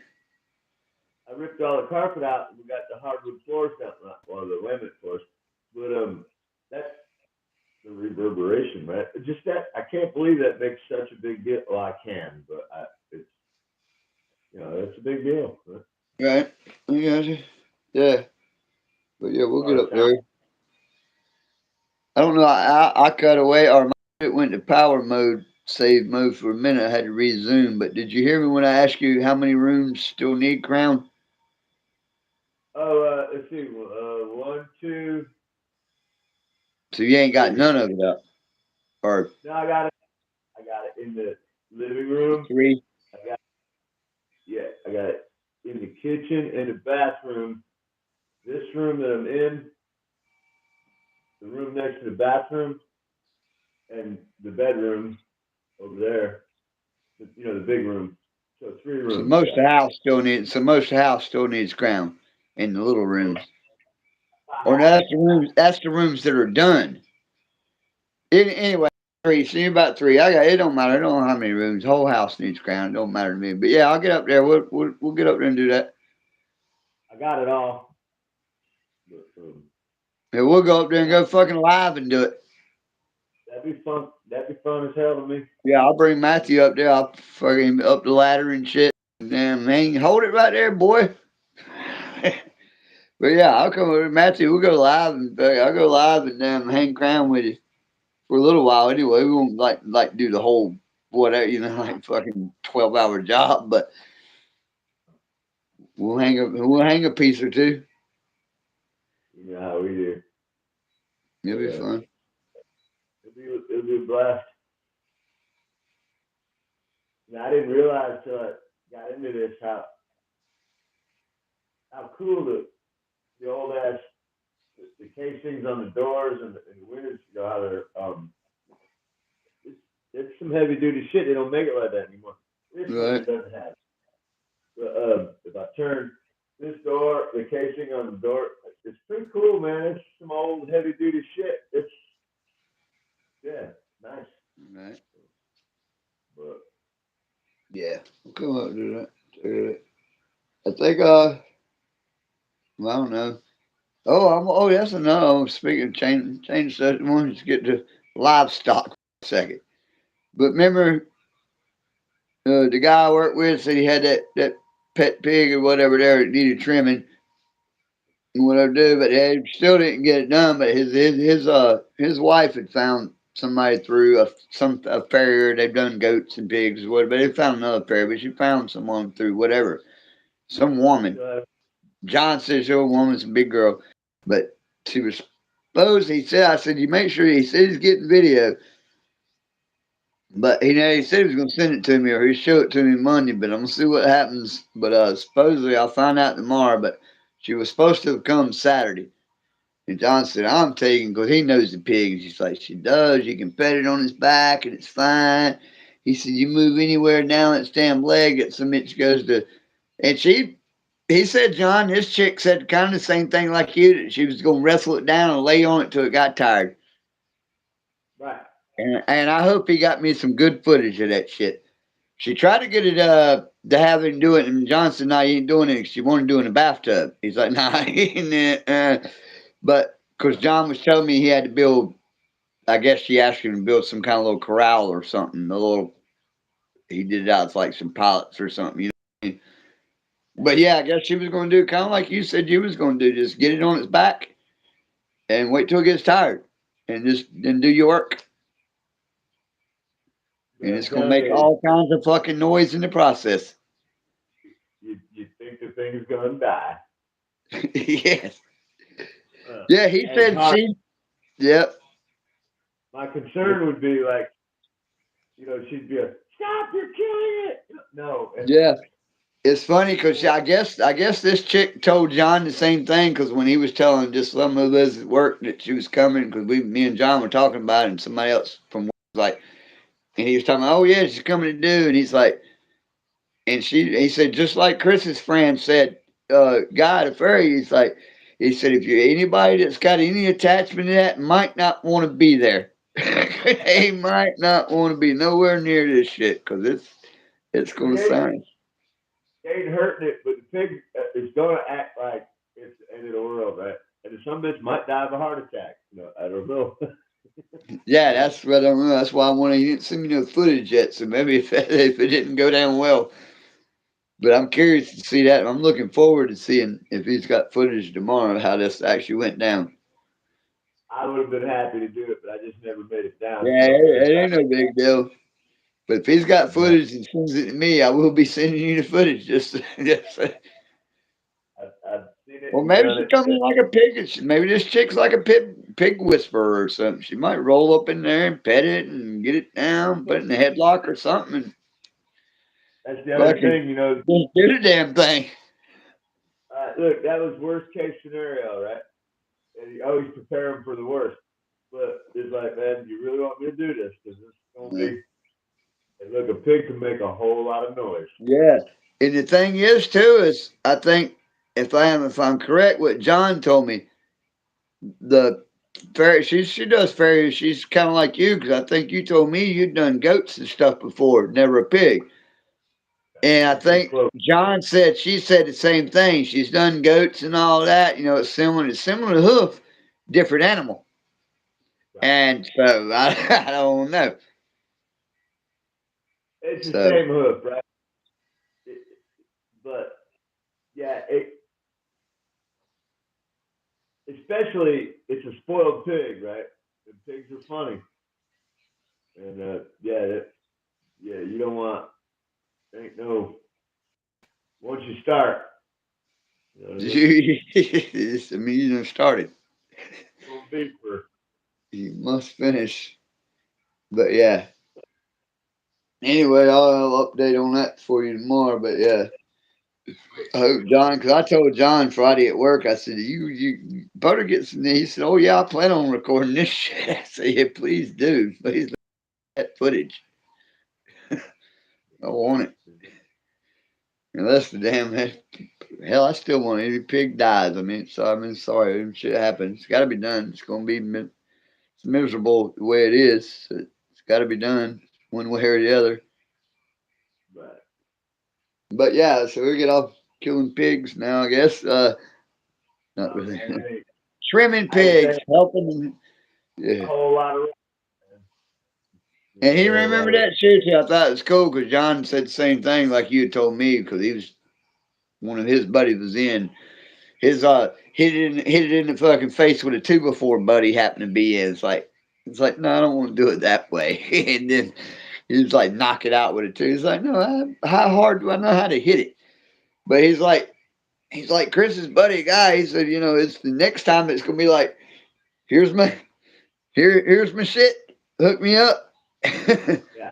I ripped all the carpet out, and we got the hardwood floors down, or the laminate floors. But that's the reverberation, right? Just that I can't believe that makes such a big deal. Well, I can, but it's it's a big deal. Right. I got you. Yeah. But yeah, we'll get up there. I don't know. I cut away, or it went to power mode, save mode for a minute. I had to resume. But did you hear me when I asked you how many rooms still need crown? Oh, let's see. 1, 2. So you ain't got none of it up, or No, I got it. I got it in the living room. 3. I got it in the kitchen and the bathroom. This room that I'm in, the room next to the bathroom, and the bedroom over there. The big room. So 3 rooms. So most of the house still needs crown in the little rooms. Or no, that's the rooms that are done. Anyway, three. See about three. It. Don't matter. I don't know how many rooms. The whole house needs crown. It don't matter to me. But yeah, I'll get up there. We'll get up there and do that. I got it all. But, Yeah, we'll go up there and go fucking live and do it. that'd be fun. That'd be fun as hell to me. Yeah, I'll bring Matthew up there. I'll fucking up the ladder and shit. Damn, man, hold it right there, boy. But yeah, I'll come over, Matthew. We'll go live and I'll go live and hang crown with you for a little while. Anyway, we won't like do the whole whatever, like fucking 12-hour job, but we'll hang a piece or two. You know how we do. It'll be fun. It'll be a blast. And I didn't realize till I got into this how cool the old ass the casings on the doors and the windows, how they're it's some heavy duty shit. They don't make it like that anymore. This one doesn't have it. But, if I turn this door, the casing on the door, it's pretty cool, man. It's some old heavy duty shit. It's nice. Right. But yeah, we'll come up and do that. I think well, I don't know. Oh, that's another. Speaking of change subject, I wanted to get to livestock for a second. But remember, the guy I worked with said he had that pet pig or whatever there that needed trimming and whatever do, but they still didn't get it done. But his wife had found somebody through a farrier. They've done goats and pigs or whatever, but they found another farrier. But she found someone through whatever, some woman. John says she's a woman, some big girl, but she was supposed. He said, I said, you make sure. He said he's getting video. But he said he was going to send it to me or he'd show it to me Monday, but I'm going to see what happens. But supposedly I'll find out tomorrow. But she was supposed to have come Saturday. And John said, I'm taking, because he knows the pig. And she's like, she does. You can pet it on his back and it's fine. He said, you move anywhere down its damn leg, it some itch goes to. And he said, John, this chick said kind of the same thing like you, that she was going to wrestle it down and lay on it till it got tired. Right. And I hope he got me some good footage of that shit. She tried to get it to have him do it, and John said, "No, you ain't doing it." She wanted to do it in a bathtub. He's like, "Nah, but because John was telling me he had to build, I guess she asked him to build some kind of little corral or something. He did it out like some pallets or something, But yeah, I guess she was going to do kind of like you said you was going to do, just get it on its back and wait till it gets tired, and then do your work. And it's going to make all kinds of fucking noise in the process. You think the thing is going to die. Yes. Yeah, he said she. Yep. My concern would be like, she'd be like, stop, you're killing it. No. Yeah. It's funny because I guess this chick told John the same thing because when he was telling just some of us at work that she was coming because me and John were talking about it and somebody else from work was like, and he was talking, oh yeah, she's coming to do, and he's like, and he said just like Chris's friend said, guy at a ferry, he said if you're anybody that's got any attachment to that might not want to be there. They might not want to be nowhere near this shit because it's going to sound. Ain't hurting it, but the pig is going to act like it's the end of the world, right? And some bitch might die of a heart attack. I don't know. Yeah, that's what I don't know. That's why he didn't send me no footage yet. So maybe if it didn't go down well, but I'm curious to see that. I'm looking forward to seeing if he's got footage tomorrow how this actually went down. I would have been happy to do it, but I just never made it down. Yeah, it ain't no big deal. But if he's got footage and sends it to me, I will be sending you the footage. I've seen it. Well, maybe she comes in like a pig. Maybe this chick's like a pig whisperer or something. She might roll up in there and pet it and get it down, put it in the headlock or something. And that's the other thing, Just do the damn thing. Look, that was worst case scenario, right? And you always prepare them for the worst. But it's like, man, you really want me to do this? Because it's going to be. And look, a pig can make a whole lot of noise. Yeah. And the thing is, too, is I think if I'm correct, what John told me, the She does farrier. She's kind of like you because I think you told me you'd done goats and stuff before, never a pig. And I Pretty think close. John said she said the same thing. She's done goats and all that. You know, it's similar. It's similar to hoof, different animal. Right. And so I don't know. It's the So same hoof, right? It, but yeah, especially it's a spoiled pig, right? The pigs are funny, and yeah, you don't want ain't no once you start, you know what I mean? it's the meeting started. It's gonna be for You must finish. But yeah. Anyway, I'll update on that for you tomorrow. But yeah. I hope John, because I told John Friday at work, I said, you better get some. He said, oh, yeah, I plan on recording this shit. I said, yeah, please do. Please let that footage. I want it. Unless the damn hell, I still want it. Every pig dies. Sorry, shit happens. It's got to be done. It's going to be it's miserable the way it is. It's got to be done one way or the other. but But yeah, so we get off killing pigs now, I guess. Not oh really. man, Trimming I ain't saying pigs, helping them. a Yeah. whole lot of And he a whole lot remembered of that shit too. I thought it was cool because John said the same thing like you had told me because he was one of his buddies was in his hit it in the fucking face with a two before buddy happened to be in. It's like no, I don't want to do it that way. And then he was like knock it out with a two. He's like no, how hard do I know how to hit it? But he's like Chris's buddy guy. He said you know it's the next time it's gonna be like here's my here's my shit. Hook me up. yeah,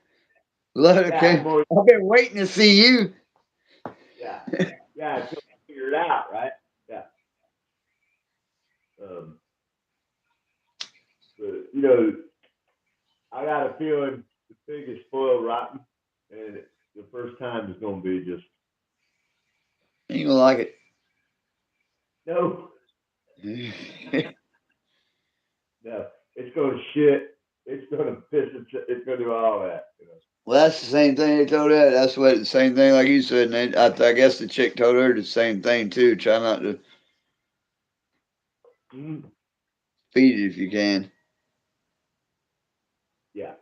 Look, yeah, okay. I've been waiting to see you. yeah, yeah, until you figure it out, right? Yeah. Um, but you know, I got a feeling the pig is spoiled rotten, and the first time is gonna be just You gonna like no, it. no. It's gonna shit. It's gonna piss. It's gonna do all that. You know. Well, that's the same thing they told her. That's what the same thing like you said. And I guess the chick told her the same thing too. Try not to Mm, feed it if you can. yeah,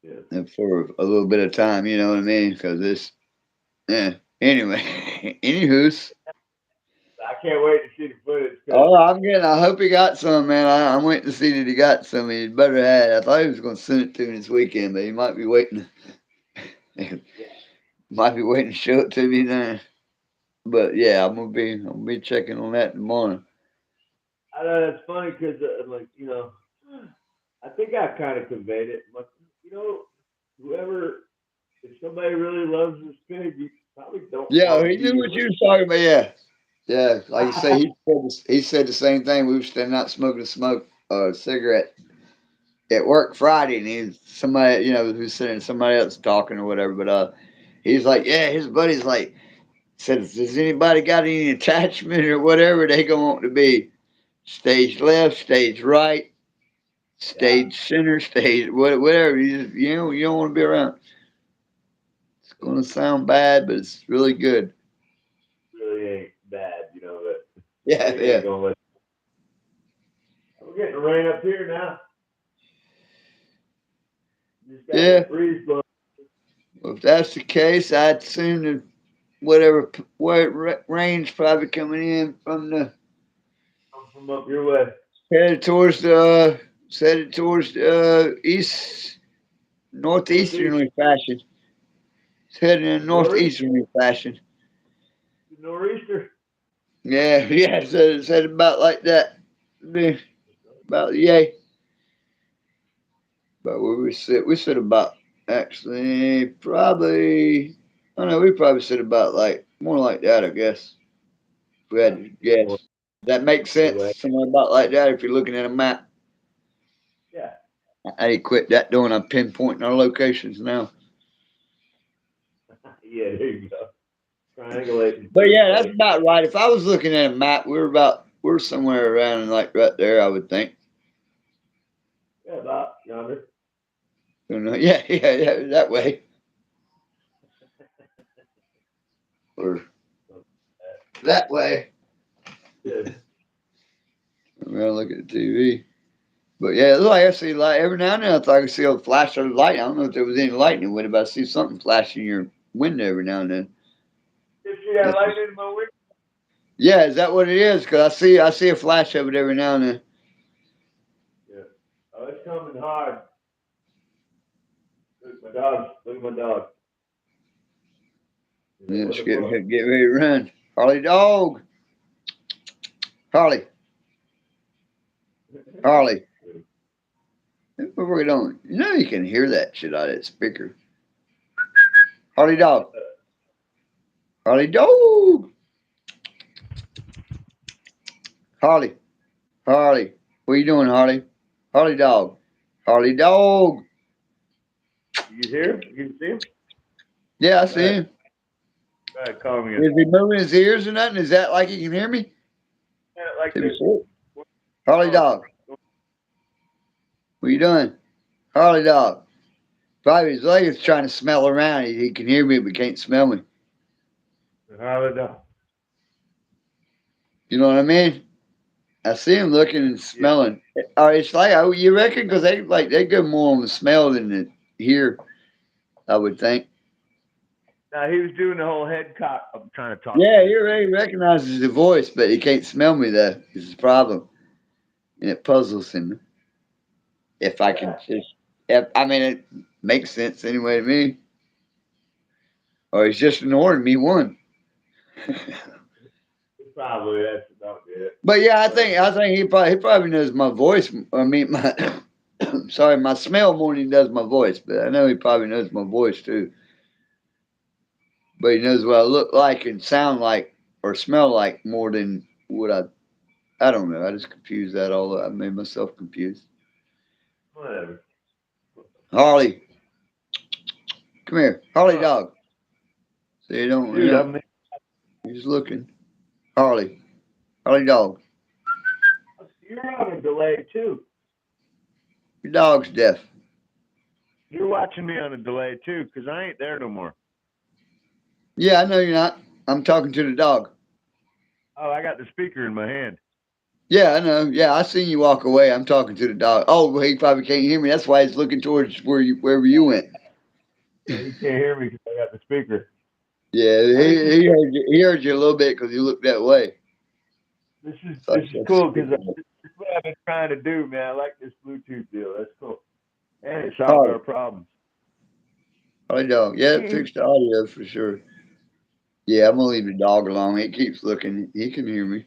yeah. And for a little bit of time, you know what I mean? Because this, yeah. Anyway, anywho's. I can't wait to see the footage. Cause Oh, I'm getting. I hope he got some, man. I'm waiting to see that he got some. He better have. I thought he was going to send it to me this weekend, but he might be waiting. yeah, Might be waiting to show it to me then. But yeah, I'm gonna be checking on that tomorrow. I know that's funny because like you know, I think I kind of conveyed it. Like you know, whoever if somebody really loves this pig, you probably don't Yeah, want he to knew feed what it. you was talking about. Yeah, yeah. Like you say, he said the same thing. We were standing out smoking a cigarette at work Friday, and he's somebody you know who's sitting somebody else talking or whatever. But he's like, yeah, his buddy's like said, has anybody got any attachment or whatever they gonna want to be? Stage left, stage right, Yeah, stage center, stage whatever. You don't want to be around. It's gonna sound bad, but it's really good. really ain't bad, you know, but Yeah, pig yeah, ain't gonna let. We're getting the rain up here now. Just got yeah. that breeze blowing. Well, if that's the case, I'd assume that where rain's probably coming in from the Come from up your way. headed towards east Northeast, northeasterly fashion. It's heading in northeast, northeasterly fashion. nor'easter. Yeah, yeah. It's headed about like that. Be about yay. About where we sit. We sit about actually probably. I don't know. We probably sit about like more like that. I guess. If we had Yeah, to more guess. That makes your sense. way. Somewhere about like that. If you're looking at a map. Yeah, I quit that doing. I'm pinpointing our locations now. yeah. There you go. Triangulating But to the yeah, that's place. about right. If I was looking at a map, we were about We're somewhere around like right there, I would think. Yeah, about yonder. Don't know. Yeah, yeah, that way. Or that way. Yeah. I'm gonna look at the TV. But yeah, it looked like I see light every now and then. I thought I could see a flash of light. I don't know if there was any lightning with it, but I see something flashing your window every now and then. Did you got That's light just- in my window? yeah, is that what it is? Cause I see a flash of it every now and then. Yeah. Oh, it's coming hard. Look, my dog. Look at my dog. He's like, Yeah, what just the fuck? get ready to run. Harley dog. Harley. Harley. What are we doing? You know you can hear that shit out of that speaker. Harley dog. Harley dog. Harley. Harley. What you doing, Harley? Harley dog. Harley dog. You hear him? You can see him? Yeah, I Go see ahead. him. Go ahead, call me. Is he moving his ears or nothing? Is that like he can hear me? Like Let me this. see it. Harley dog. What you doing? Harley dog. Probably his leg is trying to smell around. He can hear me but can't smell me. How the dog? You know what I mean? I see him looking and smelling. It's like you reckon because they go more on the smell than the hear. I would think. Now he was doing the whole head cock. I'm trying to talk. Yeah, to he already recognizes the voice, but he can't smell me though. Is his problem, and it puzzles him. If I can just, I mean, it makes sense anyway to me. Or he's just ignoring me one. Probably that's about it. But yeah, I think he probably knows my voice. I mean, my sorry, my smell more than he does my voice. But I know he probably knows my voice too. But he knows what I look like and sound like or smell like more than what I don't know. I just confused that all up. I made myself confused. Whatever. Harley, come here. Harley dog. So you don't, Dude, I mean, he's looking. Harley. Harley dog. you're on a delay too. Your dog's deaf. You're watching me on a delay too, because I ain't there no more. Yeah, I know you're not. I'm talking to the dog. Oh, I got the speaker in my hand. Yeah, I know. Yeah, I seen you walk away. I'm talking to the dog. Oh, well, he probably can't hear me. That's why he's looking towards wherever you went. Yeah, he can't hear me because I got the speaker. Yeah, he heard you a little bit because you looked that way. This is cool because this is what I've been trying to do, man. I like this Bluetooth deal. That's cool, and it solved our problems. Harley dog. Yeah, it fixed the audio for sure. Yeah, I'm gonna leave the dog alone. He keeps looking. He can hear me.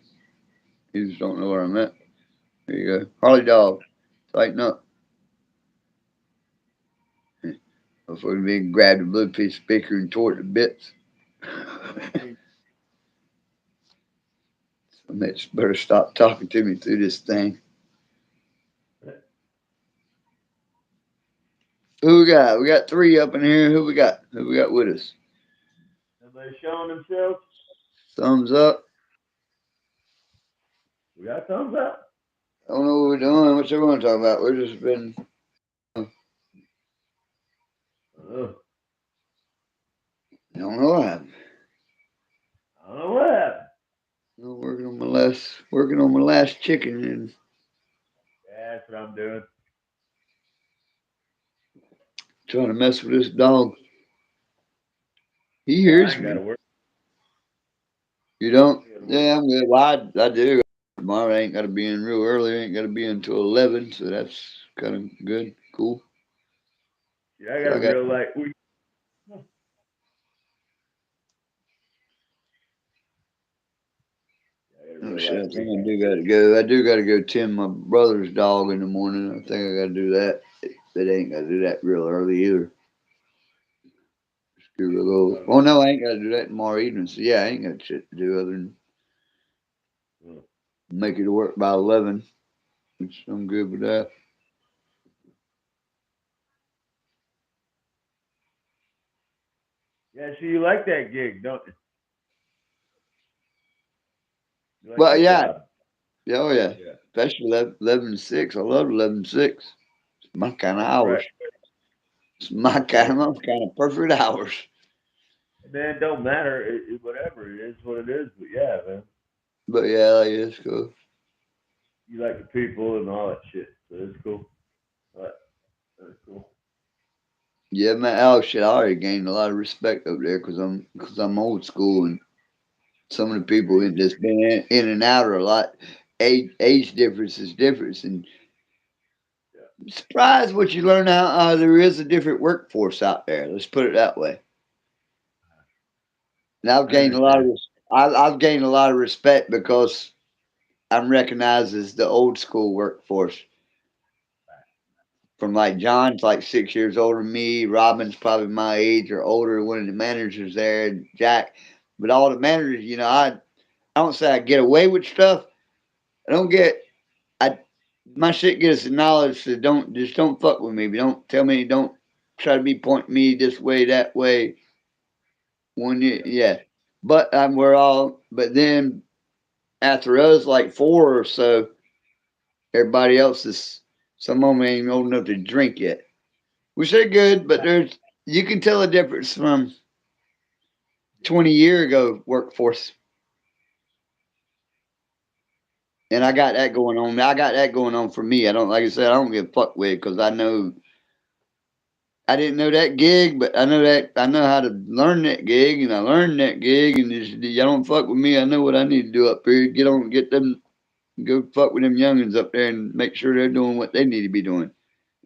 He just don't know where I'm at. There you go. Harley dog. Tighten up. Before we grab the Bluetooth speaker and tore it to bits. Mitch better stop talking to me through this thing. Who we got? We got three up in here. Who we got? Who we got with us? Everybody showing themselves? Thumbs up. We got thumbs up. I don't know what we're doing. What you want to talk about? We're just been. Uh, I don't know what happened. I don't know what happened. I'm working on my last chicken and Yeah, that's what I'm doing. trying to mess with this dog. He hears I me. gotta work. You don't? Yeah, I'm good. Well, I do. Tomorrow I ain't got to be in real early. I ain't got to be until 11, so that's kind of good. Cool. Yeah, I got a real light week. Oh shit! I think I do got to go. I do got to go tend my brother's dog in the morning. I think I got to do that. But I ain't got to do that real early either. Just give it a little. Oh no, I ain't got to do that tomorrow evening. So yeah, I ain't got shit to do other than make it to work by 11. Which I'm good with that. Yeah, so you like that gig, don't you? You like Well, that yeah, job? Yeah, oh yeah. Yeah. Especially 11 to 6. I love 11 to 6. It's my kind of Right. hours. It's my kind of perfect hours. Man, it don't matter. Whatever it is, what it is. But yeah, man, But yeah, like, it's cool. you like the people and all that shit. So it's cool. But that's cool. Yeah, man. Oh shit, I already gained a lot of respect up there because I'm old school and some of the people in just been in and out are a lot. Age difference is different, and Yeah. I'm surprised what you learn how there is a different workforce out there. Let's put it that way. And I've I gained a lot of understand. I've gained a lot of respect because I'm recognized as the old school workforce. From like John's like 6 years older than me. Robin's probably my age or older. One of the managers there, and Jack. But all the managers, I don't say I get away with stuff. I don't get I my shit gets acknowledged. So don't fuck with me. But don't tell me. Don't try to be pointing me this way that way. Yeah. But we're all. But then after us, like four or so, everybody else is. Some of them ain't even old enough to drink yet. Which they're good, but there's you can tell a difference from 20 year ago workforce. And I got that going on. I got that going on for me. I don't like I said. I don't give a fuck with because I know I didn't know that gig, but I know how to learn that gig, and I learned that gig. And just, y'all don't fuck with me. I know what I need to do up here. Get them, go fuck with them youngins up there, and make sure they're doing what they need to be doing,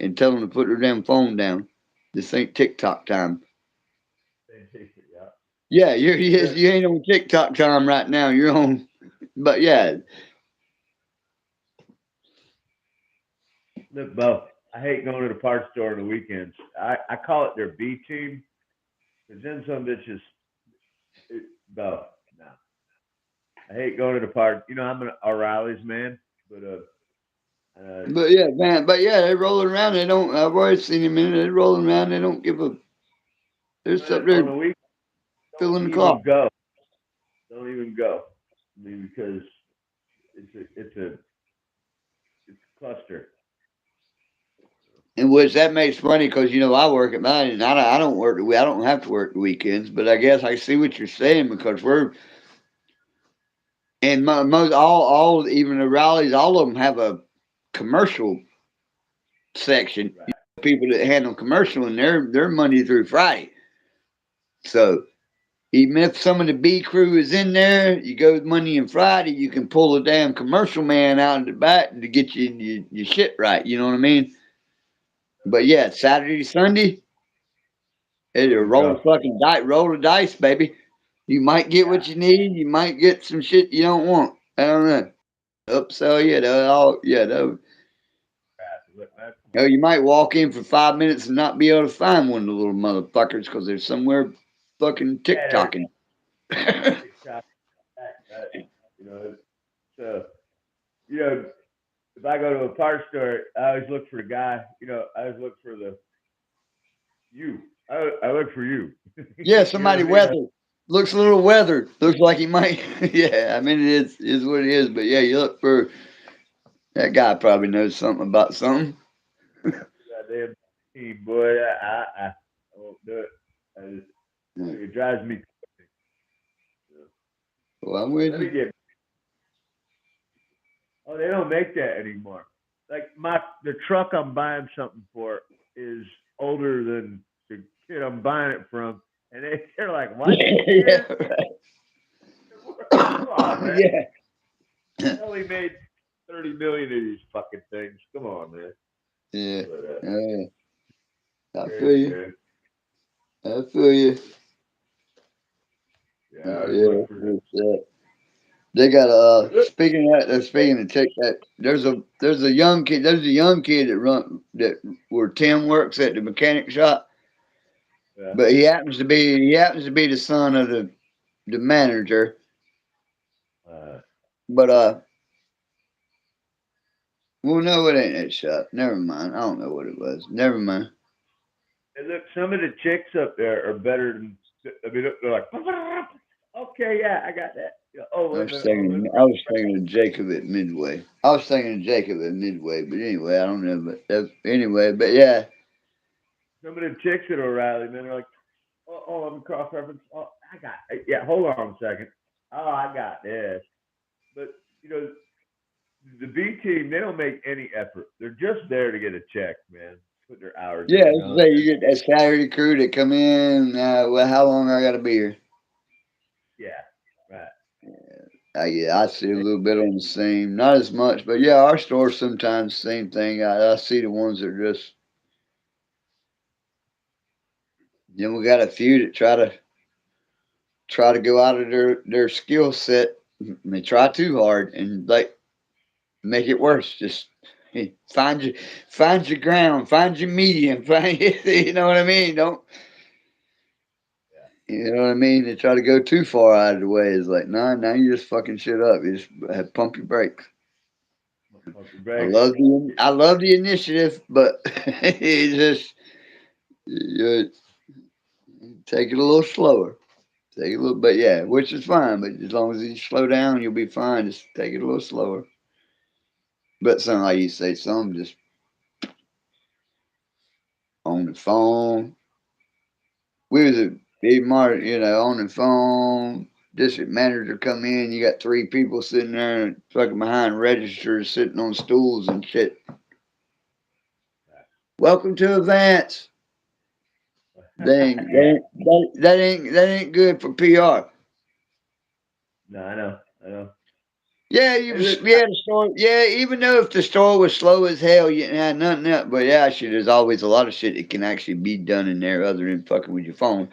and tell them to put their damn phone down. This ain't TikTok time. Yeah. Yeah, Yeah. you ain't on TikTok time right now. You're on, but yeah, Look, Bo, I hate going to the parts store on the weekends. I call it their B team. Because then some bitches, Bo, no. I hate going to the parts. You know, I'm an O'Reilly's man, but but yeah, man, but yeah, they rolling around. They don't. I've already seen them in it. They rolling around. They don't give a. They're just up there on the week, filling don't the clock. even go. Don't even go. I mean, because it's a cluster. And which that makes funny because I work at mine and I don't work I don't have to work the weekends. But I guess I see what you're saying because we're and most all even the rallies, all of them have a commercial section. Right. People that handle commercial and their Monday through Friday. So even if some of the B crew is in there, you go Monday and Friday, you can pull a damn commercial man out of the back to get your shit right. You know what I mean? But yeah, Saturday, Sunday, it's a Don't even go. roll the dice, baby. You might get Yeah. what you need. You might get some shit you don't want. I don't know. Upsell, yeah, Look, man, come you might walk in for 5 minutes and not be able to find one of the little motherfuckers because they're somewhere fucking on. Yeah, there's TikToking. TikTok. That, you know, so you know, if I go to a parts store, I always look for the guy. I always look for the you. I look for you. Yeah, You know what somebody I mean? weathered. Looks a little weathered. Looks like he might. Yeah, I mean, it is what it is. But yeah, you look for that guy, probably knows something about something. Goddamn team, boy. I won't do it. It drives me. Well, I'm with Let me you. get. Oh, they don't make that anymore. Like the truck I'm buying something for is older than the kid I'm buying it from, and they're like, "What? Yeah, Man? right. Come on, man! Yeah. They only made 30 million of these fucking things. Come on, man." Yeah. But, Yeah. I feel crazy, you. man. I feel you. Yeah, I always Yeah. look for. It's, they got But look, speaking of tech that there's a young kid that where Tim works at the mechanic shop, yeah, but he happens to be the son of the manager. uh, But well, no, it ain't that shop. Never mind. I don't know what it was. Never mind. and look, some of the chicks up there are better than. I mean, they're like, okay, yeah, I got that. Yeah. Oh, I wait a was minute. Oh, thinking, I was thinking of Jacob at Midway. I was thinking of Jacob at Midway, but anyway, I don't know. But anyway, but yeah, some of the chicks at O'Reilly, man, they're like, oh, I'm cross reference. Oh, I got, yeah, hold on a second. Oh, I got this. But, you know, the B team, they don't make any effort. They're just there to get a check, man. Put their hours yeah. in, you It's know? like you get that Saturday crew that come in. Well, how long I got to be here? Yeah, right. Yeah, I see a little bit on the same, not as much, but yeah, our store sometimes same thing. I see the ones that are just. Then we got a few that try to go out of their skill set. They try too hard and like make it worse. Just hey, find your ground, find your medium, find you know what I mean. Don't Yeah. you know what I mean? They try to go too far out of the way. It's like, nah, now you just fucking shit up. You just pump your brakes. Pump your I brakes. love the initiative, but it just you take it a little slower. Take it a little, but yeah, which is fine. But as long as you slow down, you'll be fine. Just take it a little slower. But some, like you say, some just on the phone. We was a big market, on the phone. District manager come in. You got three people sitting there, fucking behind registers, sitting on stools and shit. Welcome to Advance. Dang, Yeah. that ain't good for PR. No, I know. I know. Yeah, Hey, look, the store. Yeah, even though if the store was slow as hell, you had nothing else. But yeah, shit, there's always a lot of shit that can actually be done in there other than fucking with your phone.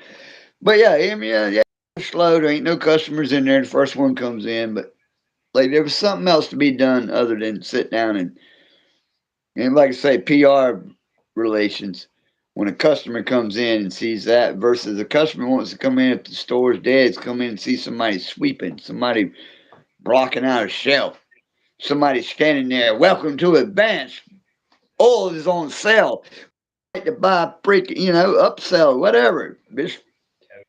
But yeah, I mean, yeah, it's slow. There ain't no customers in there. The first one comes in, but like there was something else to be done other than sit down and like I say, PR relations. When a customer comes in and sees that versus a customer wants to come in if the store's dead, it's come in and see somebody sweeping, somebody blocking out a shelf. Somebody standing there, welcome to Advance. Oil is on sale. Like to buy freaking, upsell, whatever. Just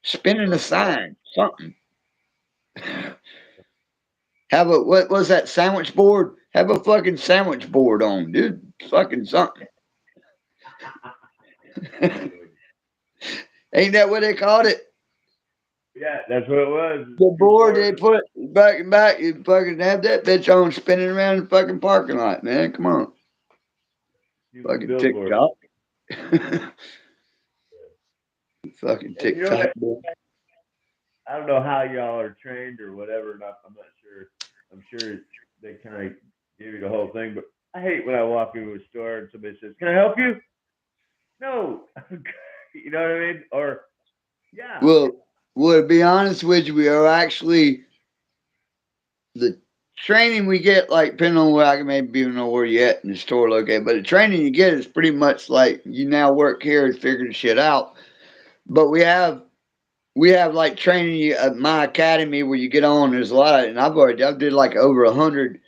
spinning a sign, something. Have a what was that sandwich board? Have a fucking sandwich board on, dude. Fucking something. Ain't that what they called it? yeah, that's what it was. The Two board they boards, put back and back. You fucking have that bitch on spinning around the fucking parking lot, man. Come on, human fucking billboard. TikTok. Fucking And you know TikTok. what? I don't know how y'all are trained or whatever. I'm not sure. I'm sure they kind of give you the whole thing, but I hate when I walk into a store and somebody says, "Can I help you?" No, you know what I mean? Or yeah, Well, to be honest with you, we are actually the training we get, like depending on where I can maybe even know where you at in the store located, but the training you get is pretty much like you now work here and figuring shit out. But we have like training you at my academy where you get on. There's a lot, and I did like over 100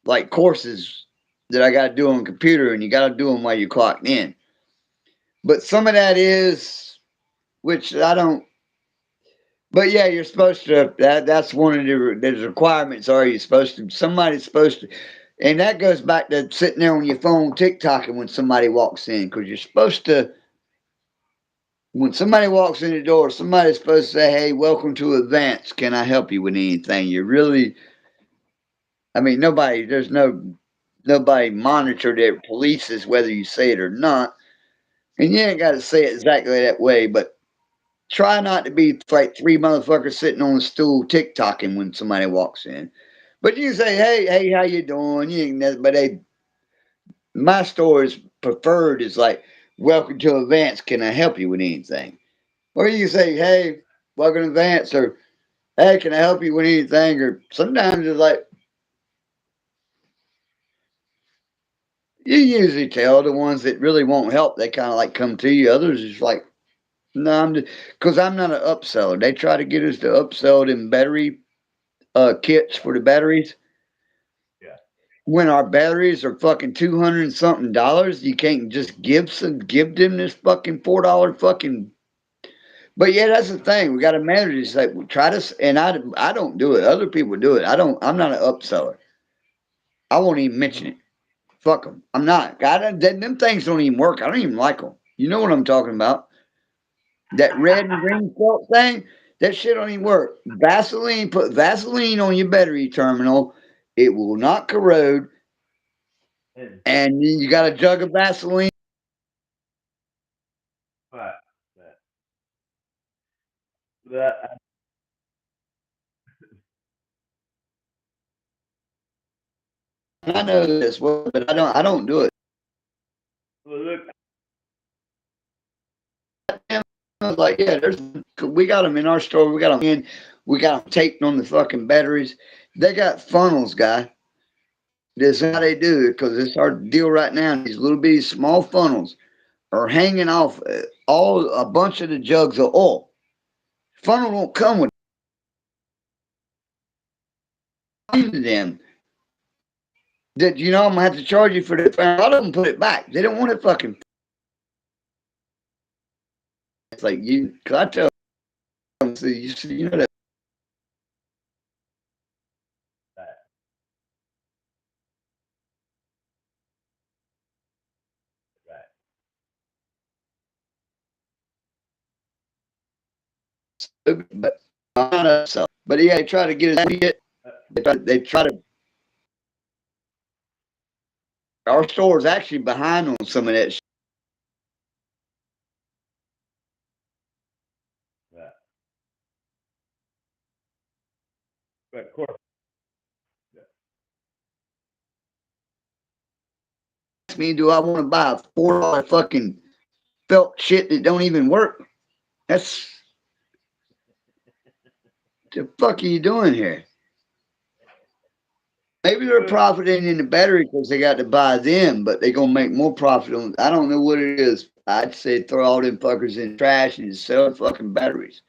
like courses that I got to do on computer, and you got to do them while you clocked in. But some of that is, which I don't. But yeah, you're supposed to. That's one of the requirements. Are you supposed to? Somebody's supposed to, and that goes back to sitting there on your phone TikToking when somebody walks in, because you're supposed to. When somebody walks in the door, somebody's supposed to say, "Hey, welcome to Advance. Can I help you with anything?" You really, I mean, nobody monitored it, polices whether you say it or not, and you ain't got to say it exactly that way, but try not to be like three motherfuckers sitting on a stool TikToking when somebody walks in. But you say, hey, how you doing? You ain't but my store is preferred is like, welcome to Advance. Can I help you with anything? Or you say, hey, welcome to Advance, or hey, can I help you with anything? Or sometimes it's like, you usually tell the ones that really won't help, they kind of like come to you. Others is like, no, because I'm not an upseller. They try to get us to upsell them battery kits yeah, for the batteries. yeah. When our batteries are fucking 200 and something dollars, you can't just give them this fucking $4 fucking But yeah, that's the thing. We got to manage. It's like we try to, and I don't do it. Other people do it. I don't. I'm not an upseller. I won't even mention it. Fuck them. I'm not. Them things don't even work. I don't even like them. You know what I'm talking about? That red and green felt thing. That shit don't even work. Vaseline. Put Vaseline on your battery terminal. It will not corrode. And And then you got a jug of Vaseline. but that I know this, but I don't. I don't do it. well, look, I was like, yeah, we got them in our store. We got them in. We got them taped on the fucking batteries. They got funnels, guy. This is how they do it because it's our deal right now. These little bitty small funnels are hanging off all a bunch of the jugs of oil. Funnel don't come with them. That you know I'm gonna have to charge you for that. A lot of them put it back. They don't want it fucking. It's like you. Cause I tell them, see, you know that. that right. But but yeah, they try to get it. They try to. Our store is actually behind on some of that. Right. But of course, yeah. Ask me, do I want to buy a $4 fucking felt shit that don't even work? That's the fuck are you doing here? Maybe they're Look, profiting in the battery because they got to buy them, but they gonna make more profit on. I don't know what it is. I'd say throw all them fuckers in the trash and sell the fucking batteries.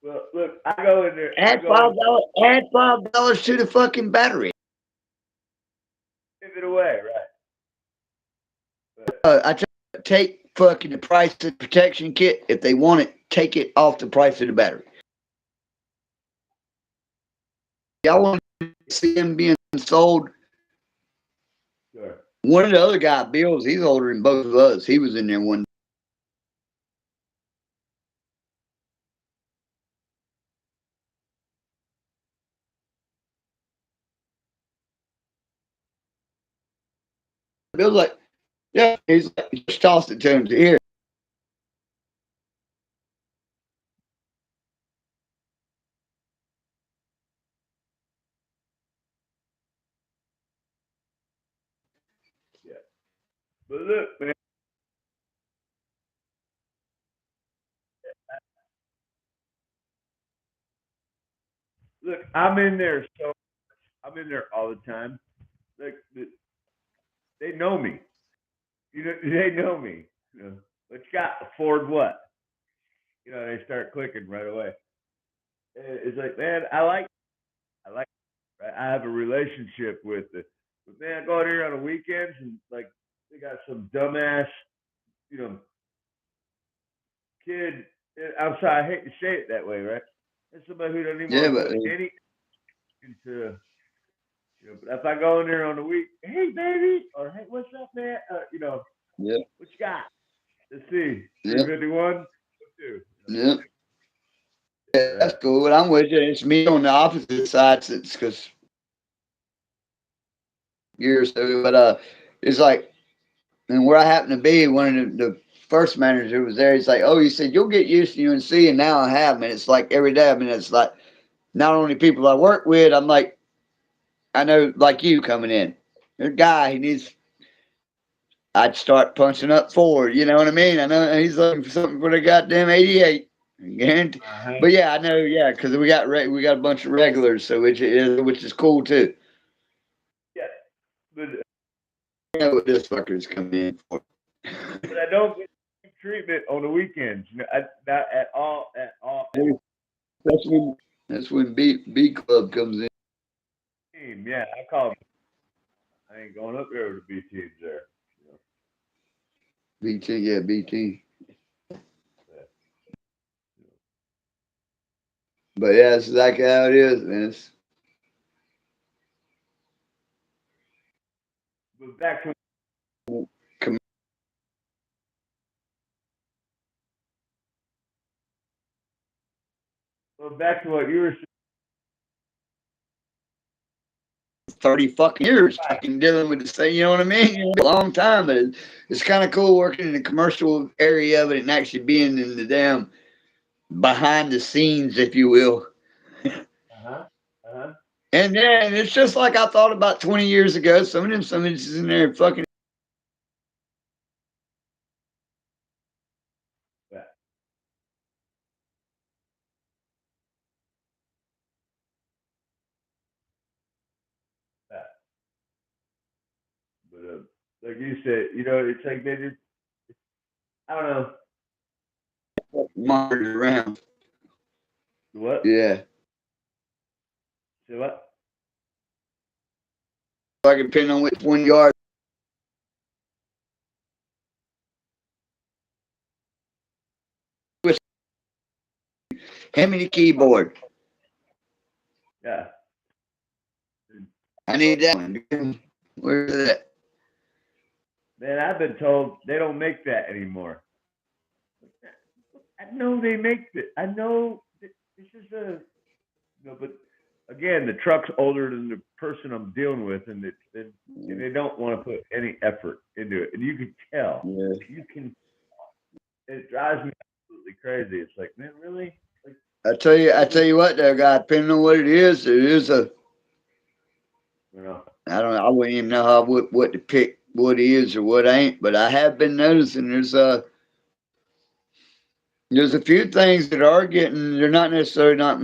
well, look, I go in there. I Add go in, $5. Add $5 to the fucking battery. give it away, right? But I take fucking the price of the protection kit. If they want it, take it off the price of the battery. Y'all want to see them being sold? sure. One of the other guy, Bills, he's older than both of us. He was in there one. Bill's like, yeah. He's like, he just tossed it to him. Here, Yeah. But look, man. Look, I'm in there, so I'm in there all the time. Like they know me. You know, they know me. You know, what you got? Afford what? You know, they start clicking right away. And it's like, man, I like. Right? I have a relationship with it. But man, I go out here on the weekends and like they got some dumbass, you know, kid. I'm sorry, I hate to say it that way, right? There's somebody who doesn't even yeah, want to but put any into. You know, but if I go in there on the week, hey baby, or hey, what's up, man? You know, yeah, what you got? Let's see, yeah, 351, two. yeah. You Yeah, know, that's cool. But I'm with you. It's me on the opposite side. It's because years ago, but it's like, and where I happen to be, one of the first manager was there. He's like, "Oh, you said you'll get used to UNC," and now I have. And it's like every day. I mean, it's like not only people I work with. I'm like, I know, like you coming in, there's a guy. He needs. I'd start punching up forward. You know what I mean? I know he's looking for something for the goddamn 88. Guarantee. uh-huh. But yeah, I know. Yeah, because we got a bunch of regulars, so which is cool too. Yeah, but I know what this fucker's coming in for. but I don't get treatment on the weekends. You know, not at all, at all. That's when B Club comes in. Team, yeah, I call. I ain't going up there with the B teams there. You know, BT, yeah, BT. yeah. But yeah, it's exactly how it is, man. But back to Com- what you were saying. 30 fucking years fucking dealing with the same, you know what I mean? A long time, but it's kind of cool working in the commercial area of it and actually being in the damn behind the scenes, if you will. Uh-huh. Uh-huh. And then it's just like I thought about 20 years ago. Some of them is in there fucking. Yeah. Yeah. But like you said, it's like they just I don't know. Wandered around. What? Yeah. Say what? Like depending on which one you are. Hand me the keyboard. Yeah. I need that one. Where's that? Man, I've been told they don't make that anymore. I know they make it. I know this is but again, the truck's older than the person I'm dealing with, and they don't want to put any effort into it, and you can tell. Yeah. You can. It drives me absolutely crazy. It's like, man, really? Like, I tell you what, there, guy. Depending on what it is a. you know. I wouldn't even know what to pick, what is or what ain't. But I have been noticing there's a few things that are getting. They're not necessarily not.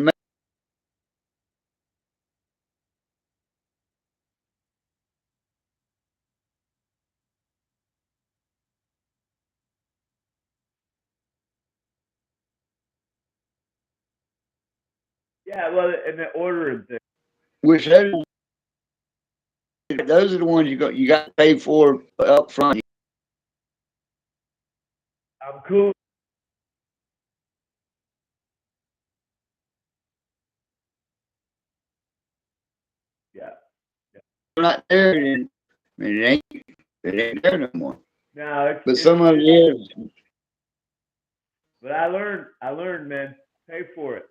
Yeah, well, and the ordering thing. Which those are the ones you got to pay for up front. I'm cool. Yeah. Yeah. They're not there, then I mean, it ain't there no more. No, But some of it is. but I learned, man, pay for it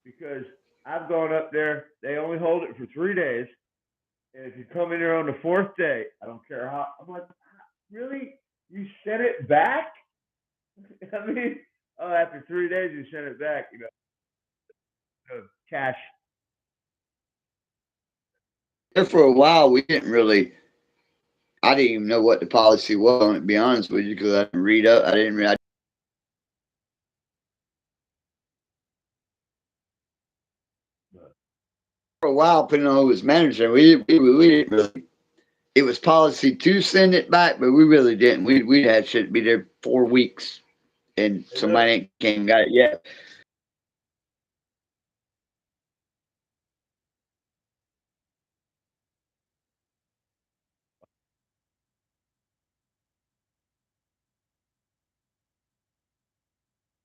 because I've gone up there. They only hold it for 3 days, and if you come in there on the fourth day, I don't care how. I'm like, really? You sent it back? I mean, oh, after 3 days, you sent it back. Cash. There for a while, we didn't really. I didn't even know what the policy was on it. To be honest with you, because I didn't read up. I didn't read. For a while, depending on who was manager, we didn't really. It was policy to send it back, but we really didn't. We had shit be there 4 weeks, and somebody ain't came and got it yet.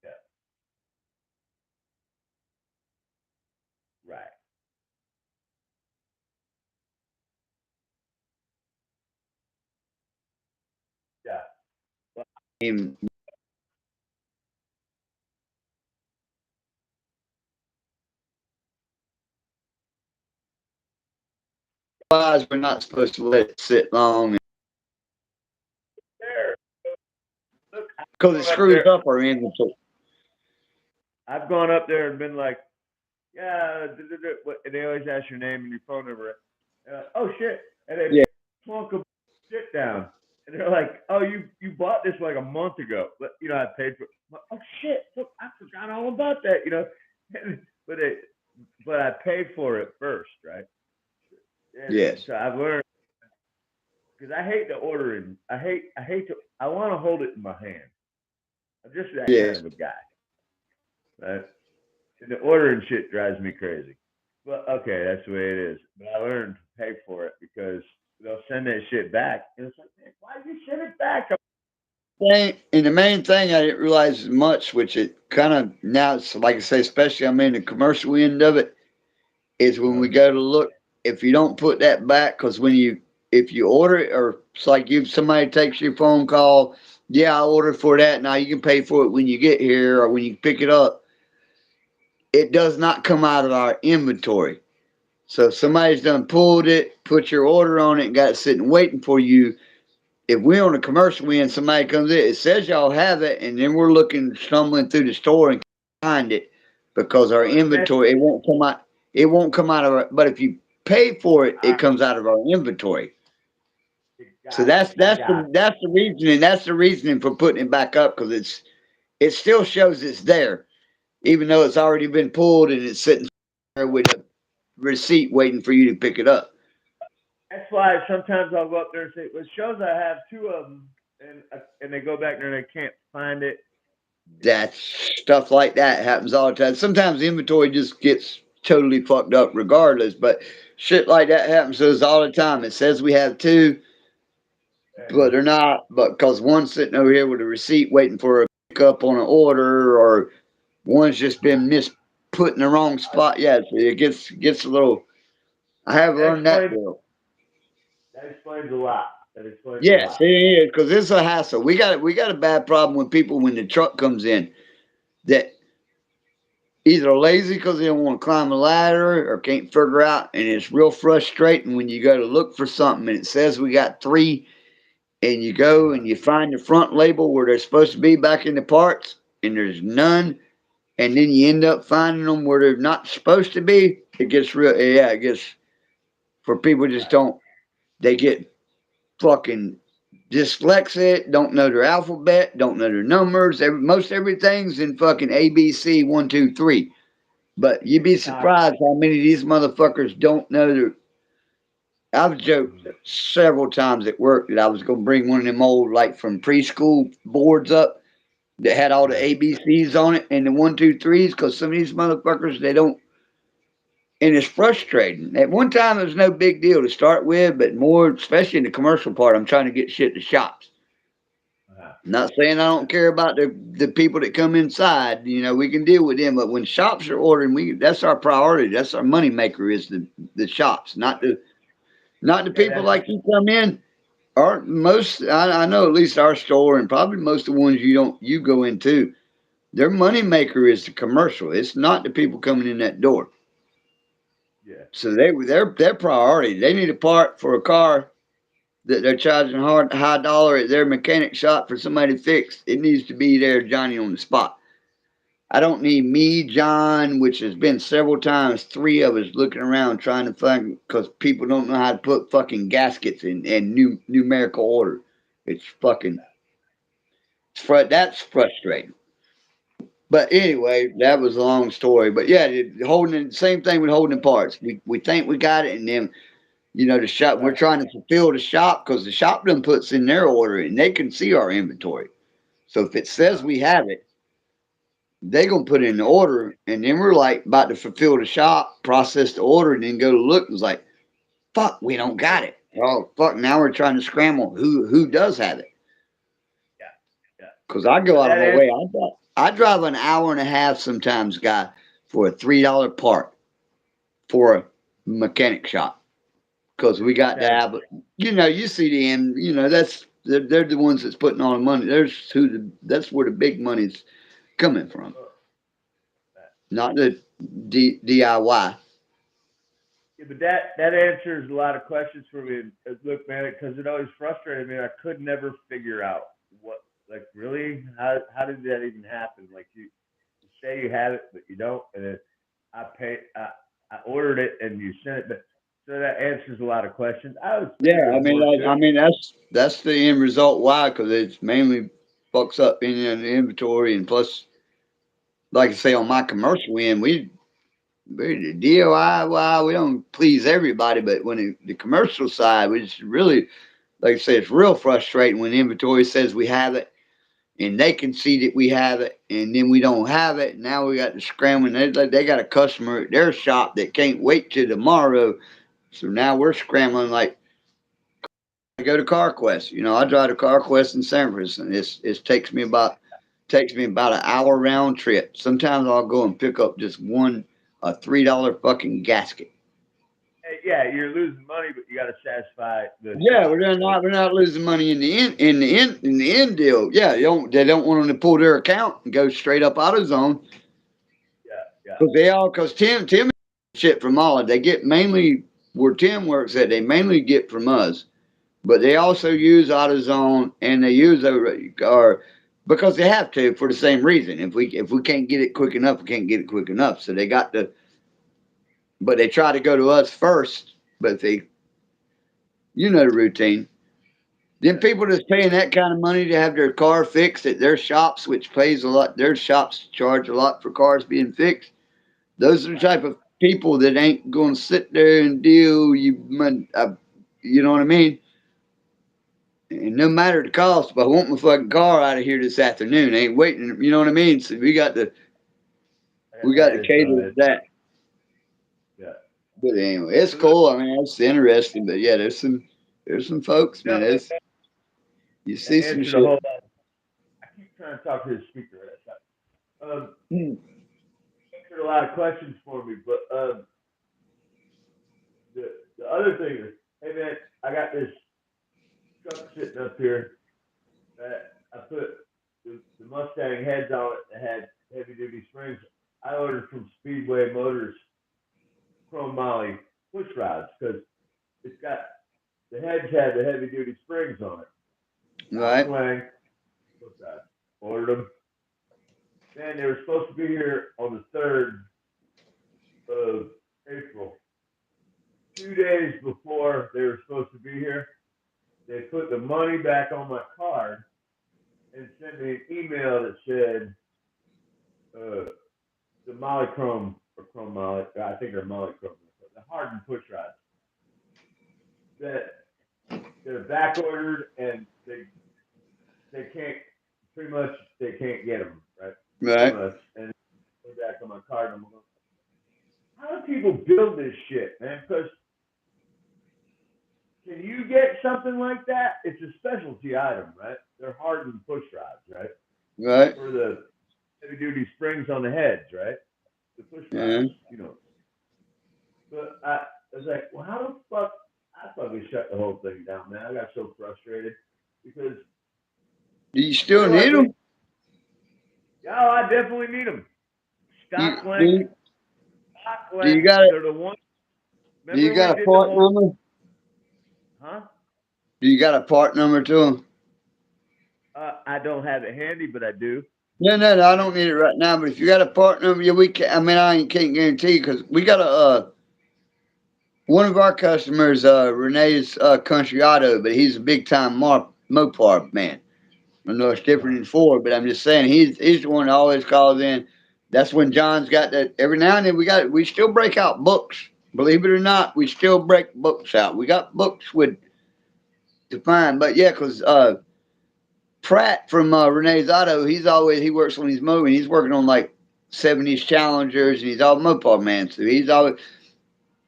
Yeah. Right. Yeah. Well, And otherwise, we're not supposed to let it sit long there. Look, because it screws up our inventory. I've gone up there and been like, yeah, and they always ask your name and your phone number. Oh shit, and they Yeah. plunk a shit down, and they're like, oh, you bought this like a month ago, but I paid for. Oh shit, look, I forgot all about that, but I paid for it first, right? And Yes. so I've learned because I hate the ordering. I hate to. I want to hold it in my hand. I'm just that kind Yes. of a guy, right? And the ordering shit drives me crazy. But okay, that's the way it is. But I learned to pay for it because they'll send that shit back, and it's like, man, why did you send it back? main thing I didn't realize as much, which it kind of now it's like I say, especially I'm in the commercial end of it, is when we go to look. If you don't put that back, because if you order it, or it's like if somebody takes your phone call, yeah, I ordered for that. Now you can pay for it when you get here or when you pick it up. It does not come out of our inventory. So if somebody's done pulled it, put your order on it, and got it sitting waiting for you, if we're on a commercial end, somebody comes in, it says y'all have it, and then we're looking, stumbling through the store and find it because our inventory, it won't come out. It won't come out of our. But if you pay for it, it comes out of our inventory. So that's the reasoning. That's the reasoning for putting it back up because it still shows it's there, even though it's already been pulled and it's sitting there with a receipt waiting for you to pick it up. That's why sometimes I'll go up there and say, "Well, it shows I have two of them," and they go back there and they can't find it. That stuff like that happens all the time. Sometimes the inventory just gets totally fucked up regardless, but shit like that happens to us all the time. It says we have two, but they're not, but because one's sitting over here with a receipt waiting for a pickup on an order, or one's just been put in the wrong spot. Yeah, it gets a little. I have That learned that explains. deal. That explains a lot. That explains a Yes, lot. it is because it's a hassle. We got a bad problem with people when the truck comes in that either lazy because they don't want to climb a ladder or can't figure out, and it's real frustrating when you go to look for something and it says we got three, and you go and you find the front label where they're supposed to be back in the parts, and there's none, and then you end up finding them where they're not supposed to be. It gets real, yeah. It gets for people just don't. They get fucking dyslexic, don't know their alphabet, don't know their numbers. Most everything's in fucking ABC 1, 2, 3. But you'd be surprised how many of these motherfuckers don't know their. I've joked several times at work that I was going to bring one of them old, like from preschool boards up that had all the ABCs on it and the 1, 2, 3s because some of these motherfuckers, they don't. And it's frustrating. At one time, it was no big deal to start with, but more, especially in the commercial part, I'm trying to get shit to shops. Not saying I don't care about the people that come inside. You know, we can deal with them, but when shops are ordering, that's our priority. That's our money maker is the shops, not the people like you come in. Our most I know at least our store and probably most of the ones you go into, their money maker is the commercial. It's not the people coming in that door. Yeah. So their priority. They need a part for a car that they're charging high dollar at their mechanic shop for somebody to fix. It needs to be there, Johnny, on the spot. I don't need me, John, which has been several times, three of us looking around trying to find because people don't know how to put fucking gaskets in numerical order. It's fucking that's frustrating. But anyway, that was a long story. But yeah, holding same thing with holding parts. We think we got it, and then the shop. We're trying to fulfill the shop because the shop then puts in their order, and they can see our inventory. So if it says we have it, they gonna put in the order, and then we're like about to fulfill the shop, process the order, and then go to look. And it's like, fuck, we don't got it. Oh fuck, now we're trying to scramble who does have it. Yeah. Yeah. Because I go But out of that my is. way. I drive an hour and a half sometimes, guy, for a $3 part for a mechanic shop. Because we got to That is. have, you see the end. They're the ones that's putting all the money. That's where the big money's coming from, not the DIY. Yeah, but that answers a lot of questions for me. Look, man, because it always frustrated me. I could never figure out what, like, really, how did that even happen? Like, you say you have it, but you don't, and then I ordered it, and you sent it, but so that answers a lot of questions. I was thinking Yeah, it was more to I it. mean that's the end result. Why? Because it's mainly fucks up in the inventory, and plus, like I say, on my commercial end, we DIY. Well, we don't please everybody, but when the commercial side, we just really, like I say, it's real frustrating when the inventory says we have it, and they can see that we have it, and then we don't have it. Now we got to scramble. They got a customer at their shop that can't wait till tomorrow, so now we're scrambling like I go to CarQuest. You know, I drive to CarQuest in Sanford, and it takes me about an hour round trip. Sometimes I'll go and pick up just a $3 fucking gasket. Yeah, you're losing money, but you got to satisfy the Yeah, shop. we're not losing money in the end deal. Yeah, they don't want them to pull their account and go straight up AutoZone Yeah, yeah. because Tim shit from all they get mainly where Tim works at. They mainly get from us, but they also use AutoZone and they use or because they have to for the same reason. If we can't get it quick enough, we can't get it quick enough. So they got to, but they try to go to us first. But you know the routine. Then people that's paying that kind of money to have their car fixed at their shops, which pays a lot, their shops charge a lot for cars being fixed. Those are the type of people that ain't going to sit there and deal you know what I mean? And no matter the cost, if I want my fucking car out of here this afternoon, I ain't waiting. You know what I mean? So we got to That is cater so. to that. Yeah. But anyway, it's cool. I mean, it's interesting. But yeah, there's some folks, man. No, You see some answer the shit. whole. I keep trying to talk to the speaker. Hmm. Answered a lot of questions for me, but the other thing is, hey man, I got this truck sitting up here that I put the Mustang heads on it that had heavy duty springs. I ordered from Speedway Motors Chrome Molly push rods because it's got the heads had the heavy duty springs on it. Right. Wang, push rods. Ordered them. Man, they were supposed to be here on the 3rd of April. 2 days before they were supposed to be here, they put the money back on my card and sent me an email that said the Molychrome or Chrome Moly, I think they're Molychrome, the hardened push rods that they're back ordered and they can't pretty much they can't get them right. Pretty Right. much, and put back on my card. And I'm going, how do people build this shit, man? Because can you get something like that? It's a specialty item, right? They're hardened push rods, right? Right. For the heavy duty springs on the heads, right? The push rods, Yeah. you know. But I was like, well, how the fuck? I fucking shut the whole thing down, man. I got so frustrated because Do you what still do I need get? them? Yeah, I definitely need them. You, Stock do length, you, stock do you length. got They're the ones. do you Remember we got a did the part whole, number? huh? Do you got a part number to them? I don't have it handy, but I do. No. I don't need it right now. But if you got a part number, yeah, we can. I mean, can't guarantee because we got one of our customers, Renee's Country Auto, but he's a big time Mopar man. I know it's different than Ford, but I'm just saying he's the one that always calls in. That's when John's got that. Every now and then we still break out books. Believe it or not, we still break books out. We got books with to find, but yeah, because Pratt from Renee's Auto, he works on his mowing. He's working on like '70s Challengers, and he's all Mopar man. So he's always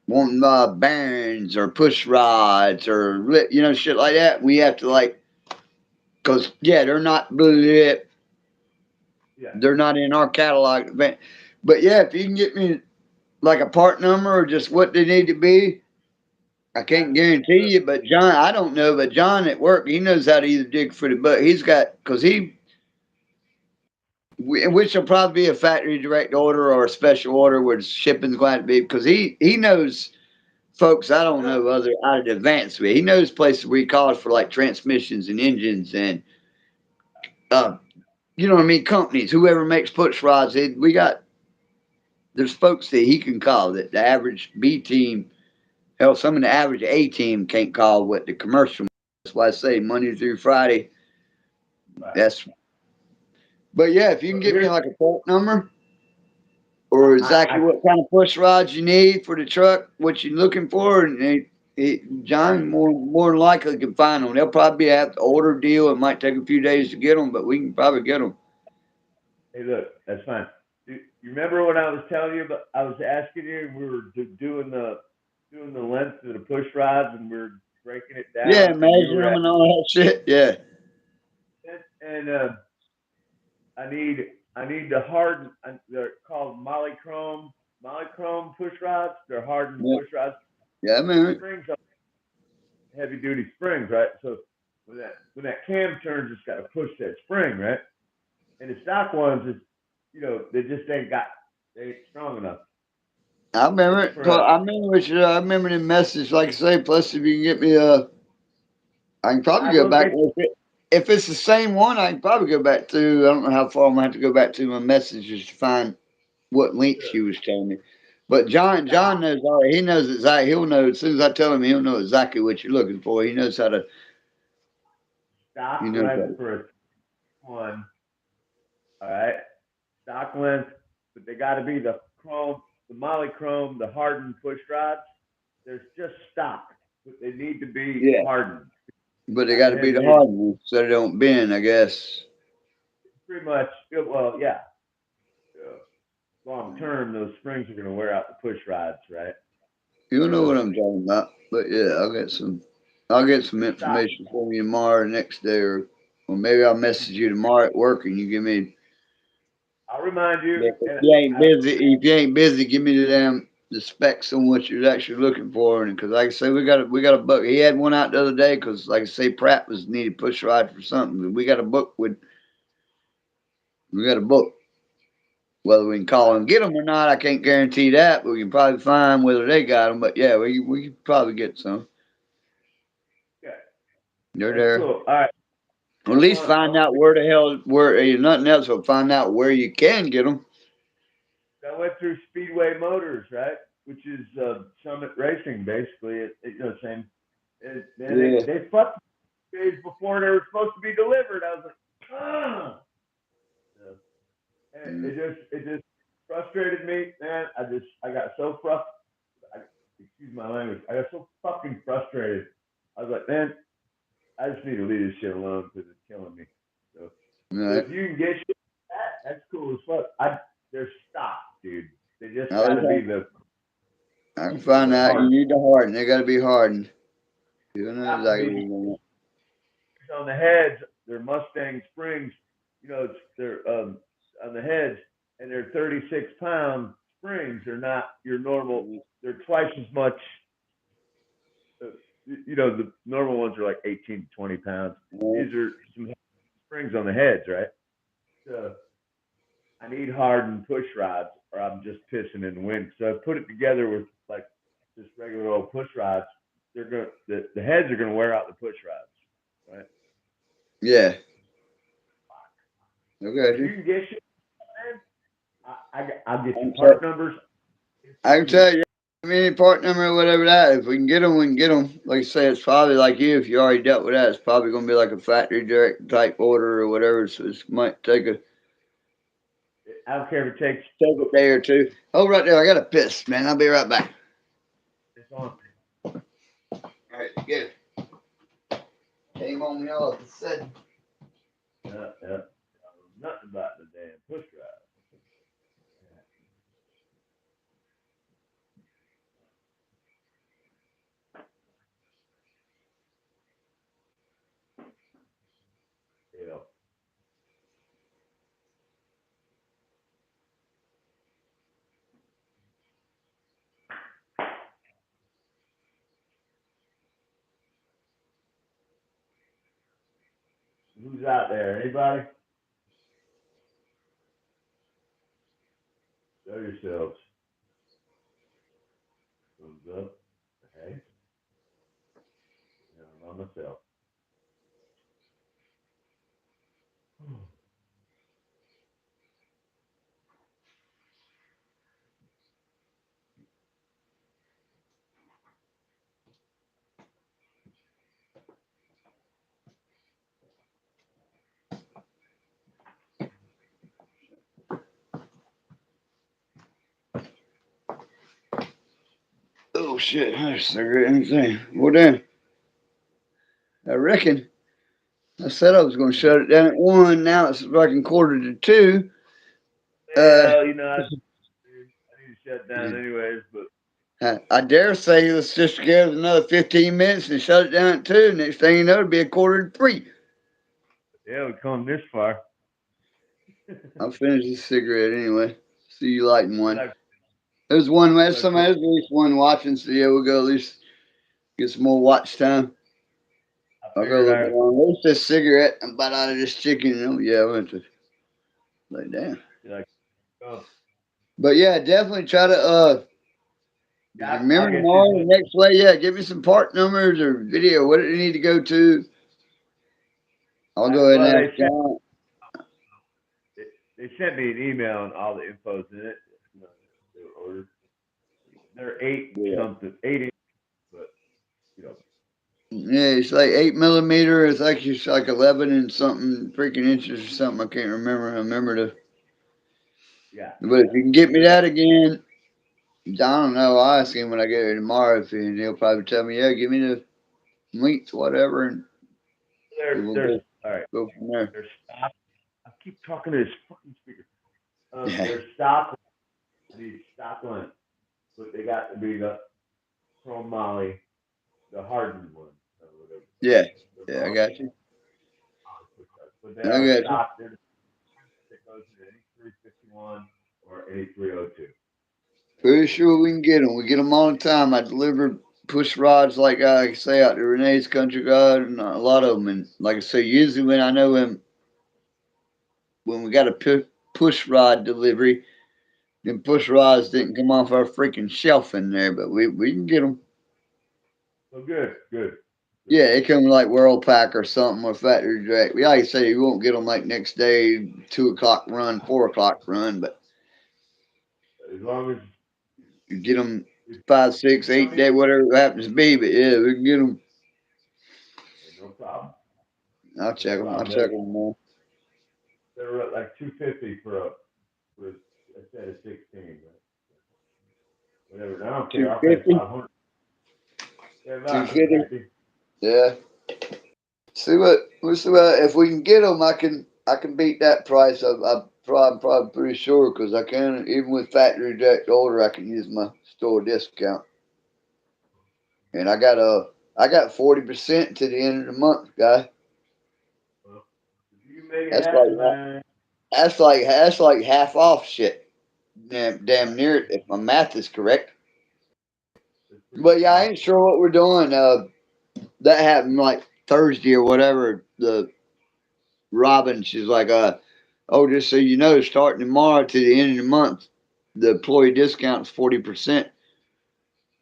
wanting bearings or push rods or shit like that. We have to like, cause yeah, Yeah. they're not in our catalog. But yeah, if you can get me like a part number or just what they need to be, I can't guarantee you. But John, I don't know, but John at work, he knows how to either dig for the butt. He's got because which will probably be a factory direct order or a special order where the shipping's going to be because he knows folks I don't know other out of the advanced way. He knows places where he calls for like transmissions and engines and uh you know what I mean, companies, whoever makes push rods, there's folks that he can call that the average B team, hell, some of the average A team can't call what the commercial. That's why I say Monday through Friday. Right. That's but yeah, if you can But get me here's like a part number or exactly I what kind of push rods you need for the truck, what you're looking for, and John more than likely can find them. They'll probably have to order a deal. It might take a few days to get them, but we can probably get them. hey, look, that's fine. You remember when I was telling you about? I was asking you. We were doing the length of the push rods, and we are breaking it down. Yeah, And you measuring were them at, and all that shit. Yeah. and I need the hardened. They're called Molychrome push rods. They're hardened Yeah, push rods. yeah, I mean, Springs are heavy duty springs, right? So when that cam turns, it's got to push that spring, right? And the stock ones, is they just they ain't strong enough. I remember And it. I remember I remember the message. Like I say, plus if you can get me I can probably I go will back. get If it's the same one, I can probably go back to. I don't know how far I'm gonna have to go back to my messages to find what link she was telling me. But John knows all. He knows exactly. He'll know as soon as I tell him. He'll know exactly what you're looking for. He knows how to. stock He knows how length to. for a one. All right, stock length, but they got to be the Molychrome, the hardened push rods. There's just stock, but they need to be Yeah, hardened. but they got to be Heavy the duty. hard ones so they don't bend. I guess. Pretty much. Well, yeah. Long term, those springs are going to wear out the push rods, right? You know So what I'm talking about. But yeah, I'll get some. I'll get some stock. information for you tomorrow, or next day, or maybe I'll message you tomorrow at work, and you give me. I'll remind you, Yeah, if and you ain't busy, give me the specs on what you're actually looking for, and because like I say, we got a book. He had one out the other day because like I say, Pratt was needed push rod for something. But we got a book with we got a book. Whether we can call and get them or not, I can't guarantee that. But we can probably find whether they got them. But yeah, we can probably get some. yeah, They're that's there. cool. All right. Or at least find out where the hell nothing else. But find out where you can get them. I went through Speedway Motors, right, which is Summit Racing, basically. Same. Yeah. They fucked days before they were supposed to be delivered. I was like, ah. And it just frustrated me, man. I got so frustrated. Excuse my language. I got so fucking frustrated. I was like, man, I just need to leave this shit alone because it's killing me. So, Right. if you can get shit like that's cool as fuck. They're stock, dude. They just I gotta be can find the out. You hard. need to harden. They got to be hardened. You know Got to exactly be what on the heads. They're Mustang Springs. They're on the heads, and they're 36-pound springs. They're not your normal. They're twice as much. The normal ones are like 18 to 20 pounds. These are some springs on the heads, right? So I need hardened push rods, or I'm just pissing in the wind. So I put it together with like just regular old push rods. The heads are gonna wear out the push rods, right? Yeah. So if Okay. you can get shit, I'll get you Okay. part numbers. I can tell you any part number or whatever that. If we can get them, we can get them. Like I say, it's probably like you. If you already dealt with that, it's probably going to be like a factory direct type order or whatever. So it might take I don't care if it takes. a day or two. Oh, right there. I got a piss, man. I'll be right back. It's on. All right, good. Came on me all of a sudden. Yeah. Nothing about the damn push rod. Yeah. Who's out there? Anybody? Show yourselves. Thumbs up. Okay. I'm on myself. Oh, shit. That's a great thing. Well, then, I reckon. I said I was going to shut it down at 1. Now it's fucking quarter to 2. Well, I need to shut down anyways, but I dare say let's just give it another 15 minutes and shut it down at 2. Next thing you know, it'll be 2:45. Yeah, we come this far. I'll finish this cigarette anyway. See you lighting one. Like, There's one, there's like, somebody, there's at least one watching, so yeah, we'll go at least get some more watch time. I I'll go a figured little bit on. There's this cigarette. I'm about out of this chicken. Yeah, I went to lay down. like, oh, But yeah, definitely try to yeah, I'll remember get tomorrow, you. the next way, yeah, give me some part numbers or video. What do you need to go to? I'll go ahead Well, and ask John. they sent me an email and all the info's in it. You know, they were ordered. They're eight Yeah. something, 8 inches, but you know, Yeah, it's like 8 millimeter. It's actually it's like 11 and something freaking inches or something. I can't remember. I remember the. yeah. But if you can get me that again, I don't know. I'll ask him when I get here tomorrow. If he, he'll probably tell me, yeah, give me the links, whatever, and we'll There's all right. go from there. There's stop. I keep talking to this fucking speaker. Yeah, There's stop. These stop length, but they got to be the Pro Molly, the hardened one, or whatever. yeah, They're yeah. I called. got you. But they I are got you. stopped in that goes to 8351 or 8302. Pretty sure we can get them. We get them all the time. I deliver push rods, like I say, out to Renee's Country Garden, and a lot of them. And like I say, usually when I know when we got a push rod delivery, them push rods didn't come off our freaking shelf in there, but we can get them. So good, good. Yeah, they come like World Pack or something or factory direct. Like I say, you won't get them like next day, 2 o'clock run, 4 o'clock run, but As long as you get them it's 5, 6, 8 day, money, whatever it happens to be. But yeah, we can get them. no problem. I'll No check them. I'll problem. check them more. They're like 250 for a set of 16. Right? Whatever. I don't care. I'll pay 250. 500. Yeah, about 250. 250. Yeah. We'll see what if we can get them. I can beat that price. I'm probably pretty sure because I can even with factory direct order. I can use my store discount, and I got 40% to the end of the month, guy. Well, if you make it That's like happen, man. that's like half off shit. Damn near it if my math is correct. It's pretty But yeah, I strong. ain't sure what we're doing. That happened like Thursday or whatever. The Robin, she's like, oh, just so you know, starting tomorrow to the end of the month, the employee discount's 40%.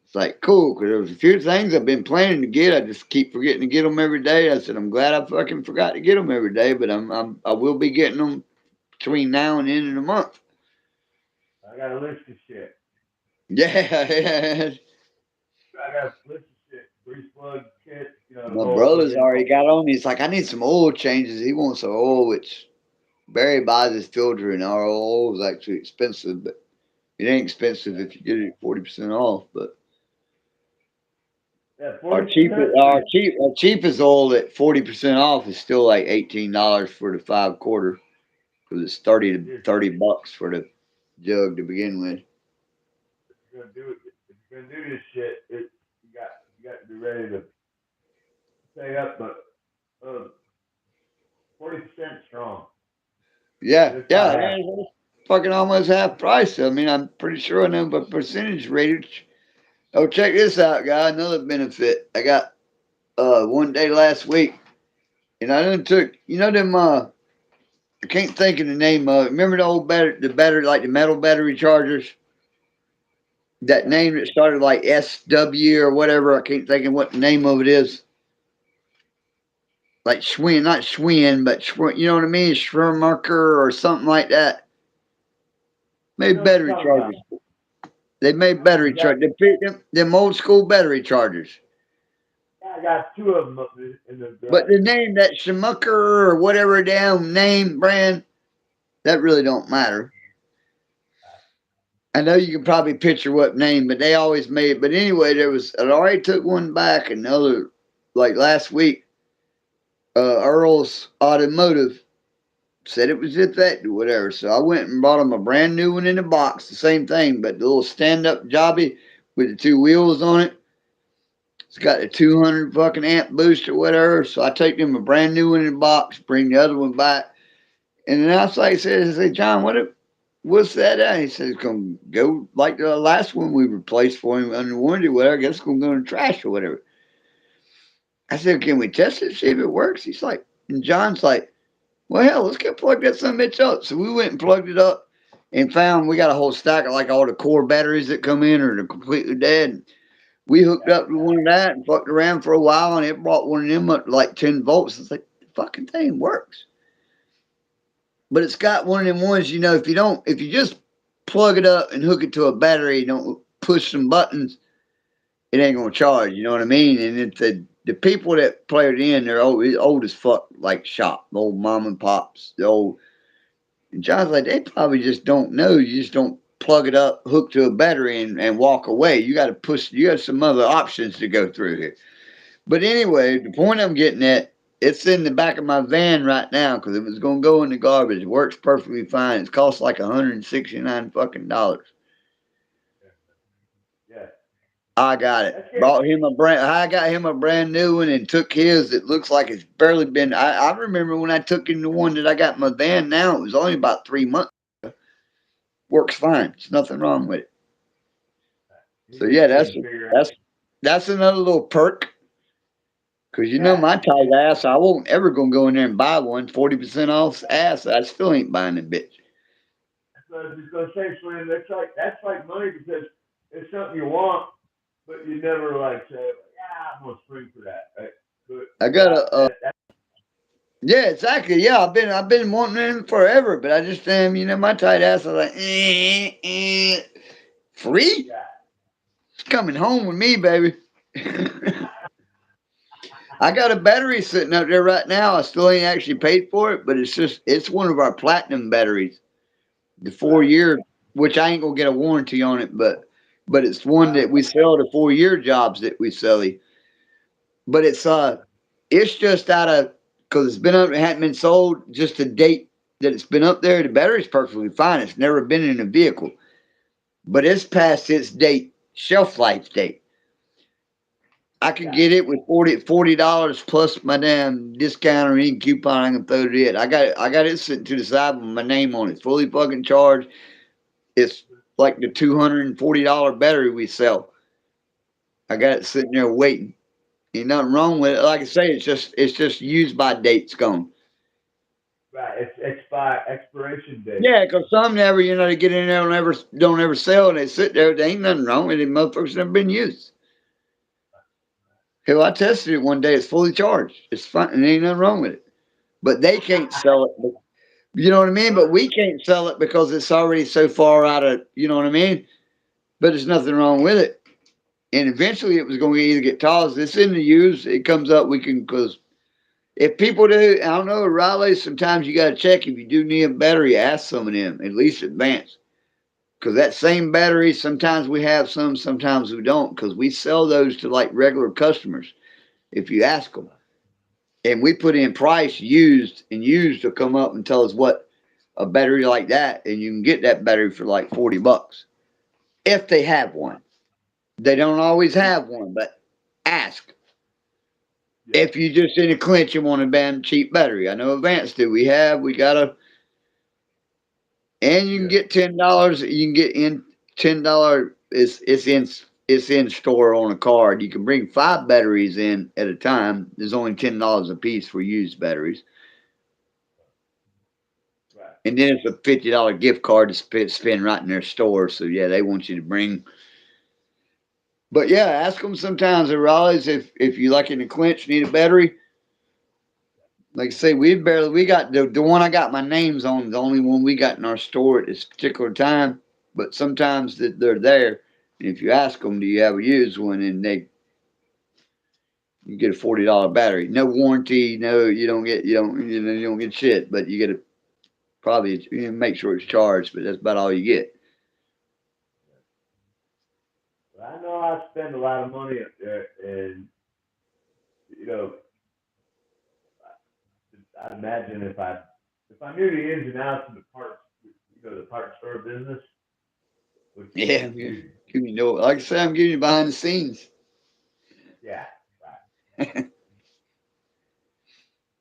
It's like cool because there was a few things I've been planning to get. I just keep forgetting to get them every day. I said I'm glad I fucking forgot to get them every day, but I will be getting them between now and the end of the month. I got a list of shit. Yeah, I got a list of shit. Grease plug kit, you know, the my whole brother's fucking. already got on. He's like, I need some oil changes. He wants some oil, which Barry buys his filter, and our oil is actually expensive, but it ain't expensive if you get it 40% off. But Yeah, our 40%. cheapest oil at 40% off is still like $18 for the 5 quarter because it's 30 to If 30 bucks for the jug to begin with. you're gonna do it, if you're gonna do this shit, you got to be ready to stay up, but 40% strong. Yeah, It's yeah, not half. it's fucking almost half price. I mean, I'm pretty sure I know by percentage rated. Oh, check this out, guy. Another benefit. I got one day last week, and I done took them I can't think of the name of it. Remember the old battery like the metal battery chargers? That Yeah. name that started like SW or whatever. I can't think of what the name of it is. Like Schwinn, not Schwinn, but you know what I mean? Schwermarker or something like that. I Made know what you're battery talking about. chargers. They made battery chargers. Them old school battery chargers. Yeah, I got two of them up in the But garage. the name, that Schmucker or whatever damn name brand, that really don't matter. I know you can probably picture what name, but they always made. But anyway, I already took one back. Another like last week. Earl's Automotive said it was defective, or whatever. So I went and bought them a brand new one in the box, the same thing, but the little stand up jobby with the 2 wheels on it. It's got a 200 fucking amp boost or whatever. So I take them a brand new one in the box, bring the other one back. And then I say, John, what's that at? He says, it's going to go like the last one we replaced for him under warranty, whatever. I guess it's going to go in the trash or whatever. I said, can we test it, see if it works? He's like, and John's like, well, hell, let's go plug that son of a bitch up. So we went and plugged it up and found we got a whole stack of like all the core batteries that come in or they're completely dead. We hooked up to one of that and fucked around for a while, and it brought one of them up to like 10 volts. It's like, the fucking thing works. But it's got one of them ones, if you just plug it up and hook it to a battery, don't push some buttons, it ain't gonna charge. You know what I mean? And it's the people that play it in, they're old as fuck, like shop, the old mom and pops, the old. And John's like, they probably just don't know. You just don't plug it up, hook to a battery, and walk away. You got to push. You got some other options to go through here. But anyway, the point I'm getting at, it's in the back of my van right now because it was gonna go in the garbage. It works perfectly fine. It costs like $169 fucking dollars. Yeah. I got it. I got him a brand new one and took his. It looks like it's barely been. I remember when I took him the one that I got in my van. Now it was only about 3 months. Works fine. There's nothing wrong with it. So yeah, that's another little perk. Cause my tight ass, I won't ever gonna go in there and buy one. 40% off ass. I still ain't buying the bitch. That's what I was just gonna say, Slim. That's like money because it's something you want, but you never like say, yeah, I'm gonna spring for that, right? But I got yeah, exactly. Yeah, I've been wanting them forever, but I just my tight ass. I was like, free? yeah. It's coming home with me, baby. I got a battery sitting up there right now. I still ain't actually paid for it, but it's one of our platinum batteries. The 4 year, which I ain't gonna get a warranty on it, but it's one that we sell to 4 year jobs that we sell. But it's just out of because it's been up, it hadn't been sold. Just the date that it's been up there, the battery's perfectly fine. It's never been in a vehicle, but it's past its date, shelf life date. I could get it with $40 plus my damn discount or any coupon I can throw it in. I got it sitting to the side with my name on it, fully fucking charged. It's like the $240 battery we sell. I got it sitting there waiting. Ain't nothing wrong with it. Like I say, it's just used by date's gone. Right. It's expiration date. Yeah, because some never, they get in there and don't ever sell, and they sit there. There ain't nothing wrong with it. Motherfuckers never been used. Hell, I tested it one day. It's fully charged. It's fine, and ain't nothing wrong with it. But they can't sell it. You know what I mean? But we can't sell it because it's already so far out of. You know what I mean? But there's nothing wrong with it. And eventually, it was going to either get tossed. It's in the use. It comes up. We can because if people do, I don't know, Riley. Sometimes you got to check if you do need a battery. Ask some of them at least advance. Because that same battery, sometimes we have some, sometimes we don't. Because we sell those to like regular customers if you ask them. And we put in price used, and used will come up and tell us what a battery like that, and you can get that battery for like $40 if they have one. They don't always have one, but ask. Yeah. If you just in a clinch and want a damn cheap battery. I know Advance do. We got a, and you can get $10. You can get in $10. It's in store on a card. You can bring 5 batteries in at a time. There's only $10 a piece for used batteries. Right. And then it's a $50 gift card to spend right in their store. So yeah, they want you to bring. But yeah, ask them sometimes at Raleigh's if you like in the clinch need a battery. Like I say, we got the one I got my names on is the only one we got in our store at this particular time. But sometimes they're there. And if you ask them, do you have a used one? And you get a $40 battery, no warranty, no, you don't get shit. But you get probably make sure it's charged. But that's about all you get. Well, I know I spend a lot of money up there, and you know, I'd imagine if I knew the ins and outs of the parts, the parts store business, which Yeah. Give me no, like I said, I'm giving you behind the scenes. Yeah, right.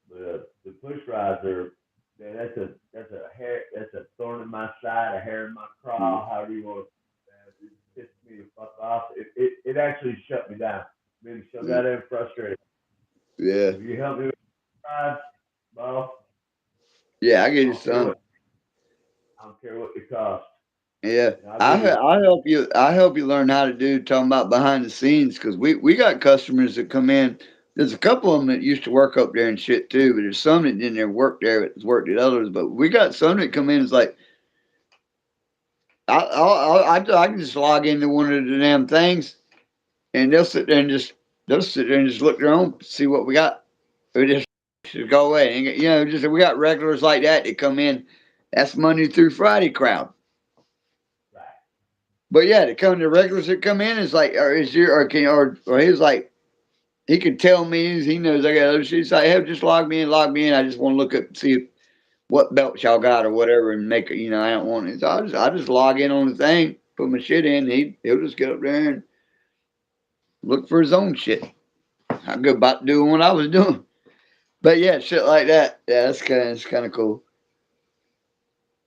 But the push rods are, man, that's a hair, that's a thorn in my side, a hair in my craw, however you want to. It pissed me the fuck off. It actually shut me down. Made me so goddamn frustrated. Yeah. If you help me with the rods, well, Yeah, I I get you don't care some. what I don't care what it costs. Yeah, You know, I'll give you. I help you. I help you learn how to do talking about behind the scenes because we got customers that come in. There's a couple of them that used to work up there and shit too, but there's some that didn't ever work there. That's worked at others, but we got some that come in. It's like I can just log into one of the damn things and they'll sit there and just look their own, see what we got. We just go away. And, you know, just we got regulars like that that come in. That's Monday through Friday crowd. Right. But yeah, to come to regulars that come in is like, or is your or he's like he can tell me he knows I got other shit. He's like, hey, just log me in, log me in. I just want to look up and see what belts y'all got or whatever, and make it. You know, I don't want it. So I just log in on the thing, put my shit in. He'll just get up there and look for his own shit. I go about doing what I was doing. But yeah, shit like that. Yeah, it's kind of cool.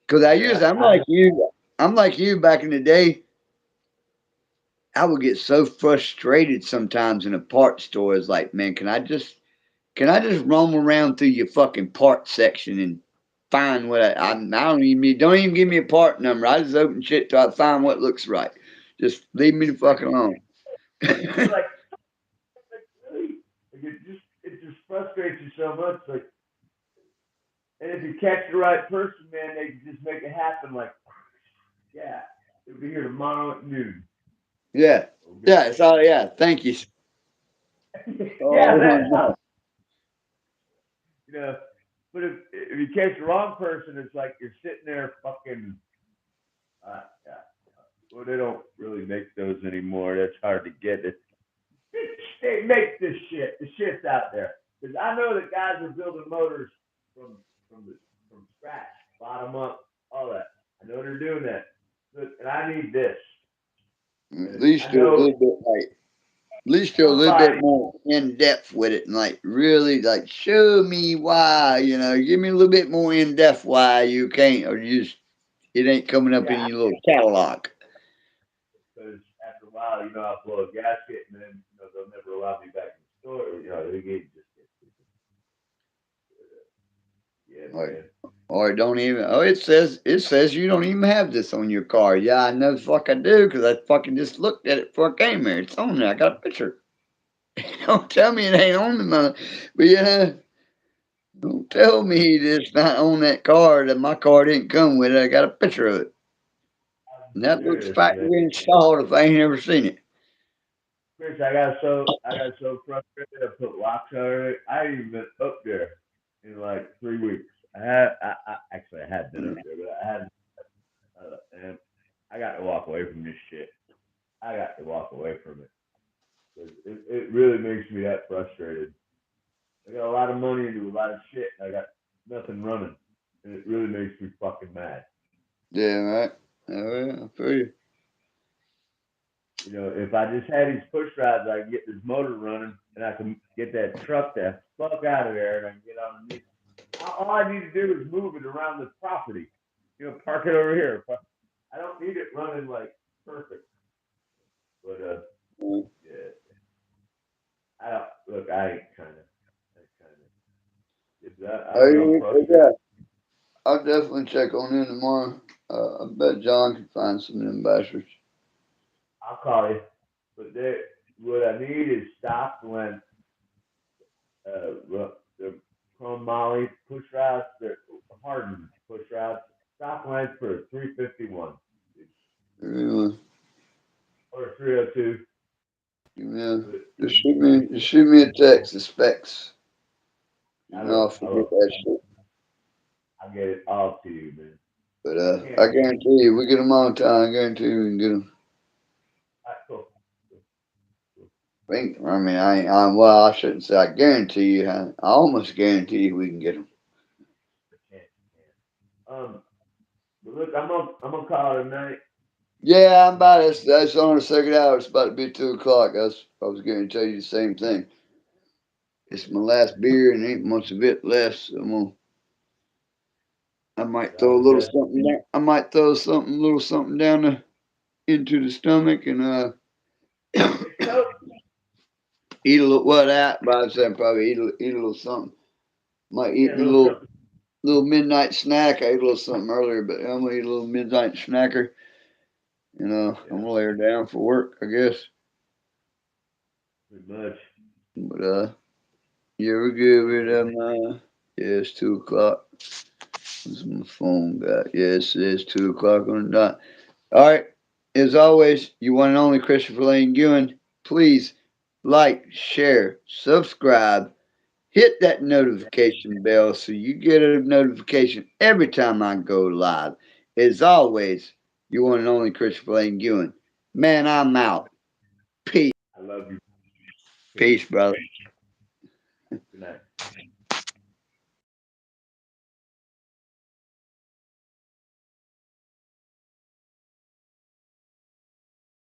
Cause Yeah, I'm like you. I'm like you back in the day. I would get so frustrated sometimes in a parts store. It's like, man, can I just roam around through your fucking parts section and find what I don't even give me a part number. I just open shit till I find what looks right. Just leave me the fuck alone. you're like really? Like it just frustrates you so much. Like, and if you catch the right person, man, they can just make it happen. Like, yeah, it'll be here tomorrow at noon. Yeah, Okay. yeah. It's all yeah. Thank you. Oh, I Yeah, want that. to know. You know, but if you catch the wrong person, it's like you're sitting there fucking. Yeah. Well, they don't really make those anymore. That's hard to get. They make this shit. The shit's out there because I know that guys are building motors from from the from scratch, bottom up, all that. I know they're doing that, and I need this. At And least I do a know little bit like at least do a little bit somebody. more in depth with it and like really like show me why, you know, give me a little bit more in depth why you can't or you just it ain't coming up in Yeah, your little catalog. because after a while, I'll blow a gasket, and then they'll never allow me back in the store. They just get yeah, Or man. or don't even oh it says you don't even have this on your car. Yeah, I know the fuck I do because I fucking just looked at it before I came here. It's on there. I got a picture. Don't tell me it ain't on the mother. But yeah, don't tell me it's not on that car that my car didn't come with it. I got a picture of it. And I'm that looks serious, man. factory installed if I ain't ever seen it. Chris, I got so frustrated. I put locks on it. I ain't even been up there in like 3 weeks. I had been up there, but I hadn't. And I got to walk away from this shit. I got to walk away from it because it really makes me that frustrated. I got a lot of money into a lot of shit, and I got nothing running, and it really makes me fucking mad. Yeah, right. Oh, yeah, I feel you. If I just had these push rods, I could get this motor running, and I can get that truck the fuck out of there, and I can get underneath. All I need to do is move it around the property. Park it over here. I don't need it running like perfect. But yeah, I don't look. I ain't kind of. Oh, I'm real frustrated. yeah. I'll definitely check on him tomorrow. I bet John can find some of them bastards. I'll call you. But what I need is stock length. The chrome molly push rods. They're hardened push rods. Stock length for 351 Really. or 302. Yeah. But Just shoot me a text, the specs. You I know, will. I'll forget that shit. I'll get it all to you, man. But I can't. I guarantee you, we get them on time. I guarantee you we can get them. All right, cool. Cool. I mean, well, I shouldn't say I guarantee you. I almost guarantee you we can get them. I can't. But look, I'm gonna call it a night. Yeah, I'm about it. That's on the second hour. It's about to be 2 o'clock. I was going to tell you the same thing. It's my last beer and ain't much of it left. So I might throw a little something down. I might throw something, little something down into the stomach and eat a little. What that? But I'd say probably eat a little something. Might eat Yeah, a a little something. little midnight snack. I ate a little something earlier, but I'm gonna eat a little midnight snacker. I'm gonna lay her down for work, I guess. Pretty much. But you ever good with them? Yeah, it's 2 o'clock. What's my phone got? Yes, it is 2 o'clock on the dot. All right. As always, you one and only Christopher Lane Ewan. Please like, share, subscribe, hit that notification bell so you get a notification every time I go live. As always, you one and only Christopher Lane Ewan. Man, I'm out. Peace. I love you. Peace. Peace, brother.